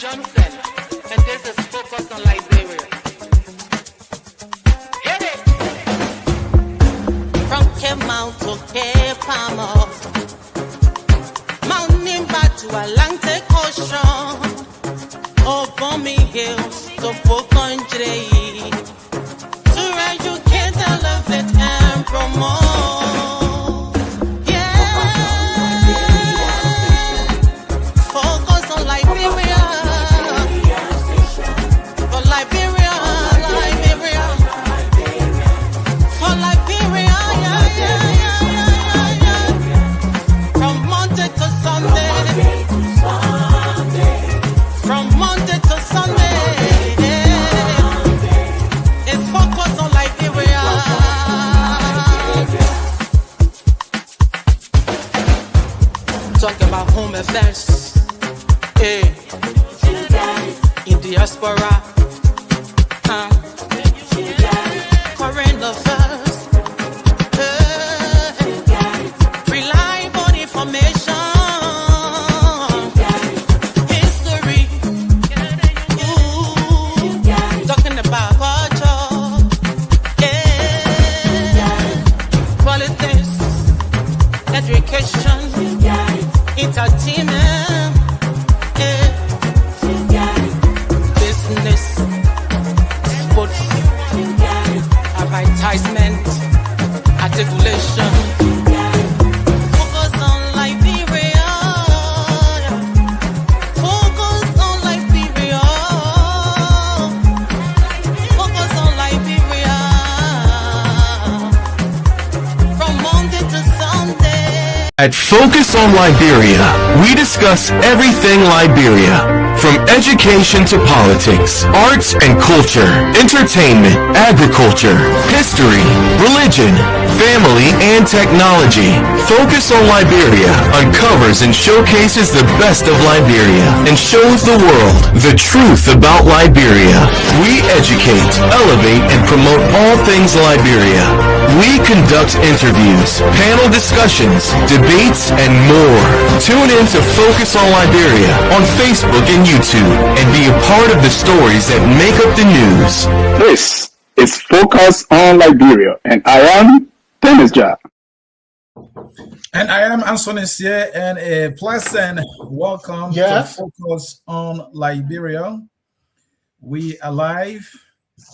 and this is focused on Liberia. Hit it! From Cape Mount to Cape Palmer, mountain back to Atlantic Ocean, Obomi Hills to Pocondre, to educate, elevate, and promote. Talk about home affairs, hey, in diaspora, current affairs, hey, reliable information, history, talking about culture, hey, politics, education, entertainment, business, sports, advertisement, articulation. Focus on Liberia. Focus on Liberia. Focus on Liberia. From Monday to Sunday. At Focus on Liberia, we discuss everything Liberia, from education to politics, arts and culture, entertainment, agriculture, history, religion, family, and technology. Focus on Liberia uncovers and showcases the best of Liberia and shows the world the truth about Liberia. We educate, elevate, and promote all things Liberia. We conduct interviews, panel discussions, debates, and more. Tune in to Focus on Liberia on Facebook and YouTube and be a part of the stories that make up the news. This is Focus on Liberia, and I am Dennis Ja. And I am Anthony Sier, and a pleasant welcome to Focus on Liberia. We are live.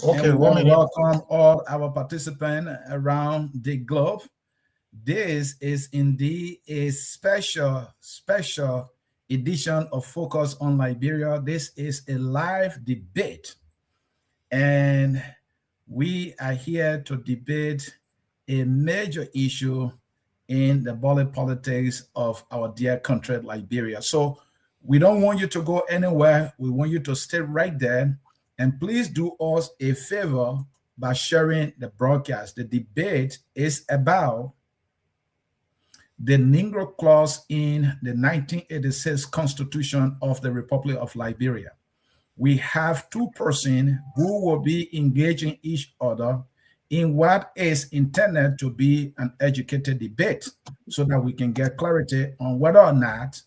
Okay, we want to welcome all our participants around the globe. This is indeed a special edition of Focus on Liberia. This is a live debate, and we are here to debate a major issue in the politics of our dear country, Liberia. So we don't want you to go anywhere. We want you to stay right there. And please do us a favor by sharing the broadcast. The debate is about the Negro clause in the 1986 Constitution of the Republic of Liberia. We have two persons who will be engaging each other in what is intended to be an educated debate so that we can get clarity on whether or not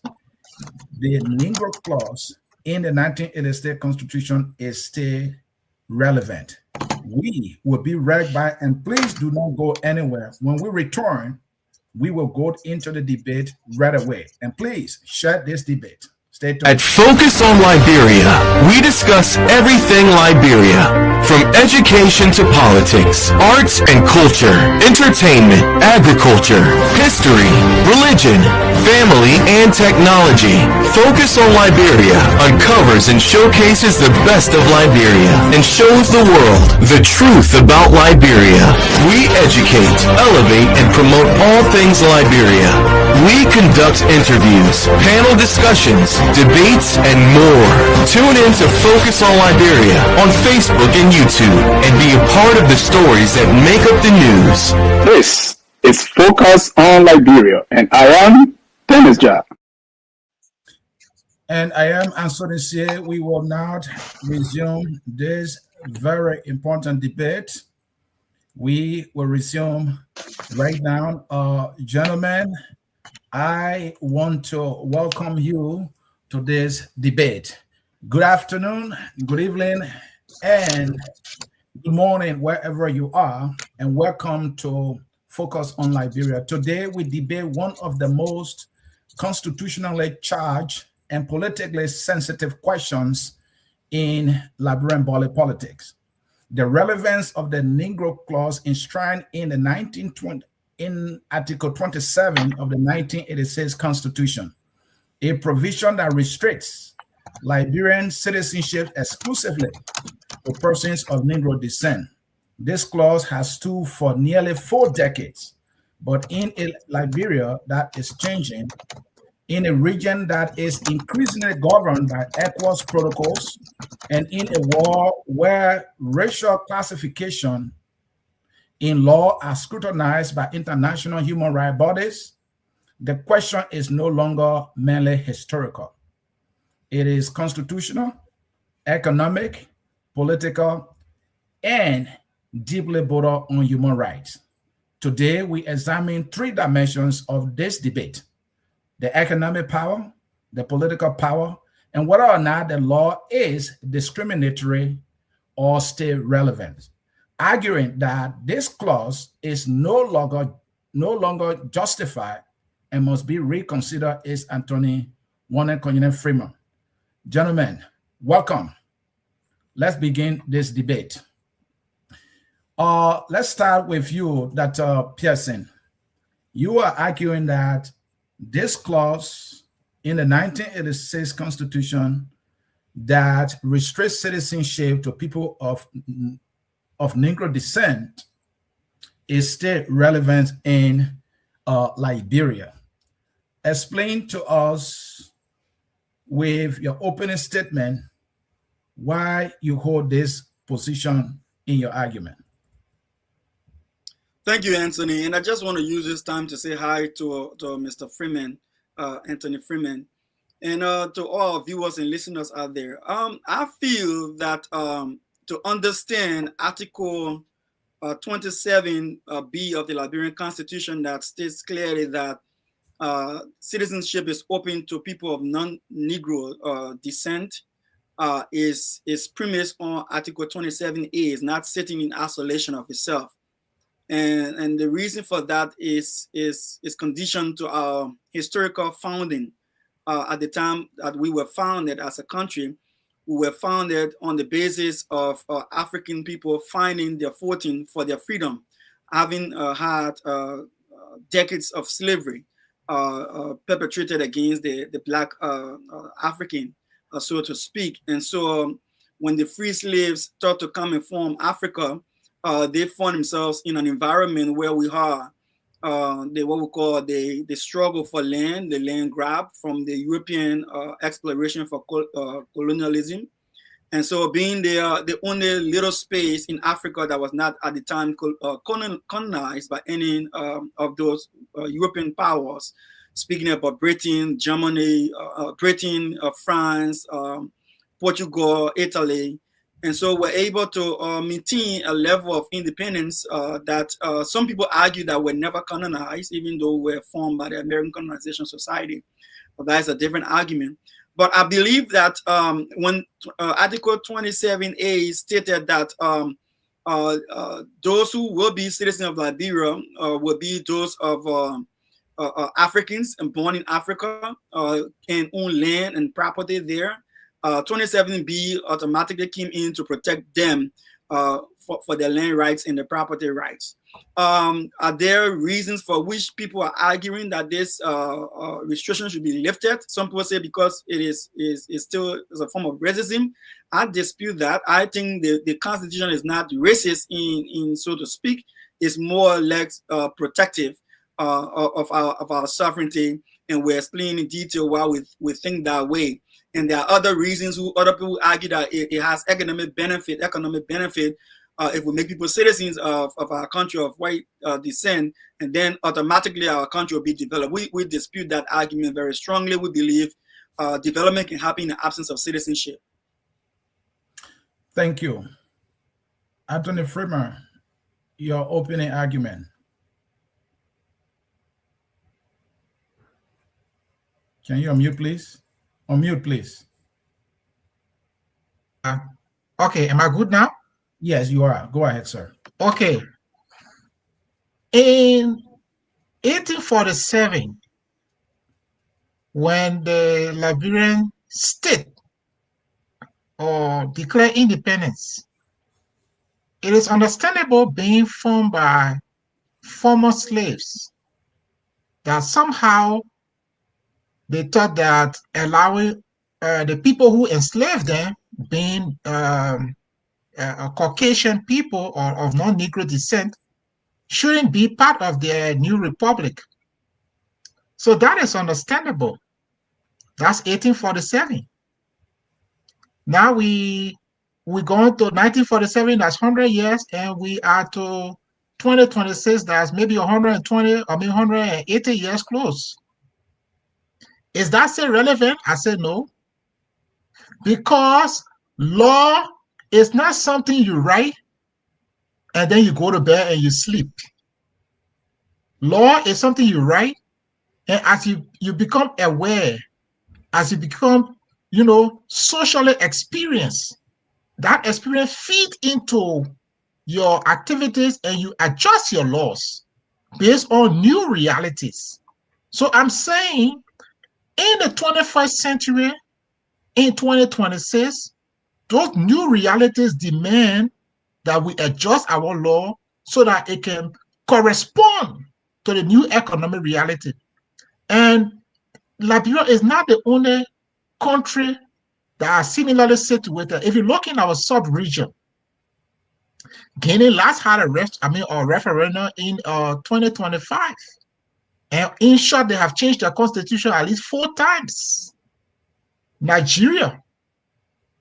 the Negro clause in the 1986 Constitution is still relevant. We will be right back, and please do not go anywhere. When we return, we will go into the debate right away. And please share this debate. Stay tuned. At Focus on Liberia, we discuss everything Liberia, from education to politics, arts and culture, entertainment, agriculture, history, religion, family, and technology. Focus on Liberia uncovers and showcases the best of Liberia and shows the world the truth about Liberia. We educate, elevate, and promote all things Liberia. We conduct interviews, panel discussions, debates, and more. Tune in to Focus on Liberia on Facebook and YouTube and be a part of the stories that make up the news. This is Focus on Liberia, and I am Dennis Ja. And I am Anthony Sier. We will now resume this very important debate. We will resume right now. Gentlemen, I want to welcome you to this debate. Good afternoon, good evening, and good morning, wherever you are, and welcome to Focus on Liberia. Today, we debate one of the most constitutionally charged and politically sensitive questions in Liberian politics: the relevance of the Negro clause enshrined in the 1920 in Article 27 of the 1986 Constitution, a provision that restricts Liberian citizenship exclusively to persons of Negro descent. This clause has stood for nearly 4 decades, but in a Liberia that is changing, in a region that is increasingly governed by ECOWAS protocols, and in a world where racial classification in law are scrutinized by international human rights bodies, the question is no longer merely historical. It is constitutional, economic, political, and deeply bordered on human rights. Today, we examine three dimensions of this debate: the economic power, the political power, and whether or not the law is discriminatory or still relevant, arguing that this clause is no longer justified and must be reconsidered, is Anthony Freeman. Gentlemen, welcome. Let's begin this debate. Let's start with you, Dr. Pearson. You are arguing that this clause in the 1986 Constitution that restricts citizenship to people of Negro descent is still relevant in Liberia. Explain to us with your opening statement why you hold this position in your argument. Thank you, Anthony. And I just want to use this time to say hi to Mr. Freeman, Anthony Freeman, and to all viewers and listeners out there. I feel that to understand Article 27B of the Liberian Constitution that states clearly that citizenship is open to people of non-Negro descent, is premised on Article 27A, is not sitting in isolation of itself. And the reason for that is conditioned to our historical founding. At the time that we were founded as a country, we were founded on the basis of African people finding their footing for their freedom, having had decades of slavery perpetrated against the Black African, so to speak. And so when the free slaves start to come and form Africa, they found themselves in an environment where we are what we call the struggle for land, the land grab from the European exploration for colonialism. And so being the only little space in Africa that was not at the time colonized by any of those European powers, speaking about Britain, Germany, France, Portugal, Italy. And so we're able to maintain a level of independence that some people argue that we're never colonized, even though we're formed by the American Colonization Society. But that's a different argument. But I believe that when Article 27A stated that those who will be citizens of Liberia will be those of Africans and born in Africa and own land and property there. 27B automatically came in to protect them for their land rights and their property rights. Are there reasons for which people are arguing that this restriction should be lifted? Some people say because it is still a form of racism. I dispute that. I think the Constitution is not racist in so to speak. It's more or less protective of our sovereignty, and we're explaining in detail why we think that way. And there are other reasons other people argue that it has economic benefit if we make people citizens of our country of white descent, and then automatically our country will be developed. We dispute that argument very strongly. We believe development can happen in the absence of citizenship. Thank you. Anthony Freeman, your opening argument. Can you unmute, please? Unmute, please. Okay, am I good now? Yes, you are. Go ahead, sir. Okay. In 1847, when the Liberian state declared independence, it is understandable, being formed by former slaves, that somehow they thought that allowing the people who enslaved them, being Caucasian people or of non-Negro descent, shouldn't be part of their new republic. So that is understandable. That's 1847. Now we go into 1947, that's 100 years, and we are to 2026, that's maybe 120, 180 years close. Is that still relevant? I said no. Because law is not something you write and then you go to bed and you sleep. Law is something you write, and as you become aware, as you become, socially experienced, that experience feeds into your activities and you adjust your laws based on new realities. So I'm saying in the 21st century, in 2026, those new realities demand that we adjust our law so that it can correspond to the new economic reality. And Liberia is not the only country that are similarly situated. If you look in our sub-region, Guinea last had a referendum in 2025. And in short, they have changed their constitution at least 4 times. Nigeria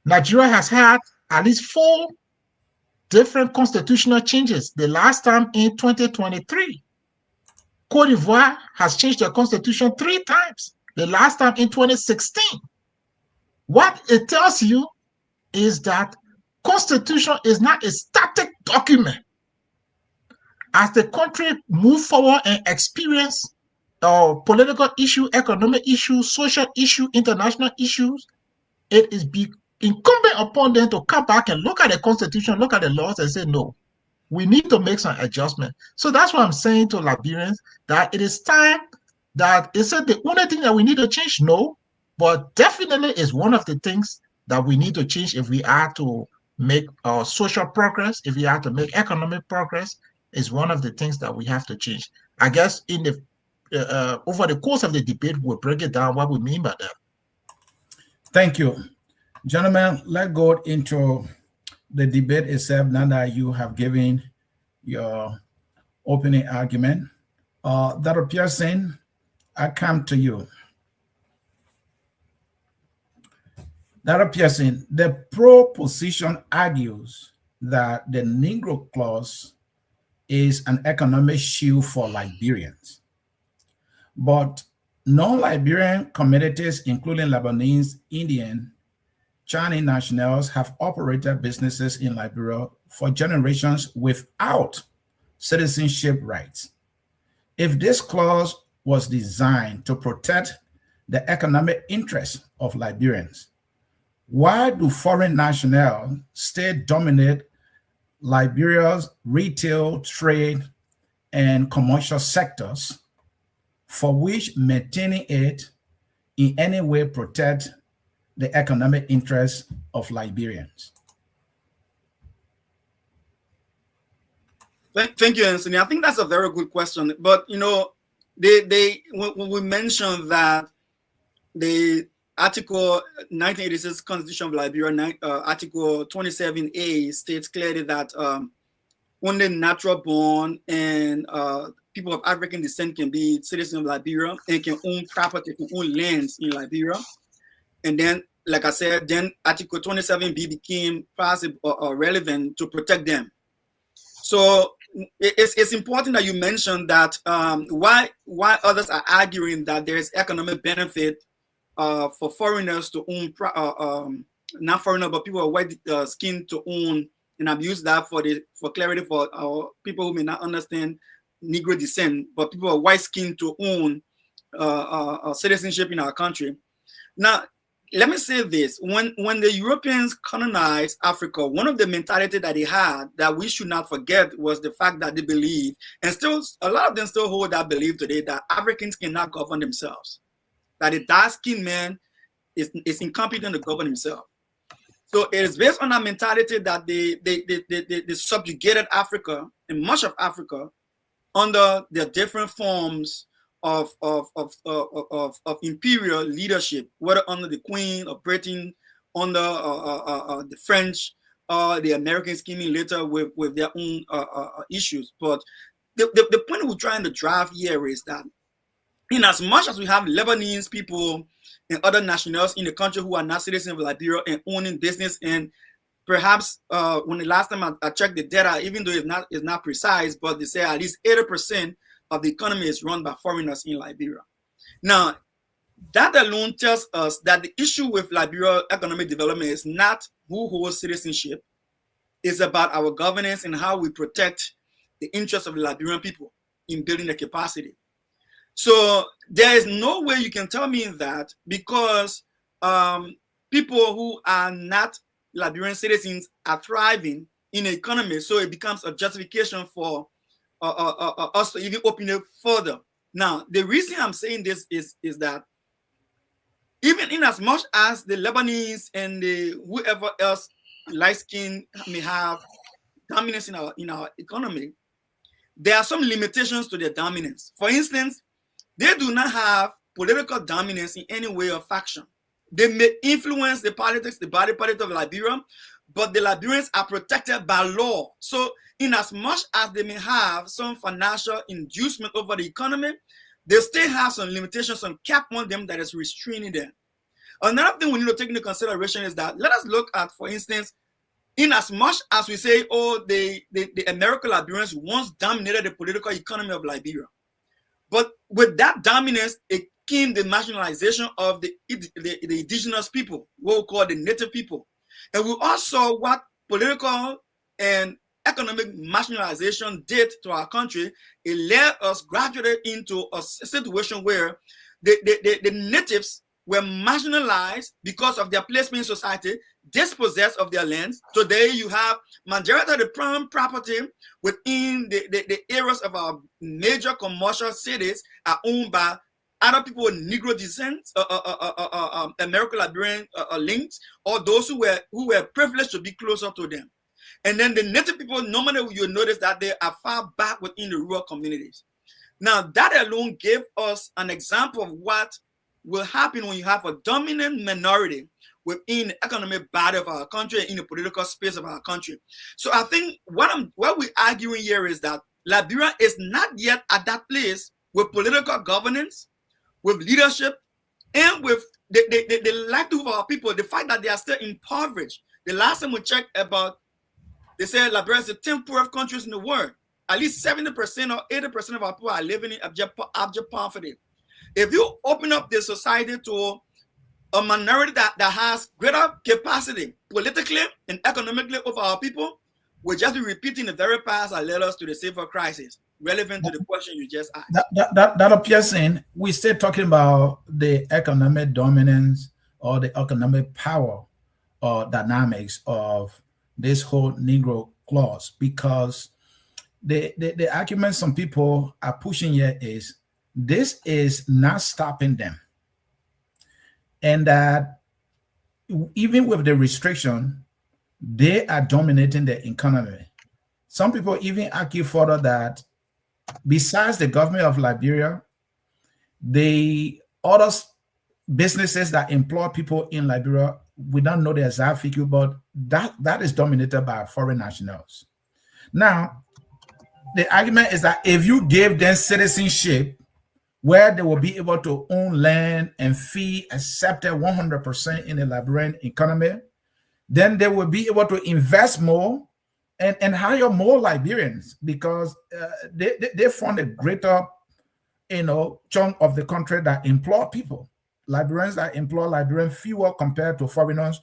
has had at least 4 different constitutional changes. The last time in 2023. Cote d'Ivoire has changed their constitution 3 times. The last time in 2016. What it tells you is that constitution is not a static document. As the country move forward and experience political issue, economic issues, social issue, international issues, it is incumbent upon them to come back and look at the constitution, look at the laws and say, no, we need to make some adjustment. So that's what I'm saying to Liberians, that it is time that is it the only thing that we need to change? No, but definitely is one of the things that we need to change if we are to make social progress, if we are to make economic progress, is one of the things that we have to change. I guess in the over the course of the debate, we'll break it down what we mean by that. Thank you. Gentlemen, let's go into the debate itself now that you have given your opening argument. Dr. Pearson, I come to you. Dr. Pearson, the proposition argues that the Negro clause is an economic shield for Liberians. But non-Liberian communities, including Lebanese, Indian, Chinese nationals, have operated businesses in Liberia for generations without citizenship rights. If this clause was designed to protect the economic interests of Liberians, why do foreign nationals still dominate Liberia's retail, trade, and commercial sectors, for which maintaining it in any way protect the economic interests of Liberians? Thank you, Anthony. I think that's a very good question. But when we mentioned that the Article 1986 Constitution of Liberia, Article 27A states clearly that only natural born and people of African descent can be citizens of Liberia and can own property, can own lands in Liberia. And then, like I said, then Article 27B became possible or relevant to protect them. So it's important that you mentioned that why others are arguing that there is economic benefit for foreigners to own, not foreigners, but people of white skin to own, and I've used that for clarity for people who may not understand Negro descent, but people of white skin to own citizenship in our country. Now, let me say this: when the Europeans colonized Africa, one of the mentality that they had that we should not forget was the fact that they believe, and still a lot of them still hold that belief today, that Africans cannot govern themselves, that a dark-skinned man is incompetent to govern himself. So it is based on that mentality that they subjugated Africa and much of Africa under their different forms of imperial leadership, whether under the Queen of Britain, under the French, the Americans came in later with their own issues. But the point we're trying to drive here is that in as much as we have Lebanese people and other nationals in the country who are not citizens of Liberia and owning business, and perhaps when the last time I checked the data, even though it's not precise, but they say at least 80% of the economy is run by foreigners in Liberia. Now, that alone tells us that the issue with Liberia economic development is not who holds citizenship. It's about our governance and how we protect the interests of the Liberian people in building the capacity. So there is no way you can tell me that because people who are not Liberian citizens are thriving in the economy, so it becomes a justification for us to even open it further. Now, the reason I'm saying this is that even in as much as the Lebanese and the whoever else light skin may have dominance in our economy, there are some limitations to their dominance. For instance, they do not have political dominance in any way or faction. They may influence the politics, the body politic of Liberia, but the Liberians are protected by law. So in as much as they may have some financial inducement over the economy, they still have some limitations, some cap on them that is restraining them. Another thing we need to take into consideration is that let us look at, for instance, in as much as we say, oh, the American Liberians once dominated the political economy of Liberia. But with that dominance, it came the marginalization of the indigenous people, what we call the native people. And we also saw what political and economic marginalization did to our country. It led us gradually into a situation where the natives were marginalized because of their placement in society, dispossessed of their lands. Today, you have majority of the prime property within the areas of our major commercial cities are owned by other people with Negro descent, American Liberian links, or those who were privileged to be closer to them. And then the native people, normally you'll notice that they are far back within the rural communities. Now, that alone gave us an example of what will happen when you have a dominant minority within the economic body of our country and in the political space of our country. So I think what we're arguing here is that Liberia is not yet at that place with political governance, with leadership, and with the livelihood of our people, the fact that they are still impoverished. The last time we checked about, they said Liberia is the 10th poorest countries in the world. At least 70% or 80% of our people are living in abject poverty. If you open up the society to a minority that has greater capacity politically and economically of our people, we'll just be repeating the very past that led us to the civil crisis, relevant to the question you just asked. That appears in, we're still talking about the economic dominance or the economic power or dynamics of this whole Negro clause, because the argument some people are pushing here is this is not stopping them. And that even with the restriction, they are dominating the economy. Some people even argue further that besides the government of Liberia, the other businesses that employ people in Liberia, we don't know the exact figure, but that is dominated by foreign nationals. Now, the argument is that if you give them citizenship, where they will be able to own land and fee accepted 100% in the Liberian economy, then they will be able to invest more and hire more Liberians, because they form a greater chunk of the country that employ people. Liberians that employ Liberian fewer compared to foreigners,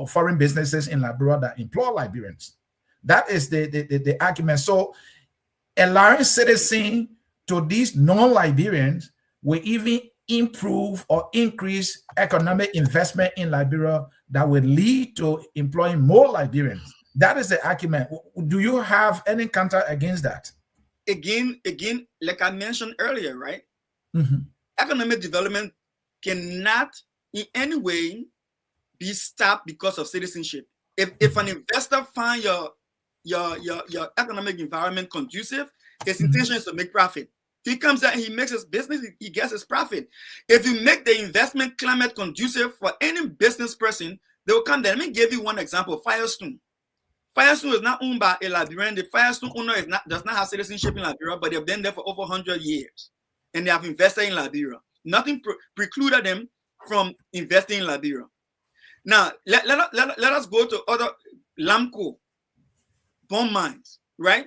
foreign businesses in Liberia that employ Liberians. That is the argument. So allowing citizens to these non-Liberians will even improve or increase economic investment in Liberia that will lead to employing more Liberians. That is the argument. Do you have any counter against that? Again, like I mentioned earlier, right? Mm-hmm. Economic development cannot in any way be stopped because of citizenship. If an investor finds your economic environment conducive, his intention is to make profit. If he comes out and he makes his business, he gets his profit. If you make the investment climate conducive for any business person, they will come there. Let me give you one example. Firestone. Firestone is not owned by a Liberian. The Firestone owner does not have citizenship in Liberia, but they've been there for over 100 years. And they have invested in Liberia. Nothing precluded them from investing in Liberia. Now, let us go to other Lamco, bond mines, right?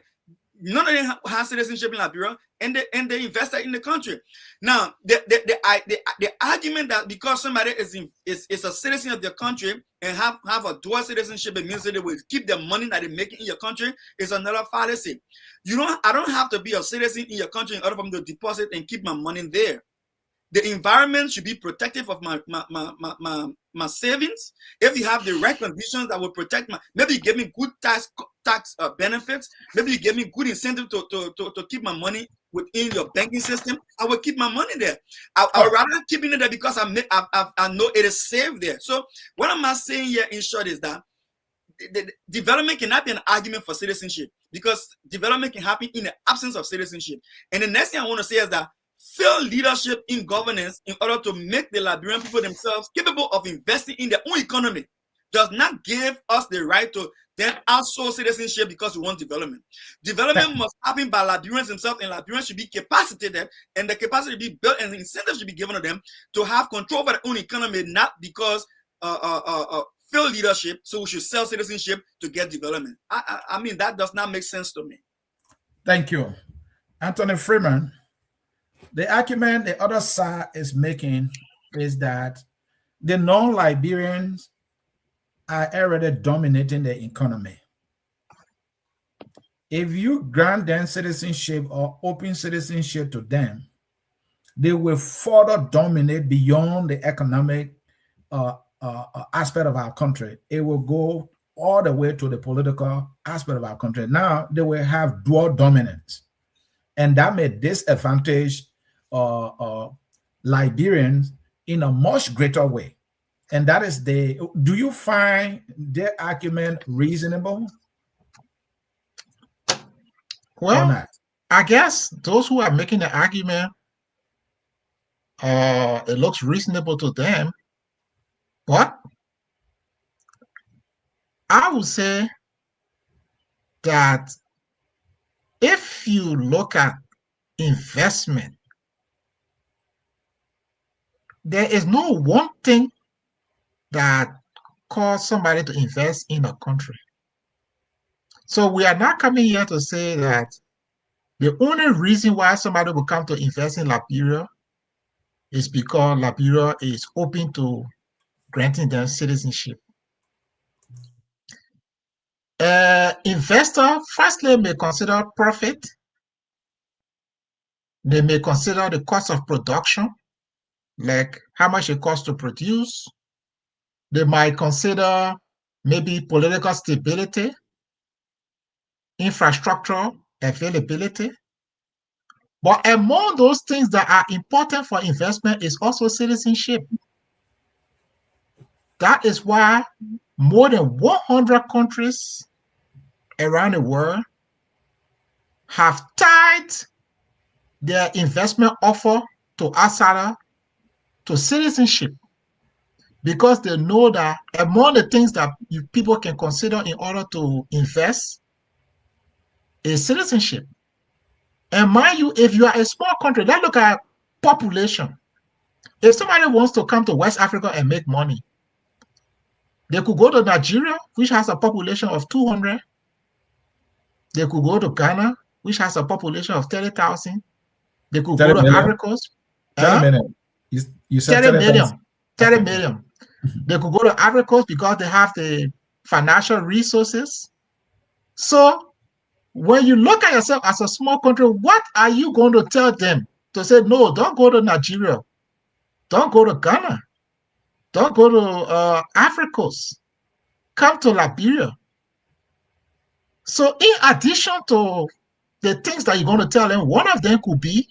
None of them have citizenship in Liberia, and they invested in the country. Now, the argument that because somebody is a citizen of their country and have a dual citizenship, it means that they will keep the money that they make in your country is another fallacy. I don't have to be a citizen in your country in order for me to deposit and keep my money there. The environment should be protective of my savings. If you have the right conditions that will protect maybe you give me good tax benefits, maybe you give me good incentive to keep my money within your banking system, I will keep my money there. I would rather keeping it there because I know it is safe there. So what I'm saying here in short is that the development cannot be an argument for citizenship, because development can happen in the absence of citizenship. And the next thing I want to say is that failed leadership in governance in order to make the Liberian people themselves capable of investing in their own economy does not give us the right to then outsource citizenship because we want development. Development must happen by Liberians themselves, and Liberians should be capacitated, and the capacity to be built and the incentives should be given to them to have control over their own economy, not because failed leadership, so we should sell citizenship to get development. I mean, that does not make sense to me. Thank you. Anthony Freeman. The argument the other side is making is that the non-Liberians are already dominating the economy. If you grant them citizenship or open citizenship to them, they will further dominate beyond the economic aspect of our country. It will go all the way to the political aspect of our country. Now they will have dual dominance, and that may disadvantage Liberians in a much greater way. And that is do you find their argument reasonable? Well, I guess those who are making the argument, it looks reasonable to them. But I would say that if you look at investment, there is no one thing that cause somebody to invest in a country. So we are not coming here to say that the only reason why somebody will come to invest in Liberia is because Liberia is open to granting them citizenship. Investor firstly may consider profit. They may consider the cost of production, like how much it costs to produce. They might consider maybe political stability, infrastructure availability. But among those things that are important for investment is also citizenship. That is why more than 100 countries around the world have tied their investment offer to outsider to citizenship, because they know that among the things that people can consider in order to invest is citizenship. And mind you, if you are a small country, let's look at population. If somebody wants to come to West Africa and make money, they could go to Nigeria, which has a population of 200. They could go to Ghana, which has a population of 30,000. They could go to Ivory Coast. 30 million. You said 30 million. 30 million. They could go to Ivory Coast because they have the financial resources. So when you look at yourself as a small country, what are you going to tell them? To say, no, don't go to Nigeria. Don't go to Ghana. Don't go to Africa. Come to Liberia. So in addition to the things that you're going to tell them, one of them could be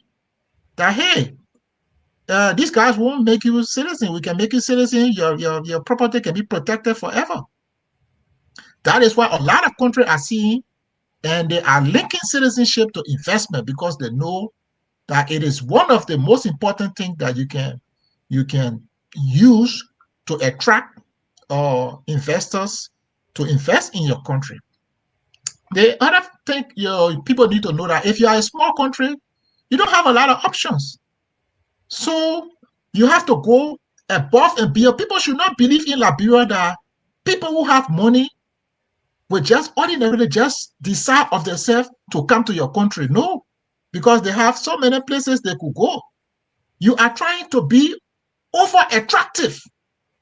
that, hey, these guys won't make you citizen. We can make you citizen. Your property can be protected forever. That is why a lot of countries are seeing, and they are linking citizenship to investment because they know that it is one of the most important things that you can use to attract investors to invest in your country. The other thing people need to know that if you are a small country, you don't have a lot of options. So you have to go above and beyond. People should not believe in Liberia that people who have money will just ordinarily just decide of themselves to come to your country. No, because they have so many places they could go. You are trying to be over attractive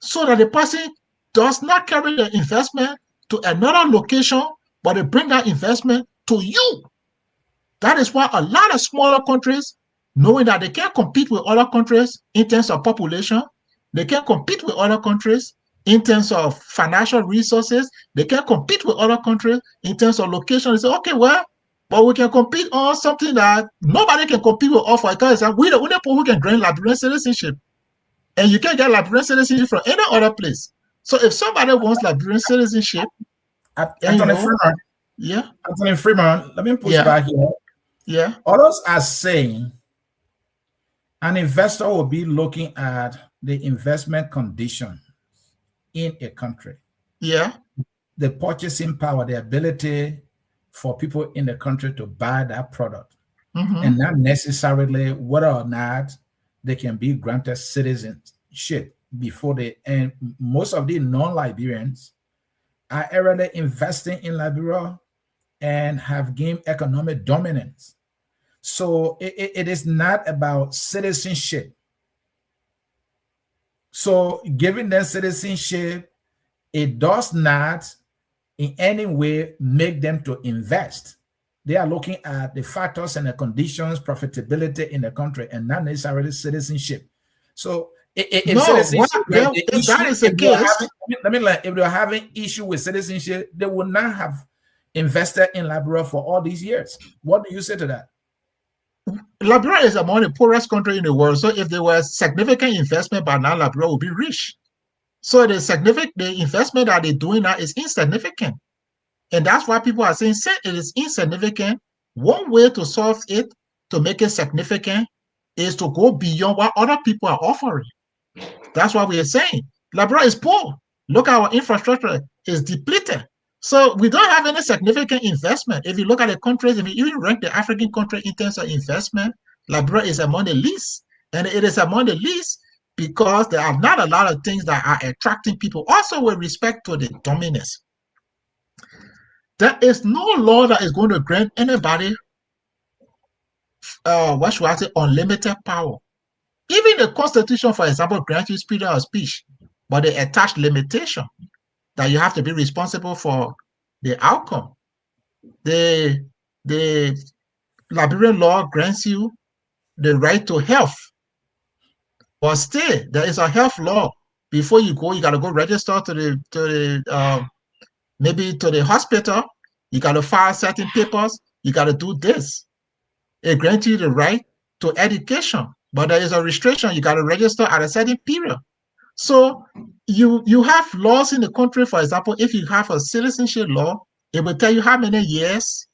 so that the person does not carry the investment to another location, but they bring that investment to you. That is why a lot of smaller countries, knowing that they can't compete with other countries in terms of population, they can't compete with other countries in terms of financial resources, they can't compete with other countries in terms of location. They say, okay, well, but we can compete on something that nobody can compete with us for. Because we're the only people who can grant Liberian citizenship. And you can't get Liberian citizenship from any other place. So if somebody wants Liberian citizenship, Anthony Freeman, yeah. Anthony Freeman, let me push back here. Yeah. Others are saying an investor will be looking at the investment conditions in a country. Yeah. The purchasing power, the ability for people in the country to buy that product, and not necessarily whether or not they can be granted citizenship before they. And most of the non-Liberians are already investing in Liberia and have gained economic dominance. So it is not about citizenship. So giving them citizenship, it does not in any way make them to invest. They are looking at the factors and the conditions, profitability in the country, and not necessarily citizenship. So if citizenship, if that is the case, if they're having issue with citizenship, they would not have invested in Liberia for all these years. What do you say to that? Liberia is among the poorest country in the world. So if there was significant investment by now, Liberia would be rich. So the investment that they're doing now is insignificant. And that's why people are saying it is insignificant. One way to solve it, to make it significant, is to go beyond what other people are offering. That's what we are saying. Liberia is poor. Look at our infrastructure is depleted. So we don't have any significant investment. If you look at the countries, if you even rank the African country in terms of investment, Liberia is among the least. And it is among the least because there are not a lot of things that are attracting people. Also with respect to the dominance. There is no law that is going to grant anybody, what should I say, unlimited power. Even the Constitution, for example, grants you freedom of speech, but they attach limitation that you have to be responsible for the outcome. The Liberian law grants you the right to health, but still there is a health law. Before you go, you got to go register maybe to the hospital. You got to file certain papers. You got to do this. It grants you the right to education, but there is a restriction. You got to register at a certain period. So you have laws in the country. For example, if you have a citizenship law, it will tell you how many years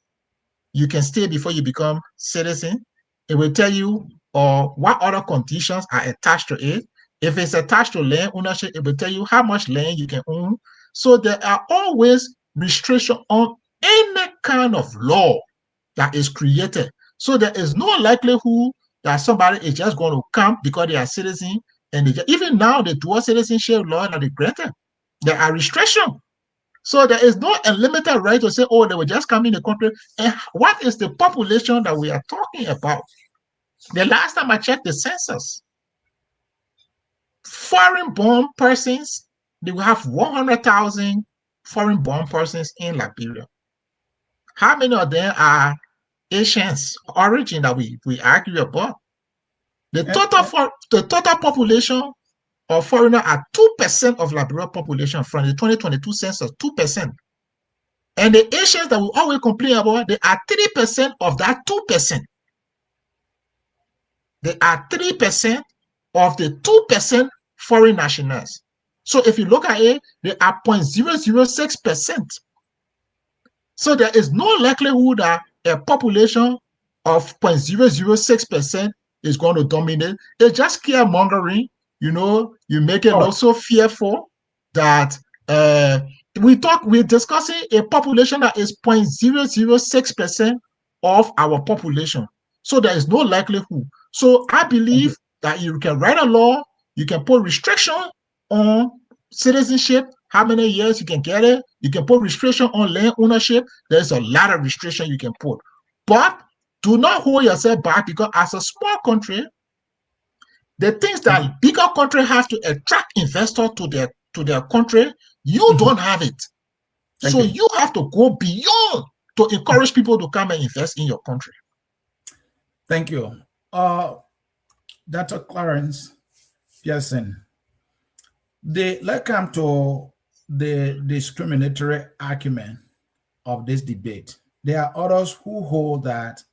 you can stay before you become citizen. It will tell you what other conditions are attached to it. If it's attached to land ownership, it will tell you how much land you can own. So there are always restrictions on any kind of law that is created. So there is no likelihood that somebody is just going to come because they are citizen. And even now, the dual citizenship law that they granted, there are restrictions. So there is no unlimited right to say, oh, they will just come in the country. And what is the population that we are talking about? The last time I checked the census, foreign-born persons, they will have 100,000 foreign-born persons in Liberia. How many of them are Asians origin that we argue about? The total population of foreigners are 2% of Liberia population from the 2022 census, 2%. And the Asians that we always complain about, they are 3% of that 2%. They are 3% of the 2% foreign nationals. So if you look at it, they are 0.006%. So there is no likelihood that a population of 0.006% is going to dominate. It's just scaremongering. You make it look so fearful that we're discussing a population that is 0.006% of our population. So there is no likelihood. So I believe that you can write a law, you can put restriction on citizenship, how many years you can get it. You can put restriction on land ownership. There's a lot of restriction you can put. But do not hold yourself back, because as a small country, the things that bigger country have to attract investors to their country, you don't have it. So you have to go beyond to encourage people to come and invest in your country. Thank you. Dr. Clarence Pearson, let's come to the discriminatory argument of this debate. There are others who hold that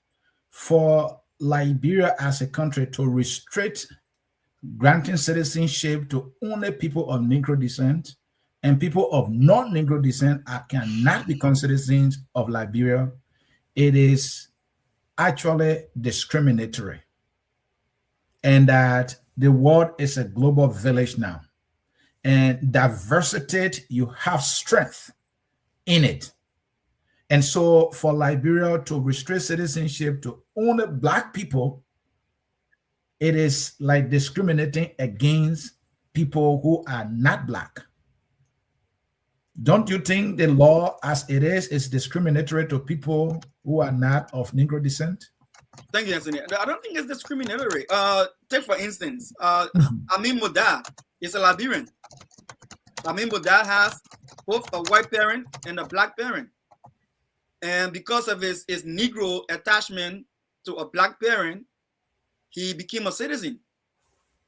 for Liberia as a country to restrict granting citizenship to only people of Negro descent and people of non-Negro descent cannot become citizens of Liberia, it is actually discriminatory. And that the world is a global village now. And diversity, you have strength in it. And so for Liberia to restrict citizenship to only Black people, it is like discriminating against people who are not Black. Don't you think the law as it is discriminatory to people who are not of Negro descent? Thank you, Anthony. I don't think it's discriminatory. Take for instance, Amin Modad is a Liberian. Amin Modad has both a white parent and a Black parent. And because of his Negro attachment to a Black parent, he became a citizen.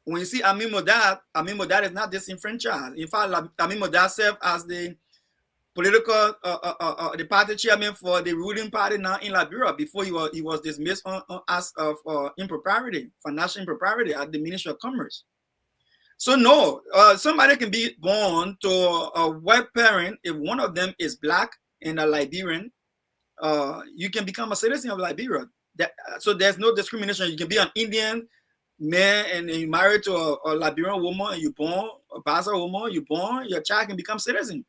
When you see Amin Modad is not disenfranchised. In fact, Amin Modad served as the political, the party chairman for the ruling party now in Liberia before he was dismissed on as of impropriety, financial impropriety at the Ministry of Commerce. So no, somebody can be born to a white parent. If one of them is Black and a Liberian, you can become a citizen of Liberia. So there's no discrimination. You can be an Indian man and you're married to a Liberian woman and you're born, a Bassa woman, you're born, your child can become citizen.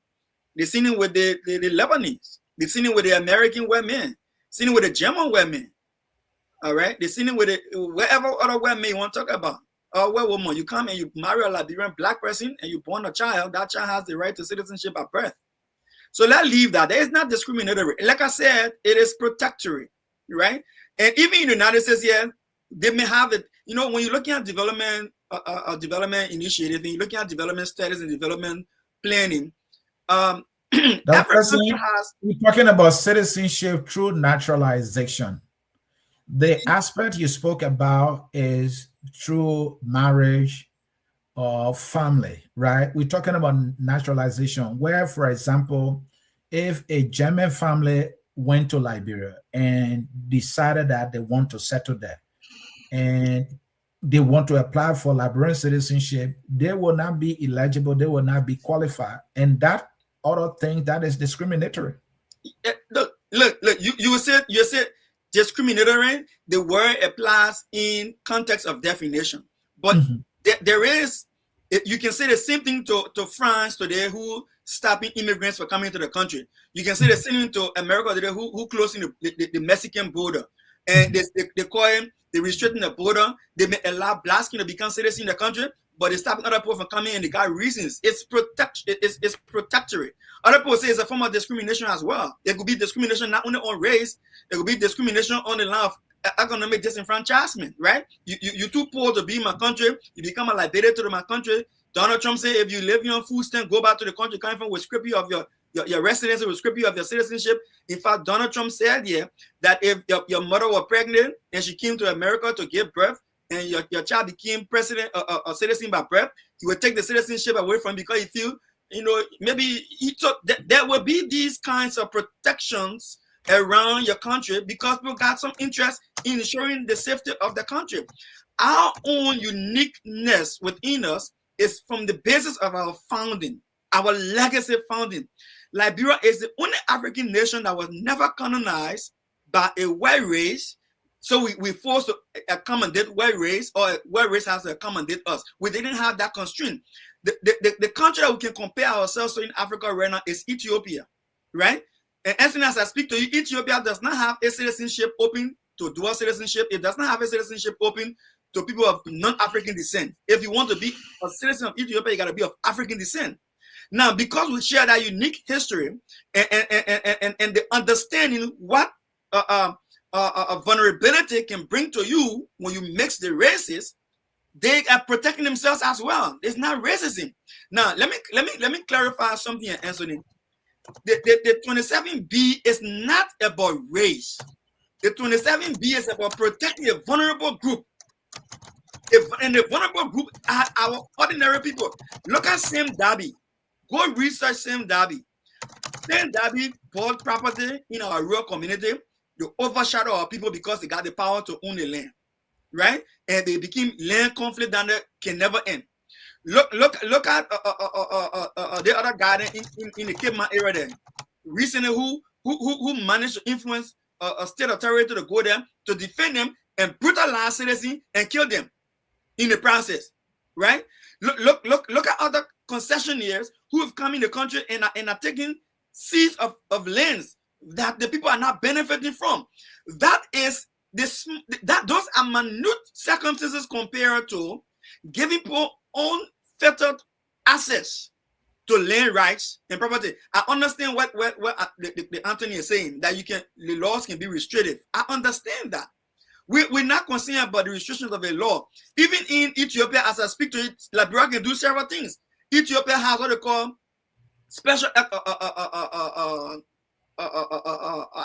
They're seen it with the Lebanese. They're seen it with the American white men. Seen it with the German white men. All right? They're seen it with wherever other white men you want to talk about. Or white woman, you come and you marry a Liberian Black person and you born a child, that child has the right to citizenship at birth. So let's leave that. There is not discriminatory. Like I said, it is protectory, right? And even in the United States here, they may have it. You know, when you're looking at development initiative, and you're looking at development studies and development planning, that person we're talking about citizenship through naturalization. The aspect you spoke about is through marriage or family, right? We're talking about naturalization, where, for example, if a German family went to Liberia and decided that they want to settle there and they want to apply for Liberian citizenship, they will not be eligible, they will not be qualified. And that other thing, that is discriminatory. Look, you said discriminatory, the word applies in context of definition. But there is, you can say the same thing to France today, who stopping immigrants from coming to the country. You can say the same thing to America today, who closing the Mexican border. And they call him, they're restricting the border. They may allow Blacks to become citizens in the country, but they stop other people from coming, and they got reasons. It's protectory. Other people say it's a form of discrimination as well. There could be discrimination not only on race, there could be discrimination on the line of economic disenfranchisement, right? You're too poor to be in my country, you become a liability to my country. Donald Trump said, if you live on food stamp, go back to the country coming from with script of your residency, with script of your citizenship. In fact, Donald Trump said here that if your mother was pregnant and she came to America to give birth, and your child became president or citizen by birth, he will take the citizenship away from him because he feel, maybe he took there will be these kinds of protections around your country because people got some interest in ensuring the safety of the country. Our own uniqueness within us is from the basis of our founding, our legacy founding. Liberia is the only African nation that was never colonized by a white race. So we forced to accommodate white race, or white race has to accommodate us. We didn't have that constraint. The country that we can compare ourselves to in Africa right now is Ethiopia, right? And as soon as I speak to you, Ethiopia does not have a citizenship open to dual citizenship. It does not have a citizenship open to people of non-African descent. If you want to be a citizen of Ethiopia, you got to be of African descent. Now, because we share that unique history and the understanding what vulnerability can bring to you when you mix the races, they are protecting themselves as well. It's not racism. Now, let me clarify something, Anthony. The 27B is not about race. The 27B is about protecting a vulnerable group. And the vulnerable group are our ordinary people. Look at Sam Darby. Go research Sam Darby. Sam Darby bought property in our rural community to overshadow our people because they got the power to own the land, right? And they became land conflict that can never end. Look at the other garden in the Cape Mount area there. Recently, who managed to influence a state authority to go there to defend them and brutalize citizens and kill them in the process, right? Look at other concessionaires who have come in the country and are taking seeds of lands that the people are not benefiting from. Those are minute circumstances compared to giving people unfettered access to land rights and property. I understand what the Anthony is saying, that the laws can be restrictive. I understand that. We're not concerned about the restrictions of a law. Even in Ethiopia, as I speak to it, Liberia can do several things. Ethiopia has what they call special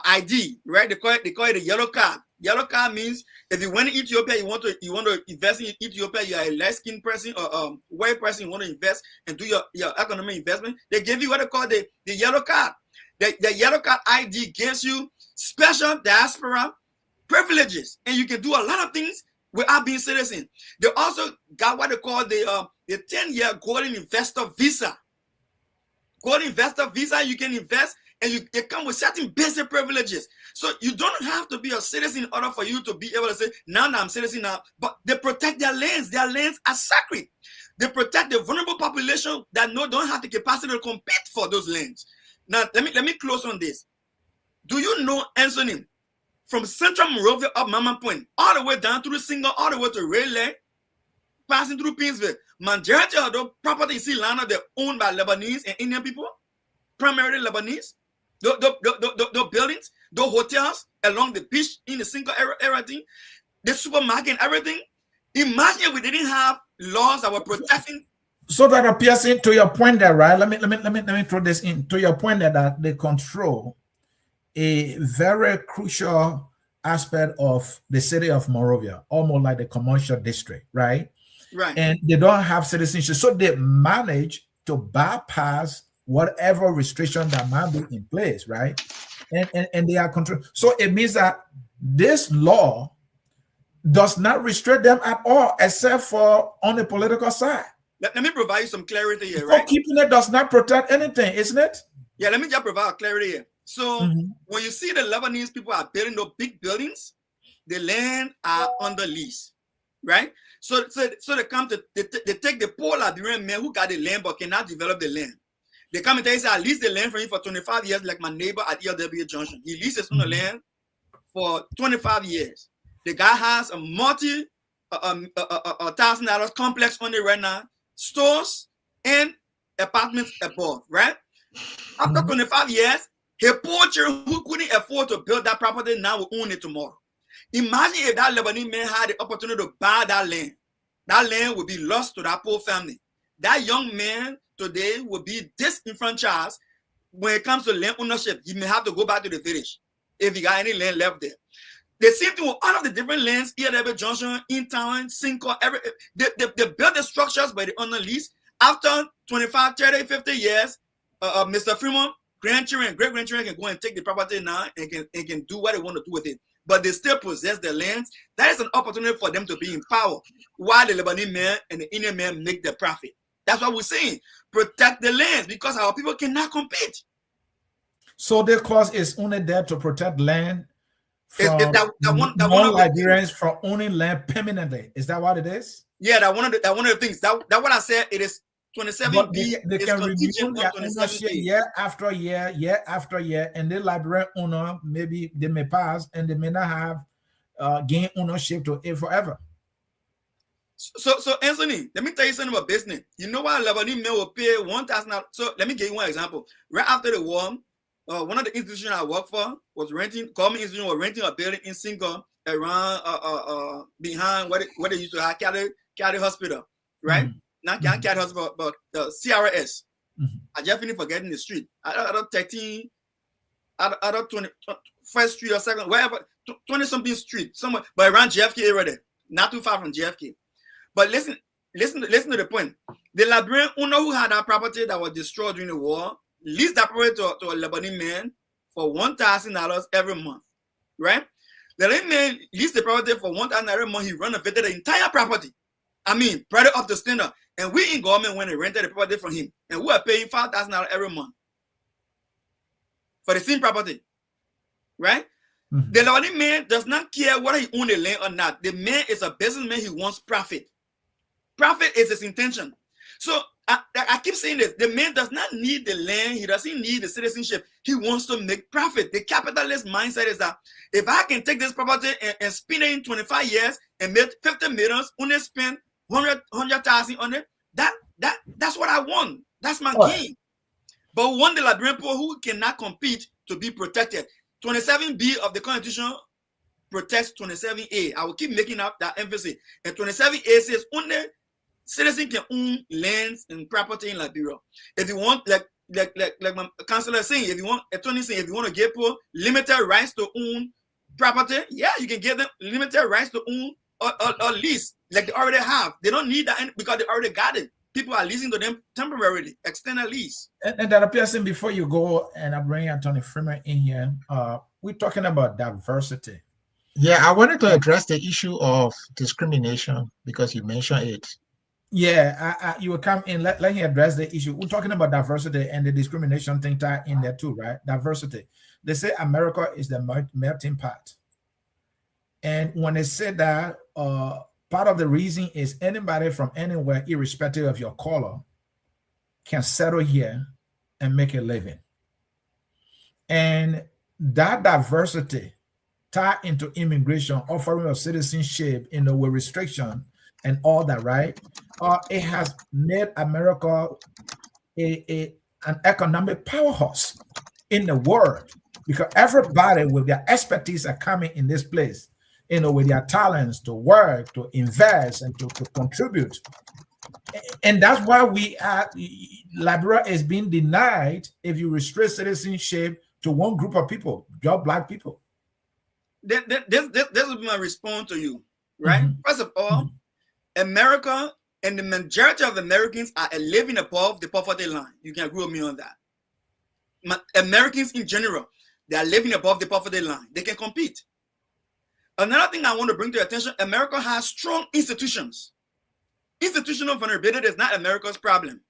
ID, right? They call it a yellow card. Yellow card means if you went to Ethiopia, you want to invest in Ethiopia, you are a light-skinned person or white person, you want to invest and do your economic investment, they give you what they call the yellow card. The yellow card ID gives you special diaspora privileges, and you can do a lot of things without being citizen. They also got what they call the 10-year golden investor visa. Golden investor visa, you can invest and it comes with certain basic privileges. So you don't have to be a citizen in order for you to be able to say, now I'm a citizen now. But they protect their lands. Their lands are sacred. They protect the vulnerable population that don't have the capacity to compete for those lands. Now, let me close on this. Do you know, Anthony, from Central Monrovia up Mama Point, all the way down to the Single, all the way to Rayleigh, passing through Pinsville, majority of the property you see land they're owned by Lebanese and Indian people, primarily Lebanese. The buildings, the hotels along the beach in the Single area, everything, the supermarket and everything. Imagine if we didn't have laws that were protecting. So that appears to your point there, right? Let me throw this in to your point that they control a very crucial aspect of the city of Monrovia, almost like the commercial district, right? Right. And they don't have citizenship, so they manage to bypass whatever restriction that might be in place, right? And they are controlled. So it means that this law does not restrict them at all, except for on the political side. Let me provide you some clarity here, So right? keeping it does not protect anything, isn't it? Yeah, let me just provide clarity here. So when you see the Lebanese people are building those big buildings, the land are under lease, right? So they come to they take the poor Liberian men who got the land but cannot develop the land. They come and tell you, I lease the land from you for 25 years, like my neighbor at ELW Junction. He leases on the land for 25 years. The guy has a $1,000 complex on it right now, stores and apartments above, right? After 25 years, his poor children who couldn't afford to build that property now will own it tomorrow. Imagine if that Lebanese man had the opportunity to buy that land. That land would be lost to that poor family. That young man today will be disenfranchised when it comes to land ownership. He may have to go back to the village if he got any land left there. The same thing with all of the different lands, Elebe Junction, in town, Cinco, they built the structures by the owner lease. After 25, 30, 50 years, Mr. Fremont, grandchildren, great-grandchildren can go and take the property now and can do what they want to do with it. But they still possess the lands. That is an opportunity for them to be in power while the Lebanese man and the Indian man make the profit. That's what we're saying. Protect the lands because our people cannot compete. So the clause is only there to protect land from non-Liberians from owning land permanently. Is that what it is? Yeah, that one of the things. That what I said. It is 27B. They can renew their ownership year after year after year, and the Liberian owner, maybe they may pass and they may not have gain ownership to it forever. So Anthony, let me tell you something about business. You know why Lebanese men will pay $1,000? So let me give you one example. Right after the war, one of the institutions I worked for was government institution was renting a building in Singapore around behind what they used to have Caddy Hospital, right? Mm-hmm. Not Caddy Hospital, but CRS. I just finished forgetting the street. I don't 13, I don't 20, first street or second, wherever, 20 something street, somewhere, but around JFK area there, not too far from JFK. But listen to the point. The Liberian owner who had that property that was destroyed during the war leased that property to a Lebanese man for $1,000 every month, right? The Lebanese man leased the property for $1,000 every month. He renovated the entire property. I mean, brought it up to standard. And we in government when they rented the property from him, and we are paying $5,000 every month for the same property, right? Mm-hmm. The Lebanese man does not care whether he owns the land or not. The man is a businessman. He wants profit. Profit is his intention. So I keep saying this. The man does not need the land. He doesn't need the citizenship. He wants to make profit. The capitalist mindset is that if I can take this property and spin it in 25 years and make 50 million, only spend 100,000 on it, that's what I want. That's my game. But we want the Liberian people who cannot compete to be protected. 27B of the Constitution protects 27A. I will keep making up that emphasis. And 27A says only citizens can own lands and property in Liberia. If you want, like my counselor is saying, if you want, attorney saying, if you want to give people limited rights to own property, yeah, you can give them limited rights to own or lease, like they already have. They don't need that because they already got it. People are leasing to them temporarily, extended lease. And that appears before you go, and I bring Anthony Freeman in here. We're talking about diversity. Yeah, I wanted to address the issue of discrimination because you mentioned it. Yeah, you will come in. Let me address the issue. We're talking about diversity and the discrimination thing tied in there too, right? Diversity. They say America is the melting pot, and when they say that, part of the reason is anybody from anywhere, irrespective of your color, can settle here and make a living. And that diversity tied into immigration, offering of citizenship, with restriction and all that, right? It has made America an economic powerhouse in the world because everybody with their expertise are coming in this place, with their talents to work, to invest, and to contribute. And that's why Liberia is being denied if you restrict citizenship to one group of people, just Black people. This will be my response to you, right? Mm-hmm. First of all, America and the majority of Americans are living above the poverty line. You can agree with me on that. Americans in general, they are living above the poverty line. They can compete. Another thing I want to bring to your attention, America has strong institutions. Institutional vulnerability is not America's problem.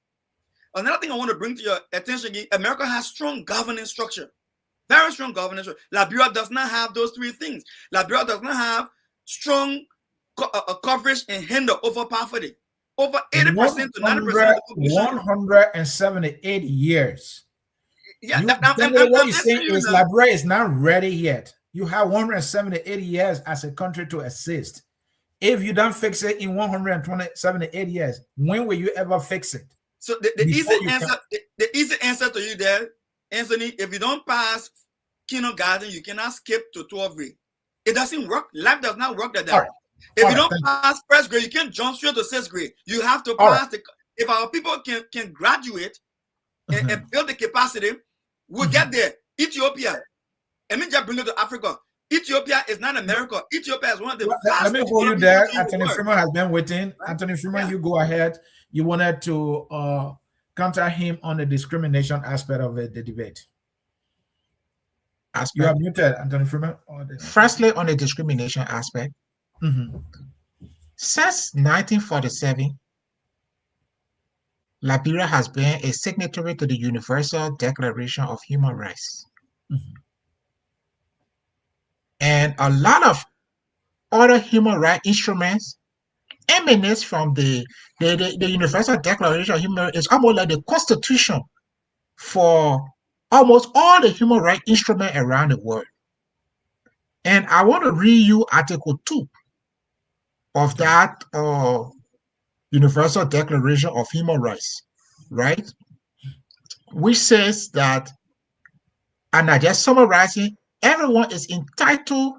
Another thing I want to bring to your attention again, America has strong governance structure. Very strong governance structure. Liberia does not have those three things. Liberia does not have strong coverage and handle over poverty. Over 80% to 90% of the population. 178 years. Yeah, what you're saying is Liberia is not ready yet. You have 178 years as a country to assist. If you don't fix it in 178 years, when will you ever fix it? So the easy answer to you there, Anthony, if you don't pass kindergarten, you cannot skip to 12th grade. It doesn't work. Life does not work like that. Right. If you don't pass first grade, you can't jump straight to 6th grade. You have to pass if our people can graduate and build the capacity, we'll get there. Ethiopia. Let me just bring it to Africa. Ethiopia is not America. Ethiopia is one of the Let me fastest hold you developing there. countries in the Anthony world. Freeman has been waiting. Right? Anthony Freeman, Yeah. you go ahead. You wanted to counter him on the discrimination aspect of the debate. You are muted, Anthony Freeman. Firstly, on the discrimination aspect, since 1947, Liberia has been a signatory to the Universal Declaration of Human Rights. And a lot of other human rights instruments emanates from the Universal Declaration of Human Rights. It's almost like the constitution for almost all the human rights instruments around the world. And I want to read you Article 2 of that Universal Declaration of Human Rights, right? Which says that, and I just summarizing, everyone is entitled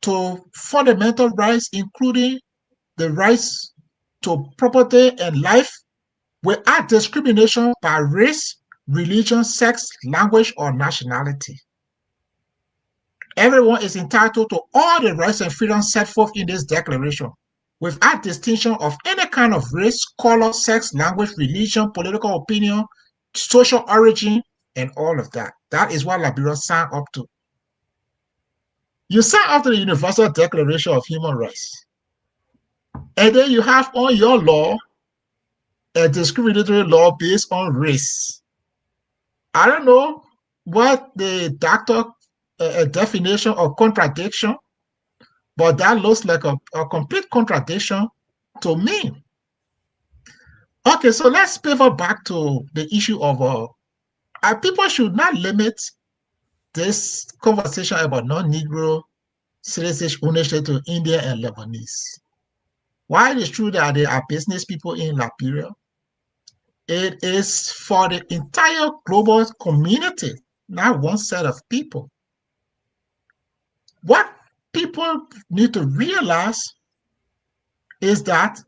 to fundamental rights, including the rights to property and life, without discrimination by race, religion, sex, language, or nationality. Everyone is entitled to all the rights and freedoms set forth in this declaration, without distinction of any kind of race, color, sex, language, religion, political opinion, social origin, and all of that. That is what Liberia signed up to. You sign up to the Universal Declaration of Human Rights, and then you have on your law a discriminatory law based on race. I don't know what the doctor definition of contradiction, but that looks like a complete contradiction to me. Okay, so let's pivot back to the issue of people should not limit this conversation about non-Negro citizenship ownership to India and Lebanese. While it is true that there are business people in Liberia, it is for the entire global community, not one set of people. What people need to realize is that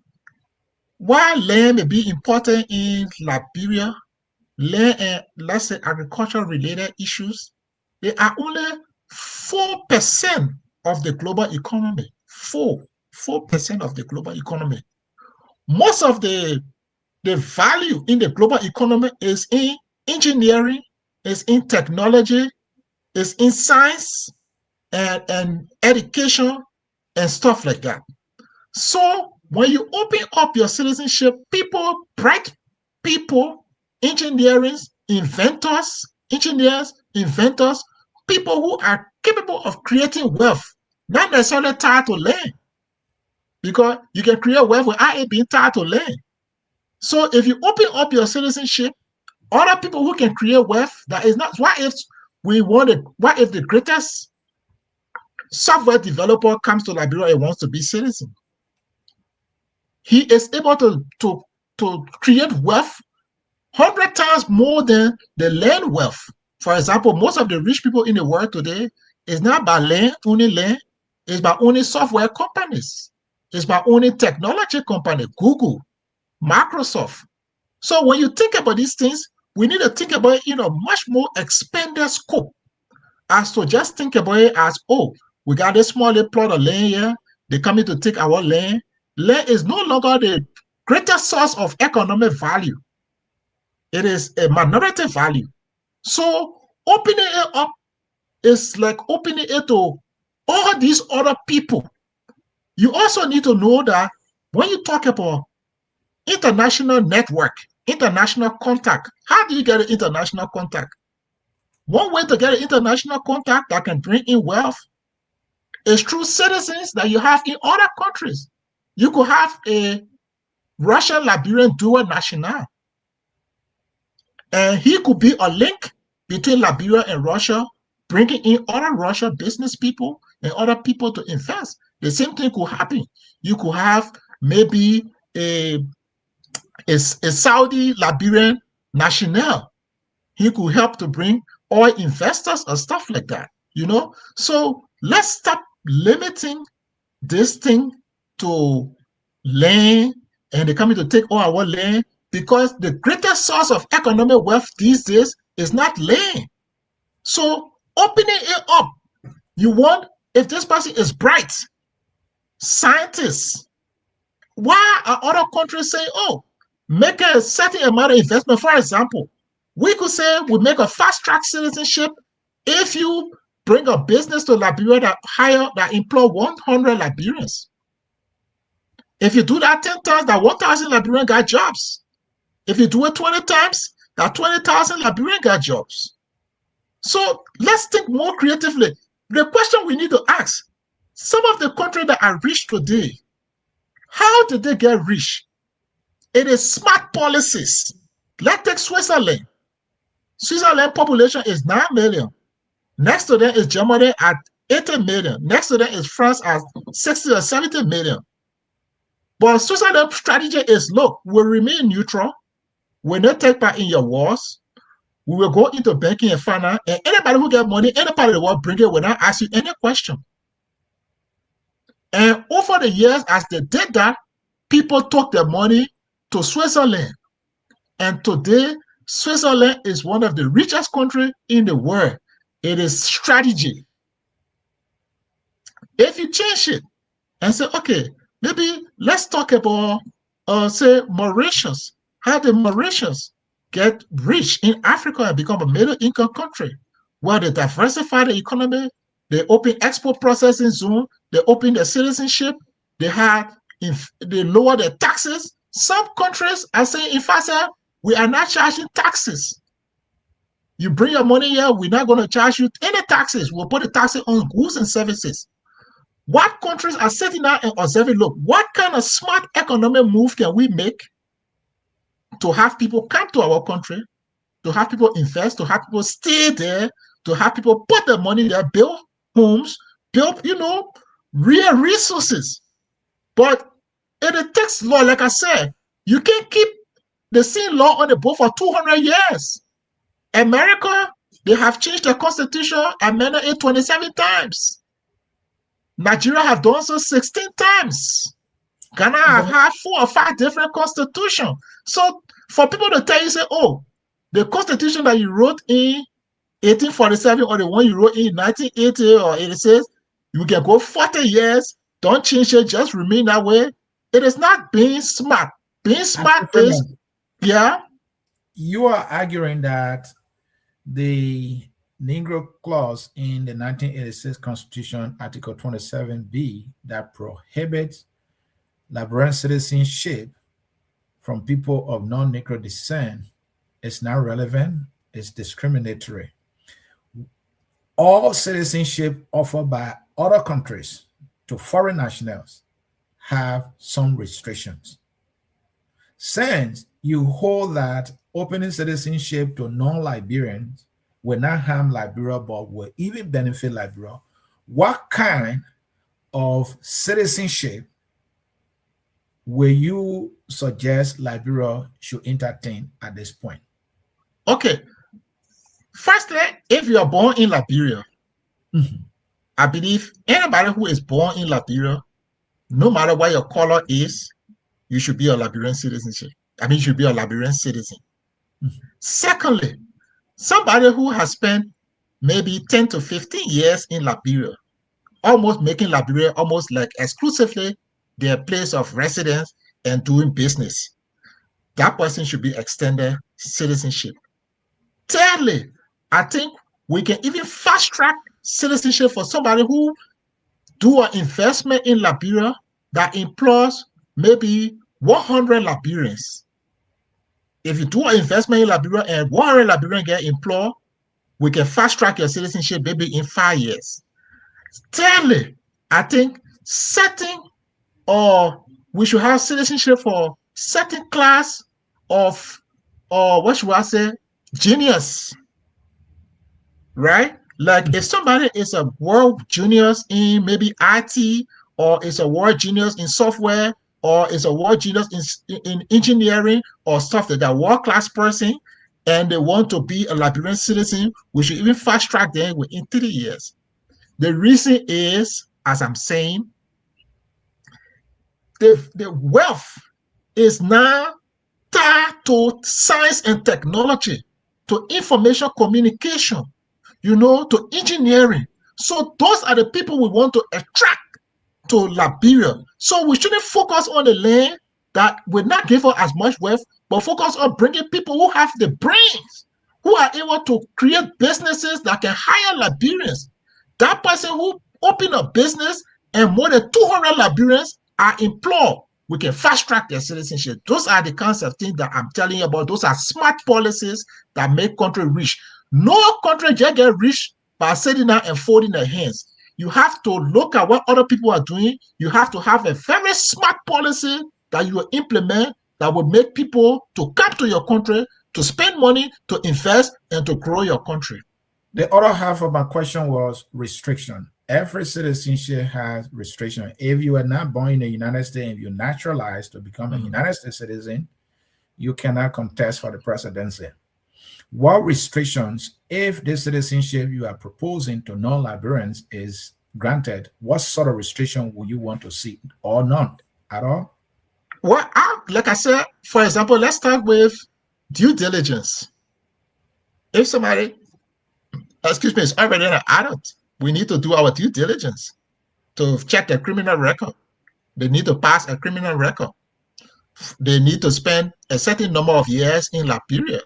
while land may be important in Liberia, land and, let's say, agriculture-related issues, they are only 4% of the global economy. 4% of the global economy. Most of the value in the global economy is in engineering, is in technology, is in science and education and stuff like that. So when you open up your citizenship, bright people, engineers, inventors, people who are capable of creating wealth, not necessarily tied to land, because you can create wealth without it being tied to land. So if you open up your citizenship, other people who can create wealth, that is not, what if the greatest software developer comes to Liberia and wants to be citizen? He is able to create wealth 100 times more than the land wealth. For example, most of the rich people in the world today is not by land, it's by owning software companies. It's by owning technology companies, Google, Microsoft. So when you think about these things, we need to think about it in a much more expanded scope, as to just think about it as, oh, we got this small little plot of land here, they're coming to take our land. Land is no longer the greatest source of economic value. It is a minority value. So opening it up is like opening it to all these other people. You also need to know that when you talk about international network, international contact, how do you get an international contact? One way to get an international contact that can bring in wealth is through citizens that you have in other countries. You could have a Russian Liberian dual national, and he could be a link between Liberia and Russia, bringing in other Russian business people and other people to invest. The same thing could happen. You could have maybe a Saudi Liberian national. He could help to bring oil investors or stuff like that, you know? So let's stop limiting this thing to land, and they're coming to take all our land, because the greatest source of economic wealth these days is not land. So opening it up, You want, if this person is bright, scientists, why are other countries saying, oh, make a certain amount of investment? For example, we could say we make a fast-track citizenship if you bring a business to Liberia that employ 100 Liberians. If you do that 10 times, that 1,000 Liberians got jobs. If you do it 20 times, that 20,000 Liberians got jobs. So let's think more creatively. The question we need to ask, some of the countries that are rich today, how did they get rich? It is smart policies. Let's take Switzerland. Switzerland population is 9 million. Next to them is Germany at 80 million. Next to them is France at 60 or 70 million. But Switzerland's strategy is, look, we'll remain neutral. We'll not take part in your wars. We will go into banking and finance. And anybody who get money, anybody that will bring it will not ask you any question. And over the years, as they did that, people took their money to Switzerland. And today, Switzerland is one of the richest countries in the world. It is strategy. If you change it and say, okay, maybe let's talk about, say, Mauritius. How did Mauritius get rich in Africa and become a middle-income country? Well, they diversify the economy. They open export processing zone. They open their citizenship. They lower their taxes. Some countries are saying, in fact, we are not charging taxes. You bring your money here, we're not going to charge you any taxes. We'll put the taxes on goods and services. What countries are sitting down and observing, look, what kind of smart economic move can we make to have people come to our country, to have people invest, to have people stay there, to have people put their money there, build homes, build, real resources. But it takes law, like I said, you can't keep the same law on the book for 200 years. America, they have changed the constitution, amended it 27 times. Nigeria have done so 16 times. Ghana have had 4 or 5 different constitutions. So for people to tell you, say, oh, the constitution that you wrote in 1847 or the one you wrote in 1980 or 86, you can go 40 years, don't change it, just remain that way. It is not being smart. Being smart is, yeah. You are arguing that the Negro clause in the 1986 Constitution, Article 27B, that prohibits Liberian citizenship from people of non-Negro descent is not relevant, it's discriminatory. All citizenship offered by other countries to foreign nationals have some restrictions. Since you hold that opening citizenship to non-Liberians will not harm Liberia but will even benefit Liberia, what kind of citizenship will you suggest Liberia should entertain at this point? Okay. Firstly, if you are born in Liberia, I believe anybody who is born in Liberia, no matter what your color is, you should be a Liberian citizenship. I mean, you should be a Liberian citizen. Secondly, somebody who has spent maybe 10 to 15 years in Liberia, almost making Liberia almost like exclusively their place of residence and doing business, that person should be extended citizenship. Thirdly, I think we can even fast track citizenship for somebody who do an investment in Liberia that employs maybe 100 Liberians. If you do an investment in Liberia and 100 Liberians get employed, we can fast track your citizenship maybe in 5 years. Thirdly, I think we should have citizenship for certain class of, or what should I say, genius, right? Like if somebody is a world genius in maybe IT, or is a world genius in software, or is a world genius in engineering or stuff like that, world-class person, and they want to be a Liberian citizen, we should even fast track them within 3 years. The reason is, as I'm saying, the wealth is now tied to science and technology, to information communication, to engineering. So those are the people we want to attract to Liberia. So we shouldn't focus on the land that will not give us as much wealth, but focus on bringing people who have the brains, who are able to create businesses that can hire Liberians. That person who open a business and more than 200 Liberians are employed, we can fast track their citizenship. Those are the kinds of things that I'm telling you about. Those are smart policies that make country rich. No country just get rich by sitting down and folding their hands. You have to look at what other people are doing. You have to have a very smart policy that you will implement that will make people to come to your country, to spend money, to invest, and to grow your country. The other half of my question was restriction. Every citizenship has restriction. If you are not born in the United States, if you're naturalized to become a United States citizen, you cannot contest for the presidency. What restrictions, if the citizenship you are proposing to non-Liberians is granted, what sort of restriction will you want to see, or none at all? Well, like I said, for example, let's start with due diligence. If somebody, is already an adult, we need to do our due diligence to check their criminal record. They need to pass a criminal record. They need to spend a certain number of years in Liberia.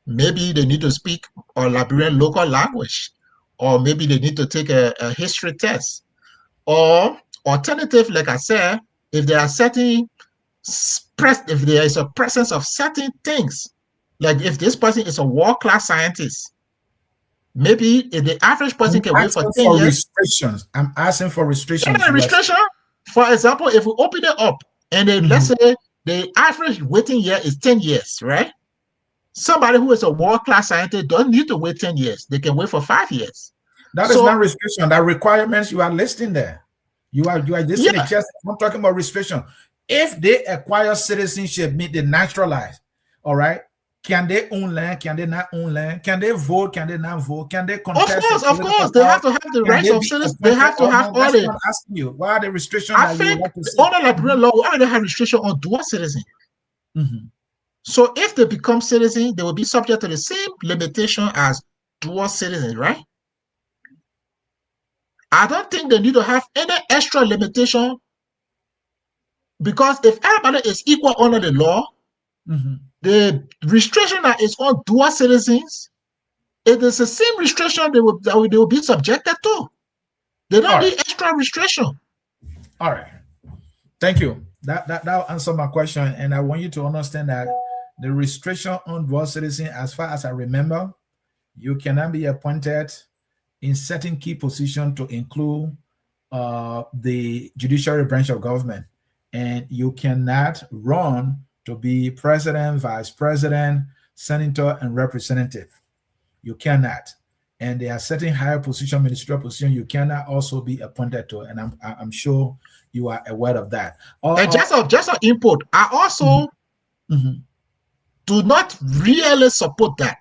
Maybe they need to speak a Liberian local language, or maybe they need to take a history test. Or alternative, like I said, if there are certain if there is a presence of certain things, like if this person is a world-class scientist, maybe if the average person can wait for 10 years. Restrictions. I'm asking for restrictions. Restriction. For example, if we open it up and then let's say the average waiting year is 10 years, right? Somebody who is a world-class scientist doesn't need to wait 10 years. They can wait for 5 years. That is not restriction. That requirements you are listing there. You are listing it just. I'm talking about restriction. If they acquire citizenship, mean they naturalize, all right? Can they own land? Can they not own land? Can they vote? Can they not vote? Can they contest? Of course. They have to have the rights of citizens. They have to have all the. I'm asking you, what are the restrictions I think under Liberian law, we already have restriction on dual citizen. So if they become citizens, they will be subject to the same limitation as dual citizens, right? I don't think they need to have any extra limitation, because if everybody is equal under the law, the restriction that is on dual citizens, it is the same restriction they will be subjected to. They don't need extra restriction. All right. Thank you. That'll answer my question. And I want you to understand that the restriction on dual citizen, as far as I remember, you cannot be appointed in certain key positions to include the judiciary branch of government. And you cannot run to be president, vice president, senator, and representative. You cannot. And there are certain higher position, ministerial position, you cannot also be appointed to. And I'm sure you are aware of that. And just an input, I also do not really support that.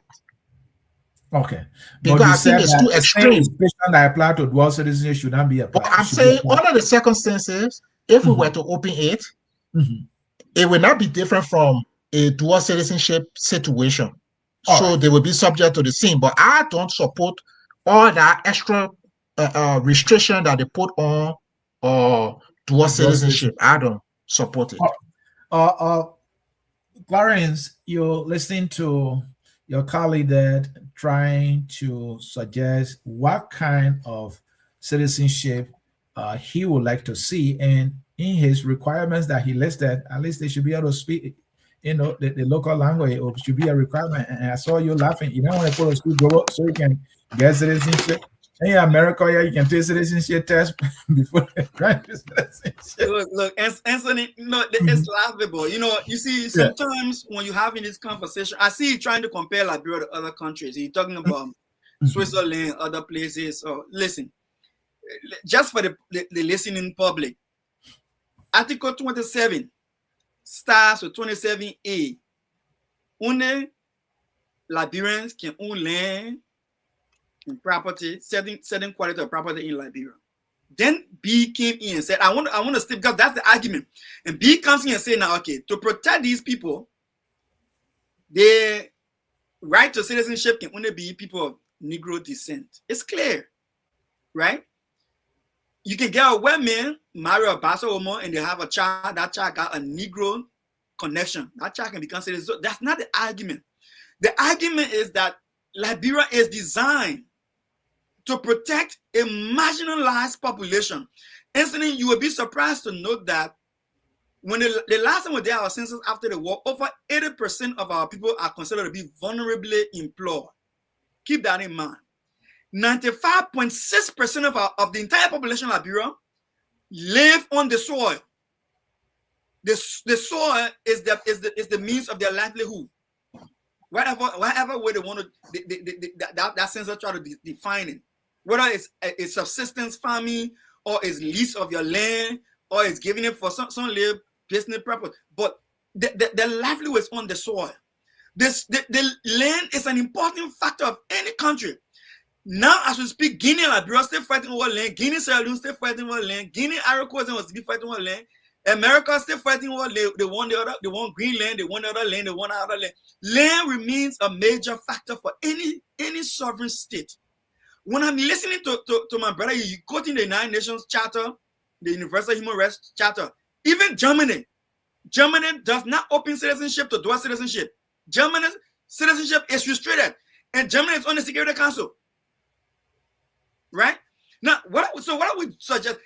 Okay. Because I think it's too extreme. Restriction that apply to dual citizens should not be applied. But I'm saying under the circumstances, if we were to open it, it will not be different from a dual citizenship situation. So they will be subject to the same. But I don't support all that extra restriction that they put on dual citizenship. I don't support it. Clarence, you're listening to your colleague that trying to suggest what kind of citizenship he would like to see, and in his requirements that he listed, at least they should be able to speak, the local language, or should be a requirement. And I saw you laughing. You don't want to put a school grow up so you can get citizenship. In America, you can take citizenship test before they grant citizenship. Look, Anthony, it's laughable. You see, sometimes when you're having this conversation, I see you trying to compare Liberia to other countries. You're talking about Switzerland, other places. So listen, just for the listening public, Article 27 starts with 27A. Only Liberians can own land and property, certain quality of property in Liberia. Then B came in and said, I want to stay, because that's the argument. And B comes in and say, now, okay, to protect these people, their right to citizenship can only be people of Negro descent. It's clear. right? You can get a white man, marry a Bassa woman, and they have a child. That child got a Negro connection. That child can be considered. So that's not the argument. The argument is that Liberia is designed to protect a marginalized population. Instantly, you will be surprised to note that when the last time we did our census after the war, over 80% of our people are considered to be vulnerably employed. Keep that in mind. 95.6% of the entire population of Liberia live on the soil. The soil is the means of their livelihood. Whatever way they want to, that census try to define it. Whether it's subsistence farming, or it's lease of your land, or it's giving it for some live business purpose. But the livelihood is on the soil. The land is an important factor of any country. Now, as we speak, Guinea and Liberia still fighting over land. Guinea, Sierra Leone still fighting over land. Guinea, Ivory Coast was still fighting over land. America still fighting over land. They want the other. They want Greenland. They want the other land. They want other land. Land remains a major factor for any sovereign state. When I'm listening to my brother, you quoting the United Nations Charter, the Universal Human Rights Charter. Even Germany does not open citizenship to dual citizenship. Germany's citizenship is restricted, and Germany is on the Security Council. Right? Now, what I would suggest,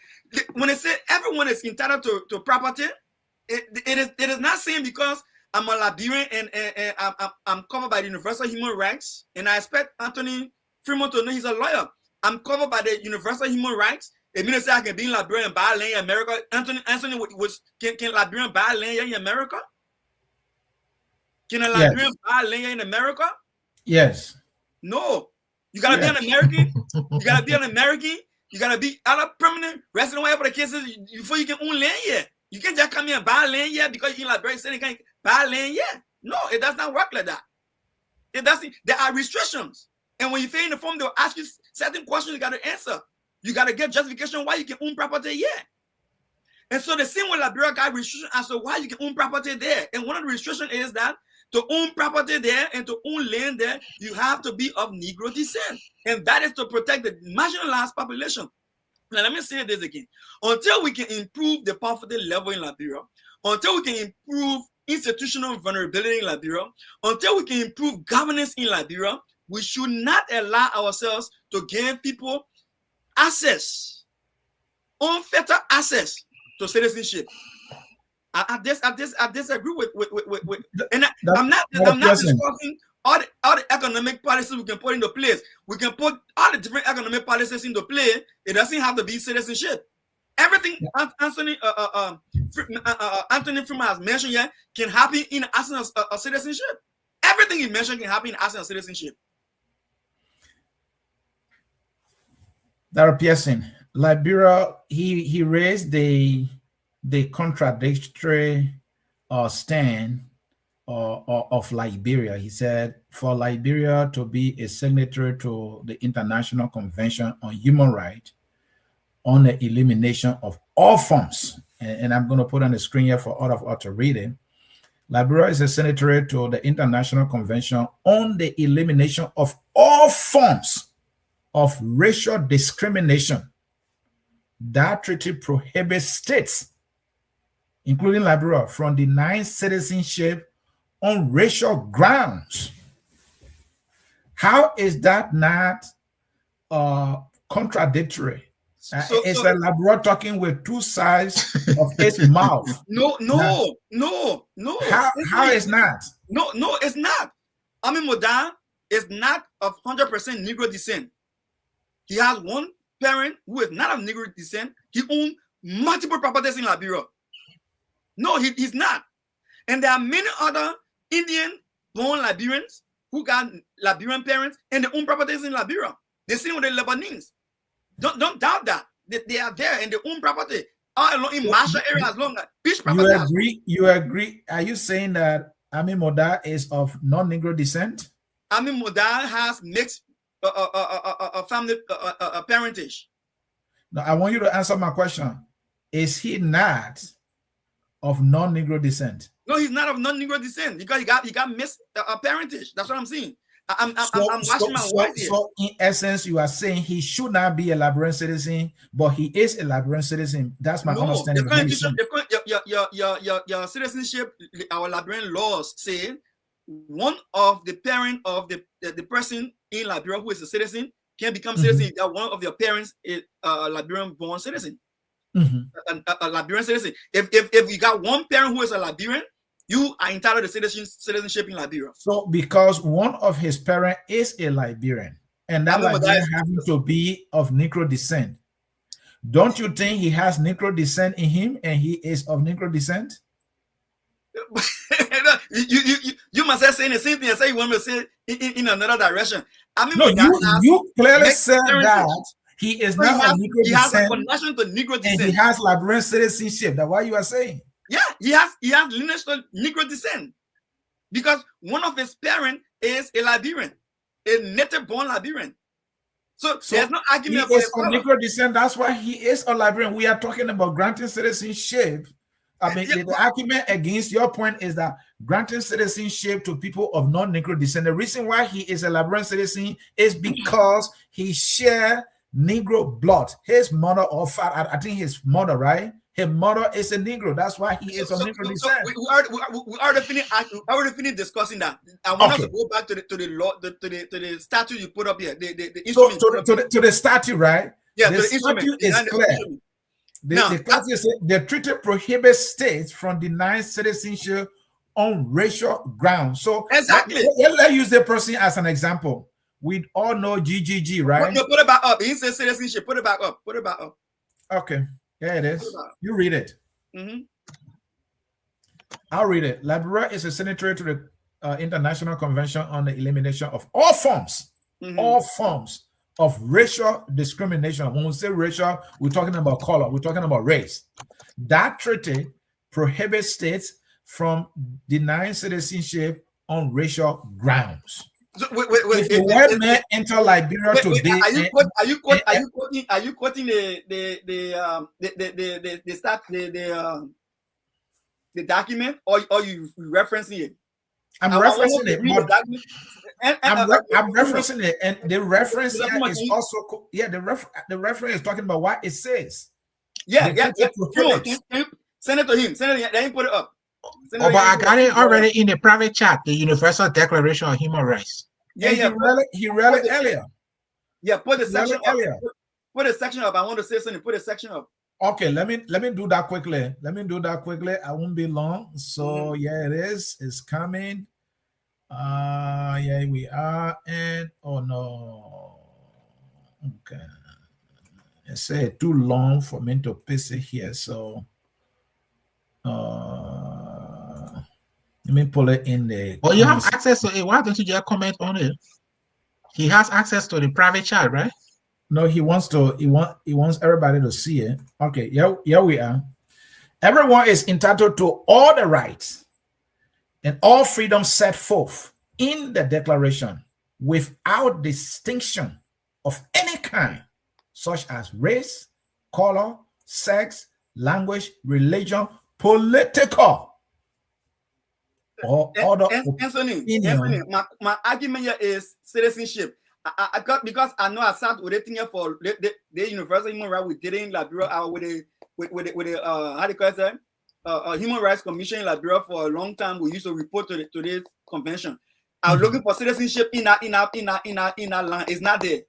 when they say everyone is entitled to property, it is not saying because I'm a Liberian and I'm covered by the Universal Human Rights, and I expect Anthony Fremont to know he's a lawyer. I'm covered by the Universal Human Rights. It means I can be in Liberia and buy land in America. Anthony can Liberian buy land in America? Can a Liberian buy land in America? Yes. No. You gotta be an American. You gotta be an American. You gotta be out of permanent resident, whatever the case is, before you can own land here. You can't just come here and buy land here because you're in Liberia saying you can't buy land here. No, it does not work like that. It doesn't. There are restrictions. And when you fill in the form, they'll ask you certain questions you gotta answer. You gotta get justification why you can own property here. And so the same way Liberia got restrictions as to why you can own property there. And one of the restrictions is that to own property there and to own land there, you have to be of Negro descent. And that is to protect the marginalized population. Now, let me say this again. Until we can improve the poverty level in Liberia, until we can improve institutional vulnerability in Liberia, until we can improve governance in Liberia, we should not allow ourselves to give people access, unfettered access to citizenship. I disagree with and I'm not discussing all the economic policies we can put into place. We can put all the different economic policies into play. It doesn't have to be citizenship. Everything Anthony Freeman has mentioned here can happen in the absence of citizenship. Everything he mentioned can happen in the absence of citizenship. Dr. Pearson, Liberia, he raised the contradictory stand of Liberia. He said for Liberia to be a signatory to the International Convention on Human Rights on the elimination of all forms, and I'm going to put on the screen here for all of us to read it. Liberia is a signatory to the International Convention on the elimination of all forms of racial discrimination. That treaty prohibits states, including Liberia, from denying citizenship on racial grounds. How is that not contradictory? It's like Liberia talking with two sides of its mouth. No. How is not? No, it's not. Amin Moda is not of 100% Negro descent. He has one parent who is not of Negro descent. He owns multiple properties in Liberia. No, he's not. And there are many other Indian-born Liberians who got Liberian parents and they own properties in Liberia. They're sitting with the Lebanese. Don't doubt that. They are there and they own property. All along in Marshall area as long as beach property. You agree? Are you saying that Amin Moda is of non-Negro descent? Amin Moda has mixed family parentage. No, I want you to answer my question. Is he not of non-Negro descent? No, he's not of non-Negro descent because he got mixed parentage. That's what I'm saying. I'm watching my words here. So in essence, you are saying he should not be a Liberian citizen, but he is a Liberian citizen. That's my understanding. Your citizenship, our Liberian laws say one of the parent of the person in Liberia who is a citizen can become citizen if one of your parents is a Liberian born citizen. A Liberian citizen. If you got one parent who is a Liberian, you are entitled to citizenship in Liberia. So because one of his parents is a Liberian, and that Liberian having to be of Negro descent, don't you think he has Negro descent in him, and he is of Negro descent? you must have saying the same thing I say you want me to say in another direction. I mean, no, you clearly said that he is not of Negro descent. He has a connection to Negro descent, and he has Liberian citizenship. That's what you are saying. Yeah, he has lineage to Negro descent because one of his parents is a Liberian, a native-born Liberian. So there's no argument for Negro descent. That's why he is a Liberian. We are talking about granting citizenship. I mean, the argument against your point is that granting citizenship to people of non-Negro descent, the reason why he is a Liberian citizen is because he shares Negro blood. His mother or father, I think his mother, right? His mother is a Negro. That's why he is of Negro descent. We already finished discussing that. I want us to go back to the law, to the statute you put up here. The instrument to the statute, right? Yeah, the statute is clear. The treaty prohibits states from denying citizenship on racial grounds. So exactly. Let's use the person as an example. We all know GGG, right? Put it back up. He says citizenship. Put it back up. Put it back up. Okay. There it is. You read it. I'll read it. Liberia is a signatory to the International Convention on the Elimination of all forms of racial discrimination. When we say racial, we're talking about color. We're talking about race. That treaty prohibits states from denying citizenship on racial grounds. So, wait, if the white man enter Liberia today, are you quoting the document, or you referencing it? I'm referencing it. I'm referencing it, and the reference here is also the reference is talking about what it says. Yeah. Send it to him. Then put it up. But I got it already in the private chat, the Universal Declaration of Human Rights. Yeah. He read it earlier. Yeah, put the section up. Put a section up. I want to say something. Put a section up. Okay, let me do that quickly. I won't be long. So yeah, it is. It's coming. Yeah, we are. And oh no. Okay. It said too long for me to paste it here. So let me pull it in there. Well, you have access to it. Why don't you just comment on it? He has access to the private chat, right? No, he wants everybody to see it. Okay, here we are. Everyone is entitled to all the rights and all freedoms set forth in the Declaration without distinction of any kind, such as race, color, sex, language, religion, political, or other Anthony, my argument here is citizenship. I got, because I know I sat with it here for the Universal Human Rights we did in Liberia with the how do you call it, Human Rights Commission in Liberia for a long time. We used to report to this convention. I was looking for citizenship in our land. It's not there.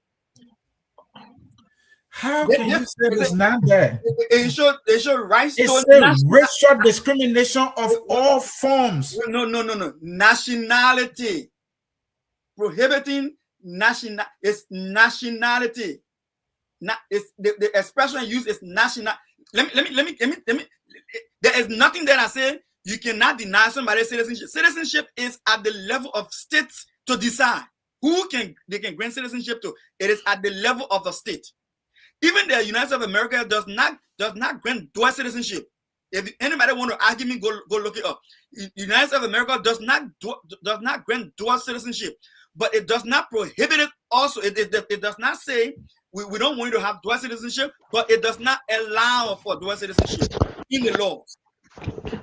How can you say it's not there? It should rights to racial discrimination of all forms. No. Nationality. Prohibiting it's nationality. It's the expression used is national. Let me. There is nothing that I say you cannot deny somebody citizenship. Citizenship is at the level of states to decide who they can grant citizenship to. It is at the level of the state. Even the United States of America does not grant dual citizenship. If anybody want to argue me, go look it up. The United States of America does not grant dual citizenship, but it does not prohibit it. Also, it does not say we don't want you to have dual citizenship, but it does not allow for dual citizenship in the laws.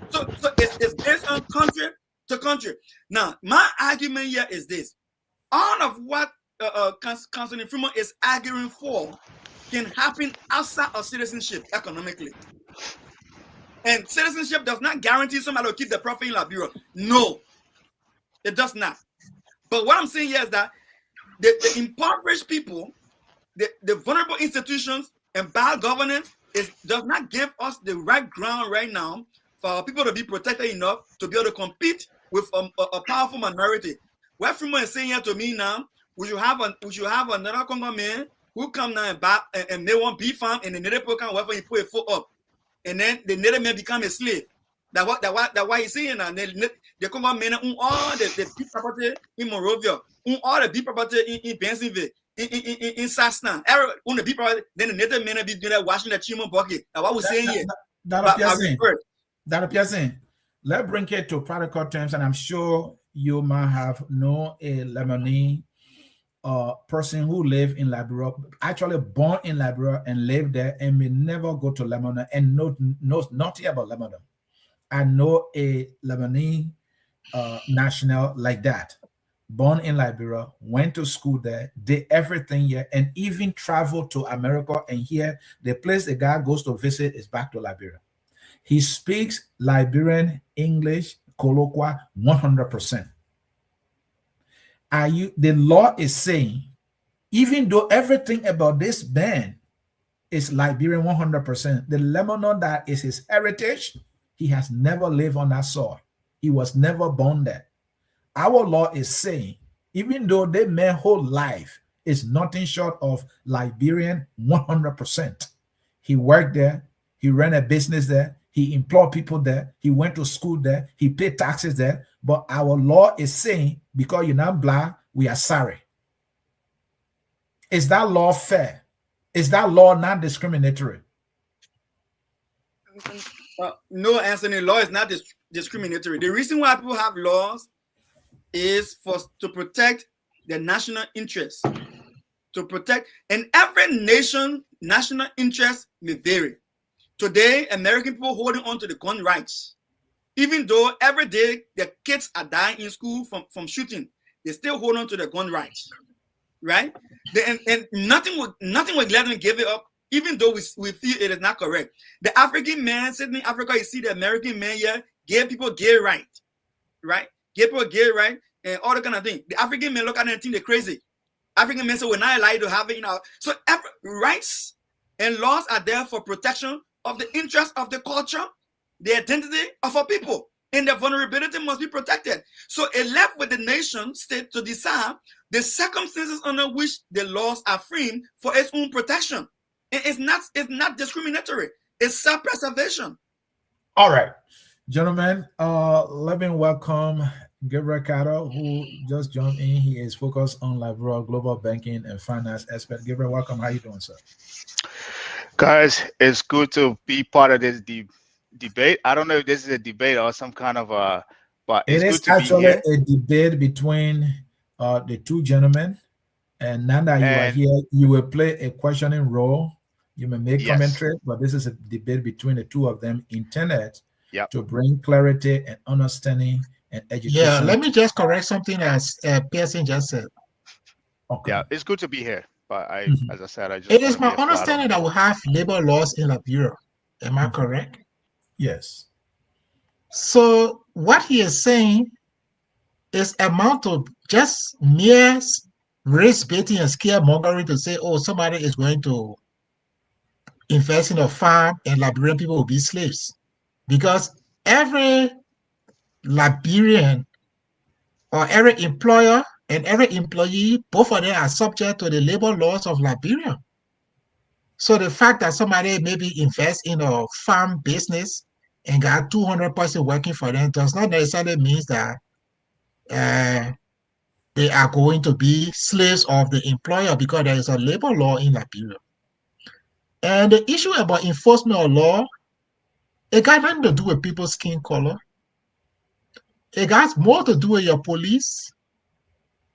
So it's based on country to country. Now, my argument here is this: all of what Councilman Freeman is arguing for can happen outside of citizenship economically. And citizenship does not guarantee somebody will keep the profit in Liberia. No, it does not. But what I'm saying here is that the impoverished people, the vulnerable institutions, and bad governance does not give us the right ground right now for people to be protected enough to be able to compete with a powerful minority. What Freeman is saying here to me now, we should have another Congo man who come now and they want beef farm and the native people can whatever he put a foot up, and then the native man become a slave. That why he's saying now. The Congo men own all the beef property in Monrovia, own all the beef property in Pennsylvania, in Sassna. Own the beef property. Then the native men be doing that washing the chimney bucket. That's what we're saying here. That appears in. Let's bring it to practical terms, and I'm sure you might have known a Lebanese person who lived in Liberia, actually born in Liberia and lived there, and may never go to Lebanon and knows nothing about Lebanon. I know a Lebanese national like that, born in Liberia, went to school there, did everything here, and even traveled to America. And here, the place the guy goes to visit is back to Liberia. He speaks Liberian English, colloquial, 100%. The law is saying, even though everything about this man is Liberian 100%, the Lebanon that is his heritage, he has never lived on that soil. He was never born there. Our law is saying, even though they man whole life is nothing short of Liberian 100%. He worked there, he ran a business there, he employed people there, he went to school there, he paid taxes there, but our law is saying, because you're not black, we are sorry. Is that law fair? Is that law not discriminatory? No, Anthony, law is not discriminatory. The reason why people have laws is to protect the national interest. To protect, and every national interest may vary. Today, American people holding on to the gun rights. Even though every day the kids are dying in school from shooting, they still hold on to the gun rights, right? And nothing would let them give it up, even though we feel it is not correct. The African man sitting in Africa, you see the American man here, gay people gay right? Gay people gay right, and all that kind of thing. The African men look at them and think they're crazy. African men say we're not allowed to have it, So rights and laws are there for protection of the interest of the culture, the identity of our people, and their vulnerability must be protected. So it left with the nation state to decide the circumstances under which the laws are framed for its own protection. It's not discriminatory. It's self-preservation. All right, gentlemen, let me welcome Gabriel Carter, who just jumped in. He is focused on Liberia global banking and finance expert. Gabriel, welcome. How you doing, sir? Guys, it's good to be part of this debate. I don't know if this is a debate or some kind of but it's good to actually be here. A debate between the two gentlemen. And now that you are here, you will play a questioning role. You may make commentary, but this is a debate between the two of them intended to bring clarity and understanding and education. Yeah, let me just correct something as Pearson just said. Okay. Yeah, it's good to be here. But as I said, it is my understanding that we have labor laws in Liberia. Am I correct? Yes. So what he is saying is amount to just mere race baiting and scaremongering to say, oh, somebody is going to invest in a farm and Liberian people will be slaves. Because every Liberian or every employer and every employee, both of them are subject to the labor laws of Liberia. So the fact that somebody maybe invests in a farm business and got 200 persons working for them does not necessarily mean that they are going to be slaves of the employer, because there is a labor law in Liberia. And the issue about enforcement of law, it got nothing to do with people's skin color. It got more to do with your police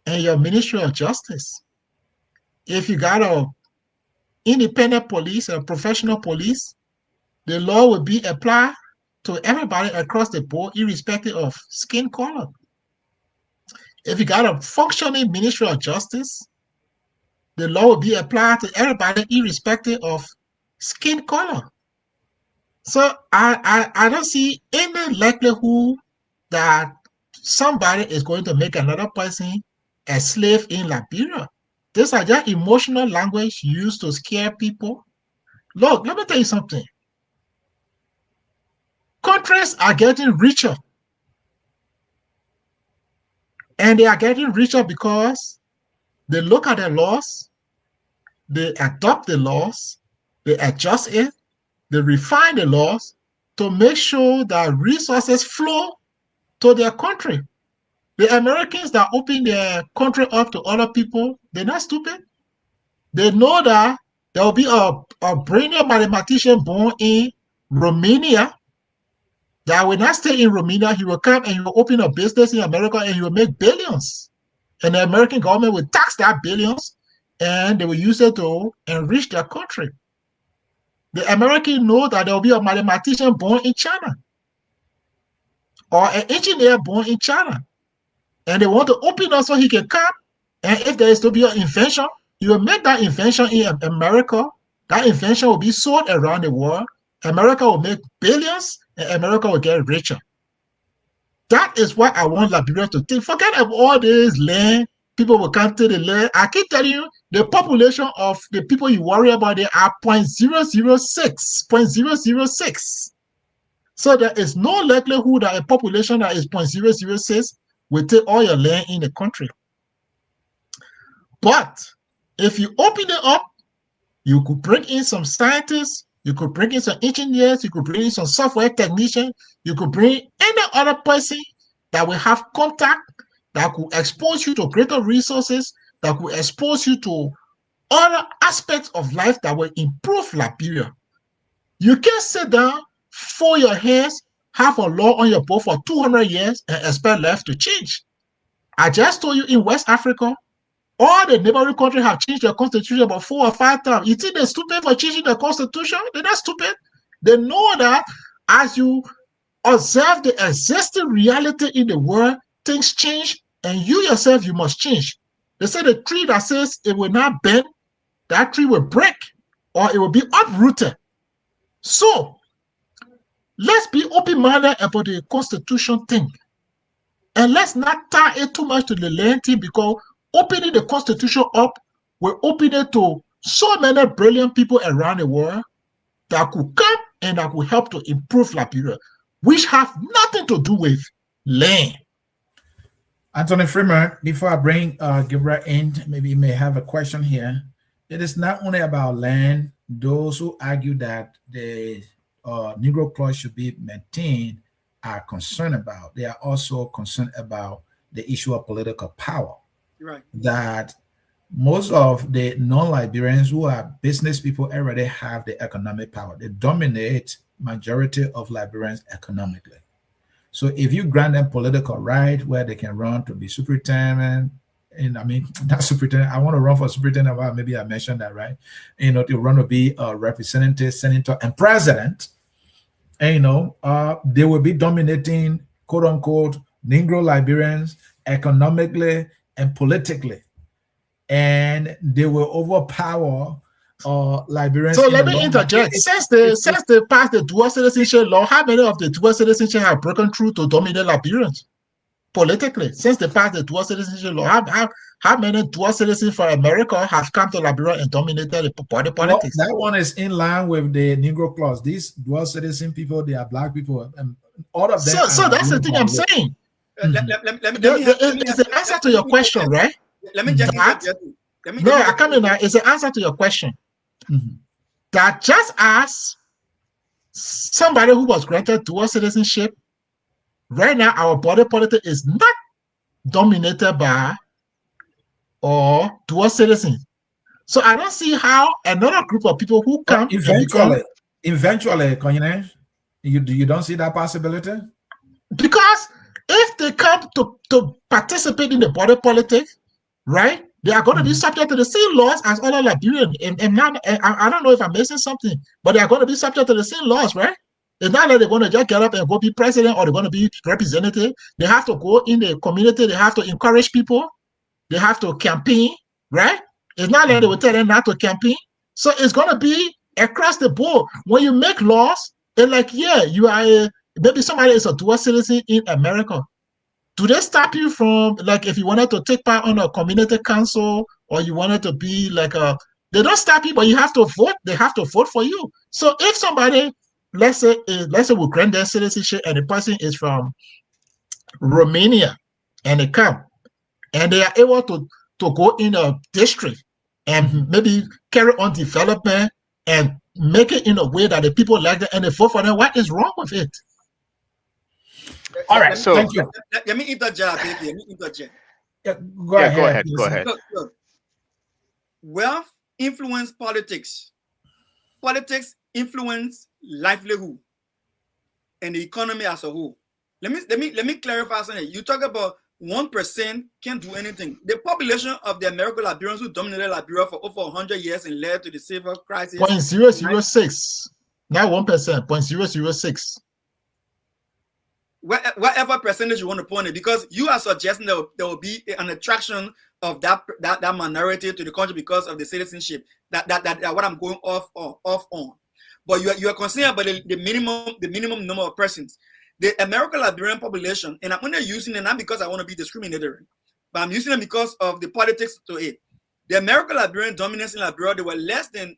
and your Ministry of Justice. If you got a independent police, a professional police, the law will be applied to everybody across the board, irrespective of skin color. If you got a functioning Ministry of Justice, the law will be applied to everybody, irrespective of skin color. So I don't see any likelihood that somebody is going to make another person a slave in Liberia. These are just emotional language used to scare people. Look, let me tell you something. Countries are getting richer. And they are getting richer because they look at the laws, they adopt the laws, they adjust it, they refine the laws to make sure that resources flow to their country. The Americans that open their country up to other people, they're not stupid. They know that there will be a brilliant mathematician born in Romania that will not stay in Romania. He will come and he will open a business in America and he will make billions. And the American government will tax that billions and they will use it to enrich their country. The Americans know that there will be a mathematician born in China or an engineer born in China. And they want to open up so he can come. And if there is to be an invention, you will make that invention in America. That invention will be sold around the world. America will make billions and America will get richer. That is what I want Liberia to think. Forget about all this land. People will come to the land. I keep telling you, the population of the people you worry about, they are 0.006, 0.006. So there is no likelihood that a population that is 0.006 will take all your land in the country. But if you open it up, you could bring in some scientists, you could bring in some engineers, you could bring in some software technicians, you could bring any other person that will have contact, that could expose you to greater resources, that could expose you to other aspects of life that will improve Liberia. You can't sit down, fold your hands, have a law on your boat for 200 years and expect life to change. I just told you in West Africa, all the neighboring countries have changed their constitution about 4 or 5 times. You think they're stupid for changing the constitution? They're not stupid. They know that as you observe the existing reality in the world, things change, and you yourself, you must change. They say the tree that says it will not bend, that tree will break, or it will be uprooted. So, let's be open-minded about the constitution thing. And let's not tie it too much to the land thing, because opening the constitution up will open it to so many brilliant people around the world that could come and that could help to improve Liberia, which have nothing to do with land. Anthony Freeman, before I bring Gabriel in, maybe you may have a question here. It is not only about land. Those who argue that the Negro clause should be maintained are concerned about. They are also concerned about the issue of political power. Right. That most of the non-Liberians who are business people already have the economic power. They dominate majority of Liberians economically. So if you grant them political right where they can run to be superintendent, and I mean, not superintendent, I want to run for superintendent, well, maybe I mentioned that, right? You know, to run to be a representative, senator, and president, and you know, they will be dominating, quote unquote, Negro Liberians economically and politically, and they will overpower Liberians. So let me interject. Since they passed the dual citizenship law, how many of the dual citizenship have broken through to dominate Liberians politically? Since they passed the dual citizenship law, how many dual citizens from America have come to Liberia and dominated the party politics? Well, that one is in line with the Negro clause. These dual citizen people, they are black people, and all of them. So that's the thing I'm saying. It's the answer to your question, right? Let me just I come in now. It's the answer to your question. That just as somebody who was granted dual citizenship, right now our body politic is not dominated by dual citizens. So I don't see how another group of people who come eventually, you don't see that possibility? Because if they come to participate in the body politic, right, they are going to be subject to the same laws as other Liberians. And I don't know if I'm missing something, but they are going to be subject to the same laws, right? It's not like they're going to just get up and go be president or they're going to be representative. They have to go in the community. They have to encourage people. They have to campaign, right? It's not like they will tell them not to campaign. So it's going to be across the board. When you make laws, it's like, yeah, you are maybe somebody is a dual citizen in America. Do they stop you from, like, if you wanted to take part on a community council or you wanted to be like they don't stop you, but you have to vote. They have to vote for you. So if somebody, let's say we grant their citizenship and the person is from Romania and they come and they are able to go in a district and maybe carry on development and make it in a way that the people like that and they vote for them, what is wrong with it? All right, so thank you. Let me interject, baby. Let me interject. Go ahead. Go ahead. Look. Wealth influence politics. Politics influence livelihood and the economy as a whole. Let me clarify something. You talk about 1% can't do anything. The population of the American Liberians who dominated Liberia for over 100 years and led to the civil crisis. 0.006, not 1%, 0.006. Whatever percentage you want to put on it, because you are suggesting there will be an attraction of that minority to the country because of the citizenship. That what I'm going off on. But you are concerned about the minimum number of persons. The American Liberian population, and I'm only using it not because I want to be discriminatory, but I'm using it because of the politics to it. The American Liberian dominance in Liberia, they were less than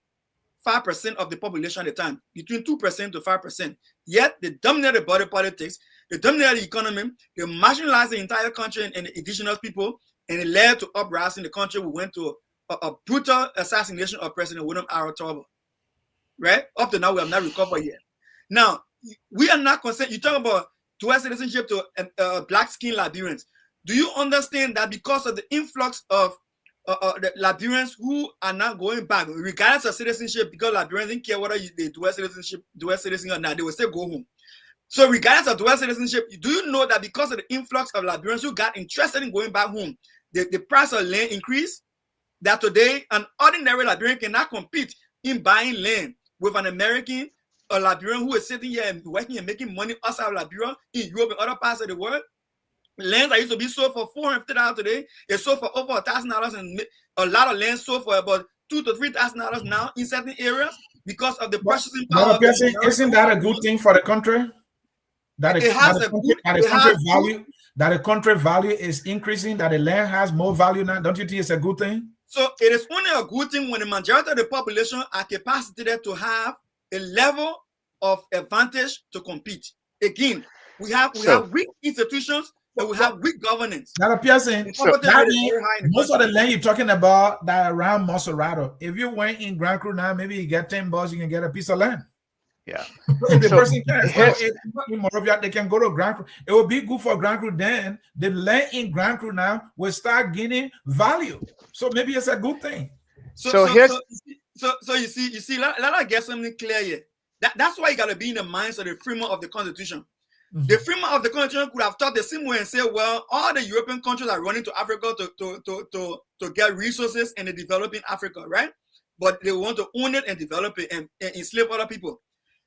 5% of the population at the time, between 2% to 5%. Yet they dominated body politics, they dominated the economy, they marginalized the entire country and the indigenous people, and it led to uprising in the country. We went to a brutal assassination of President William R. Tubman. Right? Up to now, we have not recovered yet. Now, we are not concerned. You talk about dual citizenship to black-skinned Liberians. Do you understand that because of the influx of the Liberians who are not going back, regardless of citizenship, because Liberians didn't care whether they dual citizen or not, they will still go home. So regardless of dual citizenship, do you know that because of the influx of Liberians who got interested in going back home, the price of land increased? That today, an ordinary Liberian cannot compete in buying land with an American or Liberian who is sitting here and working and making money outside of Liberia, in Europe and other parts of the world. Lands that used to be sold for $450 today is sold for over $1,000, and a lot of land sold for about $2,000 to $3,000 now in certain areas because of the purchasing power. Isn't that a good thing for the country? That the country value is increasing, that the land has more value now. Don't you think it's a good thing? So it is only a good thing when the majority of the population are capacitated to have a level of advantage to compete. Again, we have weak institutions, but we have weak governance. That appears most of the land you're talking about that around Monserrato. If you went in Grand Cru now, maybe you get $10, you can get a piece of land. Yeah. If the person can, in Morovia, they can go to Grand Cru. It will be good for Grand Cru. Then the land in Grand Cru now will start gaining value. So maybe it's a good thing. So you see, let I get something clear here. That's why you gotta be in the minds of the framer of the Constitution. The framer of the Constitution could have thought the same way and say, well, all the European countries are running to Africa to get resources and develop in Africa, right? But they want to own it and develop it and enslave other people.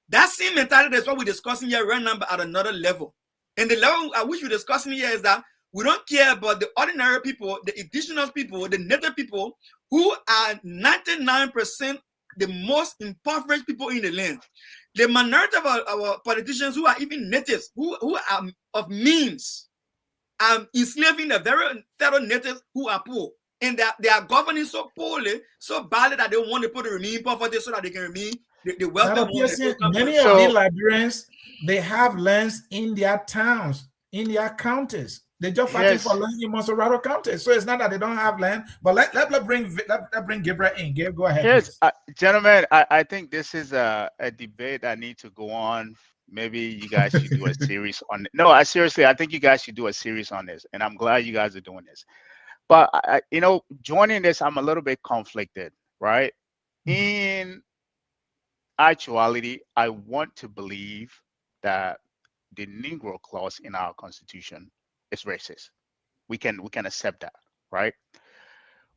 That same mentality is what we're discussing here right now, but at another level. And the level at which we're discussing here is that we don't care about the ordinary people, the indigenous people, the native people, who are 99% the most impoverished people in the land. The minority of our politicians who are even natives, who are of means, are enslaving the very fellow natives who are poor. And they are governing so poorly, so badly that they want to put the remain poverty so that they can remain the wealthy. Many of the Liberians, they have lands in their towns, in their counties. They're just fighting for land in Monserrato County. So it's not that they don't have land, but let bring Gabriel in. Gabriel, go ahead. Yes, gentlemen, I think this is a debate that needs to go on. Maybe you guys should do a series on it. No, seriously, I think you guys should do a series on this, and I'm glad you guys are doing this. But joining this, I'm a little bit conflicted, right? In actuality, I want to believe that the Negro clause in our Constitution is racist. We can accept that, right?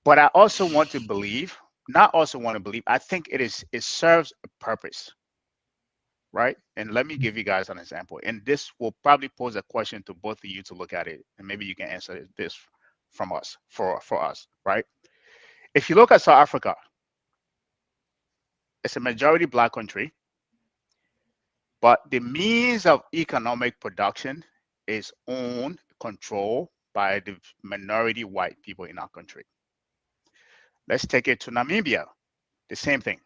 But I also want to believe, I think it serves a purpose. right? And let me give you guys an example. And this will probably pose a question to both of you to look at it, and maybe you can answer this from us for us, right? If you look at South Africa, it's a majority black country, but the means of economic production is owned, controlled by the minority white people in our country. Let's take it to Namibia, the same thing,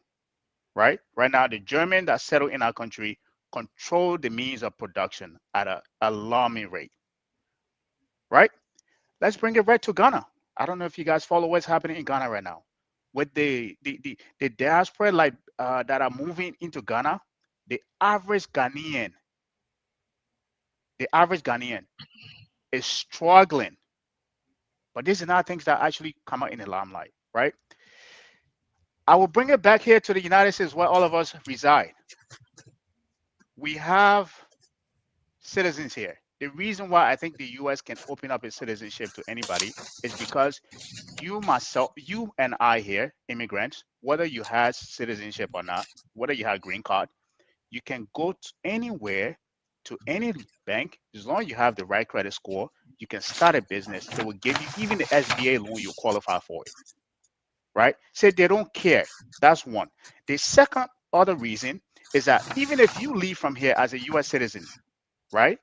right? Right now, the German that settled in our country control the means of production at an alarming rate, right? Let's bring it right to Ghana. I don't know if you guys follow what's happening in Ghana right now. With the diaspora like that are moving into Ghana, the average Ghanaian, the average Ghanaian is struggling. But these are not things that actually come out in the limelight, right? I will bring it back here to the United States where all of us reside. We have citizens here. The reason why I think the US can open up its citizenship to anybody is because you, myself, you and I here, immigrants, whether you have citizenship or not, whether you have green card, you can go to anywhere to any bank as long as you have the right credit score. You can start a business. They will give you even the SBA loan you qualify for it, right? Say they don't care. That's one. The second other reason is that even if you leave from here as a US citizen, right?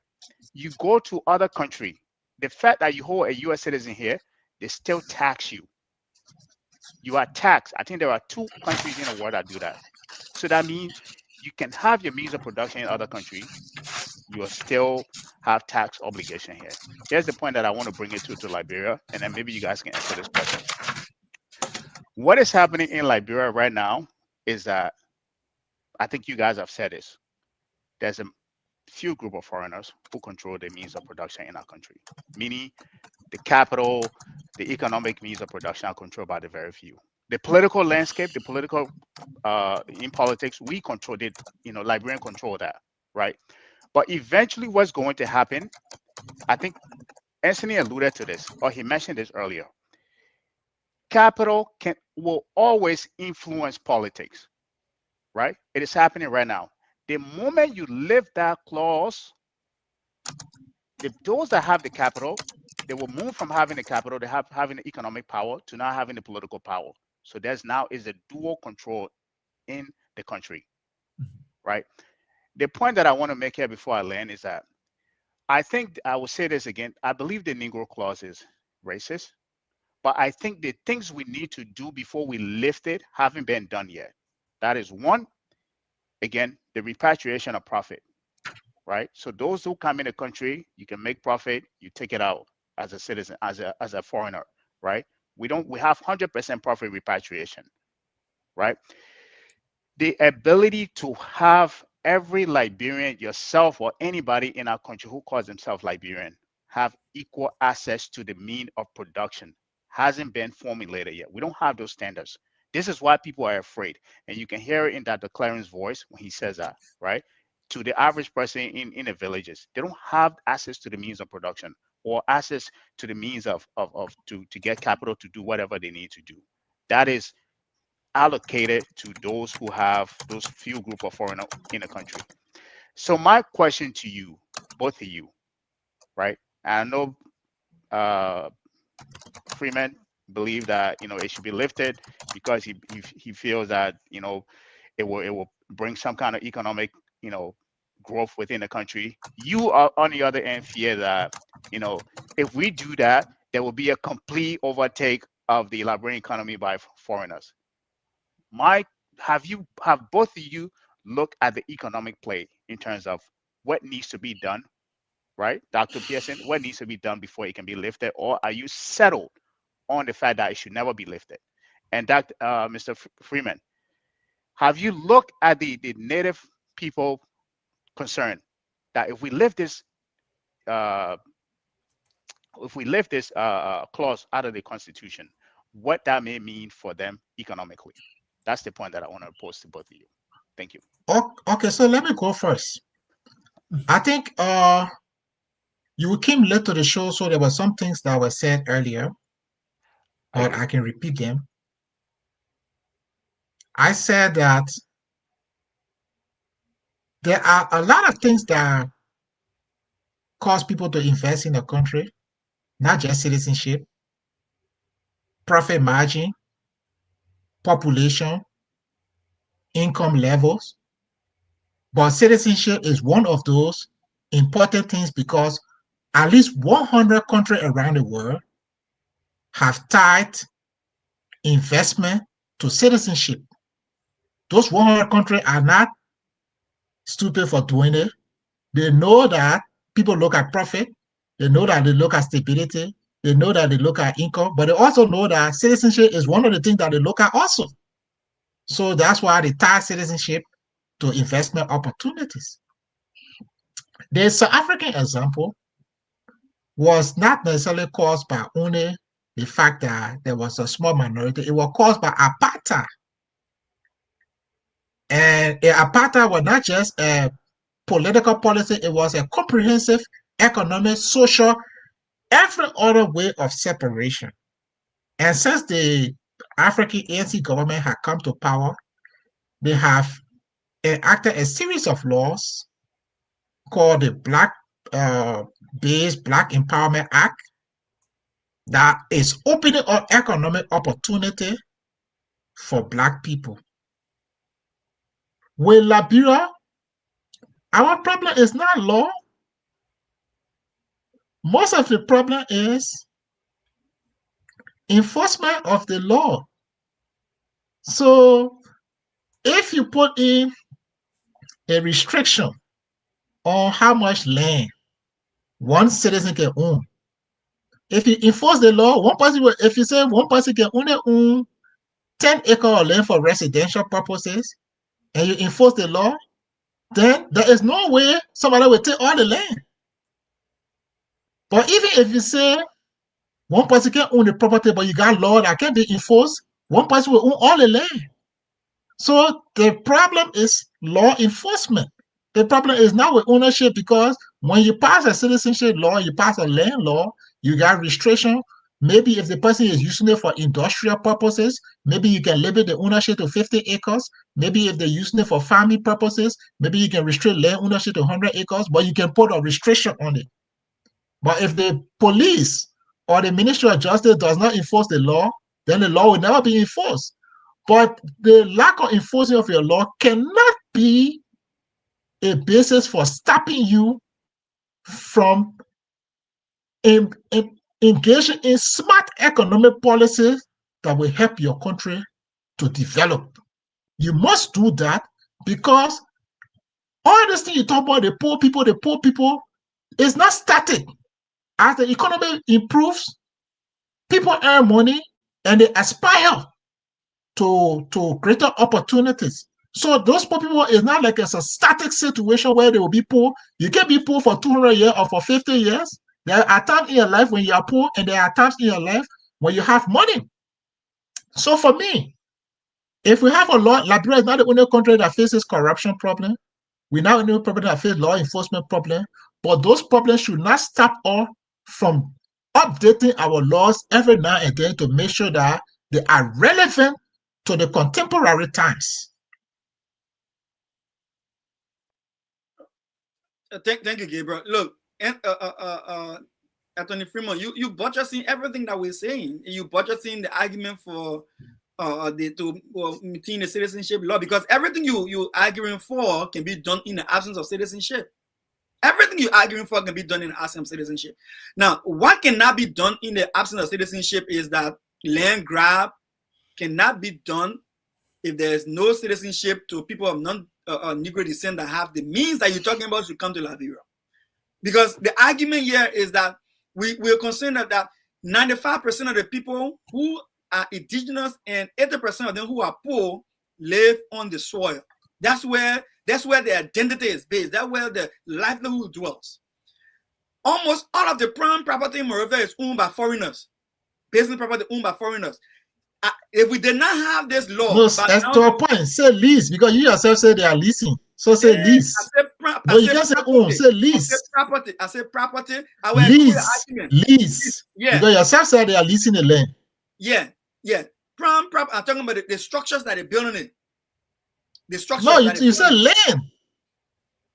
You go to other country, the fact that you hold a US citizen here, they still tax you. You are taxed. I think there are 2 countries in the world that do that. So that means you can have your means of production in other country, you will still have tax obligation here. Here's the point that I want to bring it to Liberia, and then maybe you guys can answer this question. What is happening in Liberia right now is that I think you guys have said this. There's a few group of foreigners who control the means of production in our country, meaning the capital, the economic means of production are controlled by the very few. The political landscape, the political in politics, we control it. Liberian control that, right? But eventually, what's going to happen? I think Anthony alluded to this, or he mentioned this earlier. Capital will always influence politics, right? It is happening right now. The moment you lift that clause, those that have the capital, they will move from having the capital to having the economic power to not having the political power. So there's now is a dual control in the country, right? The point that I want to make here before I land is that I think I will say this again. I believe the Negro clause is racist, but I think the things we need to do before we lift it haven't been done yet. That is one, again, the repatriation of profit, right? So those who come in the country, you can make profit, you take it out as a citizen, as a foreigner, right? We have 100% profit repatriation, right? The ability to have every Liberian, yourself or anybody in our country who calls themselves Liberian, have equal access to the mean of production hasn't been formulated yet. We don't have those standards. This is why people are afraid. And you can hear it in that declaring's voice when he says that, right? To the average person in the villages, they don't have access to the means of production or access to the means to get capital to do whatever they need to do. That is allocated to those who have those few group of foreigners in the country. So my question to you, both of you, right? I know Freeman believe that it should be lifted because he feels that it will bring some kind of economic growth within the country. You are on the other end fear that if we do that, there will be a complete overtake of the Liberian economy by foreigners. Have both of you looked at the economic play in terms of what needs to be done, right? Dr. Pearson, what needs to be done before it can be lifted, or are you settled on the fact that it should never be lifted? And Mr. Freeman, have you looked at the native people concern that if we lift this clause out of the Constitution, what that may mean for them economically? That's the point that I want to pose to both of you. Thank you. Okay, so let me go first. I think you came late to the show, so there were some things that were said earlier, but I can repeat them. I said that there are a lot of things that cause people to invest in a country, not just citizenship, profit margin, population, income levels. But citizenship is one of those important things because at least 100 countries around the world have tied investment to citizenship. Those 100 countries are not stupid for doing it. They know that people look at profit. They know that they look at stability. They know that they look at income, but they also know that citizenship is one of the things that they look at also. So that's why they tie citizenship to investment opportunities. The South African example was not necessarily caused by only the fact that there was a small minority. It was caused by apartheid. And apartheid was not just a political policy, it was a comprehensive economic, social, every other way of separation. And since the African ANC government had come to power, they have enacted a series of laws called the Black-Based Black Empowerment Act that is opening up economic opportunity for Black people. With Liberia, our problem is not law. Most of the problem is enforcement of the law. So if you put in a restriction on how much land one citizen can own, if you enforce the law, if you say one person can only own 10 acres of land for residential purposes, and you enforce the law, then there is no way somebody will take all the land. But even if you say one person can own the property, but you got law that can be enforced, one person will own all the land. So the problem is law enforcement. The problem is not with ownership, because when you pass a citizenship law, you pass a land law, you got restriction. Maybe if the person is using it for industrial purposes, maybe you can limit the ownership to 50 acres. Maybe if they're using it for farming purposes, maybe you can restrict land ownership to 100 acres, but you can put a restriction on it. But if the police or the Ministry of Justice does not enforce the law, then the law will never be enforced. But the lack of enforcement of your law cannot be a basis for stopping you from engaging in smart economic policies that will help your country to develop. You must do that, because all this thing you talk about, the poor people, is not static. As the economy improves, people earn money and they aspire to greater opportunities. So those poor people is not like it's a static situation where they will be poor. You can be poor for 200 years or for 50 years. There are times in your life when you are poor, and there are times in your life when you have money. So for me, if we have a law, Liberia is not the only country that faces corruption problem. We're not the only country that faces law enforcement problem. But those problems should not stop us from updating our laws every now and then to make sure that they are relevant to the contemporary times. Thank you, Gabriel. Look, Anthony Freeman, you buttressing everything that we're saying. You buttressing the argument for maintain the citizenship law, because everything you arguing for can be done in the absence of citizenship. Everything you're arguing for can be done in the absence of citizenship. Now, what cannot be done in the absence of citizenship is that land grab cannot be done if there's no citizenship to people of non-Negro descent that have the means that you're talking about should come to Liberia. Because the argument here is that we're concerned that 95% of the people who are indigenous and 80% of them who are poor live on the soil. That's where the identity is based. That's where the livelihood dwells. Almost all of the prime property in Monrovia is owned by foreigners. Business property owned by foreigners. If we did not have this law, no, that's to a point. Say lease, because you yourself say they are leasing. So say lease. No, you can't say own. Say lease. I said property. Lease. Yeah. Because yourself said they are leasing the land. Yeah. I'm talking about the structures that they're building in. The structures. No, you said land.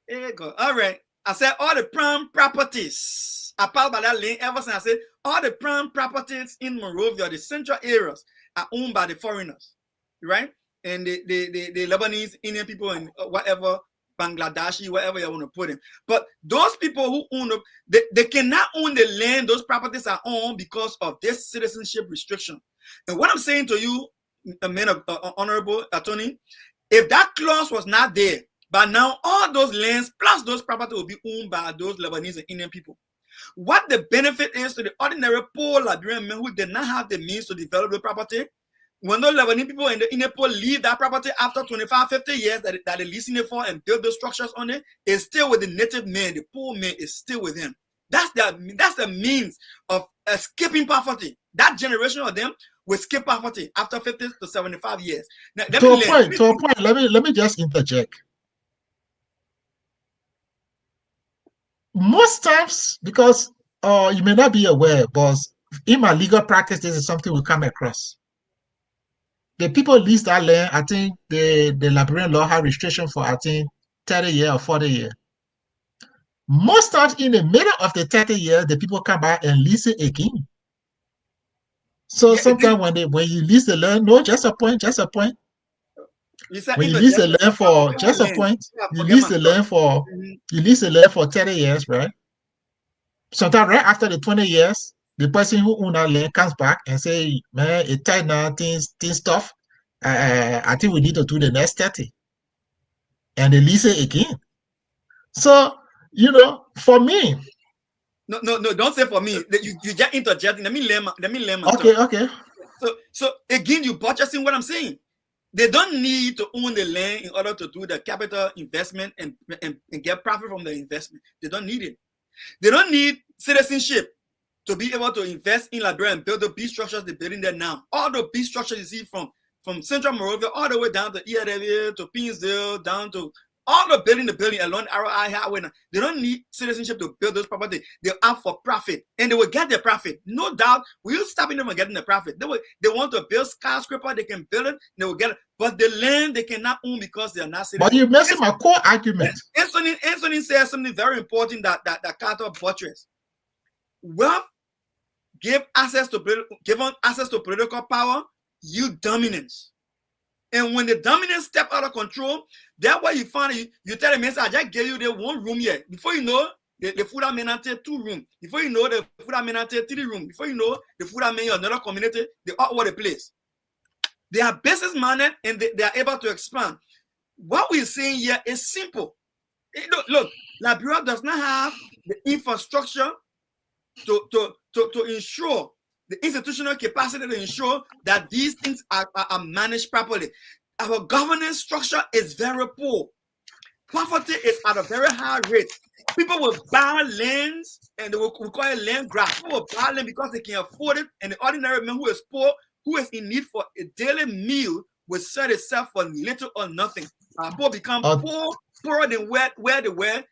There you go. All right. I said all the prime properties. Apart by that lane, ever since I said all the prime properties in Monrovia, the central areas, are owned by the foreigners, right? And the Lebanese, Indian people, and whatever, Bangladeshi, whatever you want to put in. But those people who own them, they cannot own the land those properties are owned because of this citizenship restriction. And what I'm saying to you, honorable attorney, if that clause was not there, but now all those lands plus those property will be owned by those Lebanese and Indian people. What the benefit is to the ordinary poor Liberian men who did not have the means to develop the property, when those Lebanese people and the Indian people leave that property after 25, 50 years that they're leasing it for and build those structures on it, it's still with the native man. The poor man is still with him. That's the means of escaping poverty. That generation of them will skip poverty after 50 to 75 years. Now, to a point, let me just interject. Most times, because you may not be aware, but in my legal practice, this is something we come across. The people lease that land, I think the Liberian law has restriction for, I think, 30 years or 40 years. Most times in the middle of the 30 years, the people come back and lease it again. So sometimes when you lease the land, no, just a point. When you lease the land for just a point, you lease the land for 30 years, right? Sometimes right after the 20 years, the person who owns that land comes back and say, man, it's tight now, things tough. I think we need to do the next 30. And they lease it again. So, for me. No, don't say for me. You just interjecting. Let me learn. Okay. So again, you purchasing what I'm saying. They don't need to own the land in order to do the capital investment and get profit from the investment. They don't need it. They don't need citizenship to be able to invest in Liberia and build the big structures they're building there now. All the big structures you see from Central Monrovia all the way down to ERW, to Pinsdale, down to all the building along ROI Highway. They don't need citizenship to build those properties. They're out for profit, and they will get their profit. No doubt, we'll stop them from getting the profit. They want to build skyscraper, they can build it, they will get it. But the land they cannot own because they are not citizens. But you're missing my core argument. Anthony says something very important that Carter buttress. Wealth given access to political power, you dominance. And when the dominance step out of control, that's why you find it. You tell them, I just gave you the 1 room here. Before you know, the food amenante 2 rooms. Before you know, the food amenante 3 rooms. Before you know, the food amenante another community, they all over the place. They are business minded and they are able to expand. What we're saying here is simple. Look, Liberia does not have the infrastructure to ensure the institutional capacity to ensure that these things are managed properly. Our governance structure is very poor. Poverty is at a very high rate. People will buy lands and they will require land grab. People will buy land because they can afford it, and the ordinary man who is poor, who is in need for a daily meal, will sell itself for little or nothing. People become poorer than where they were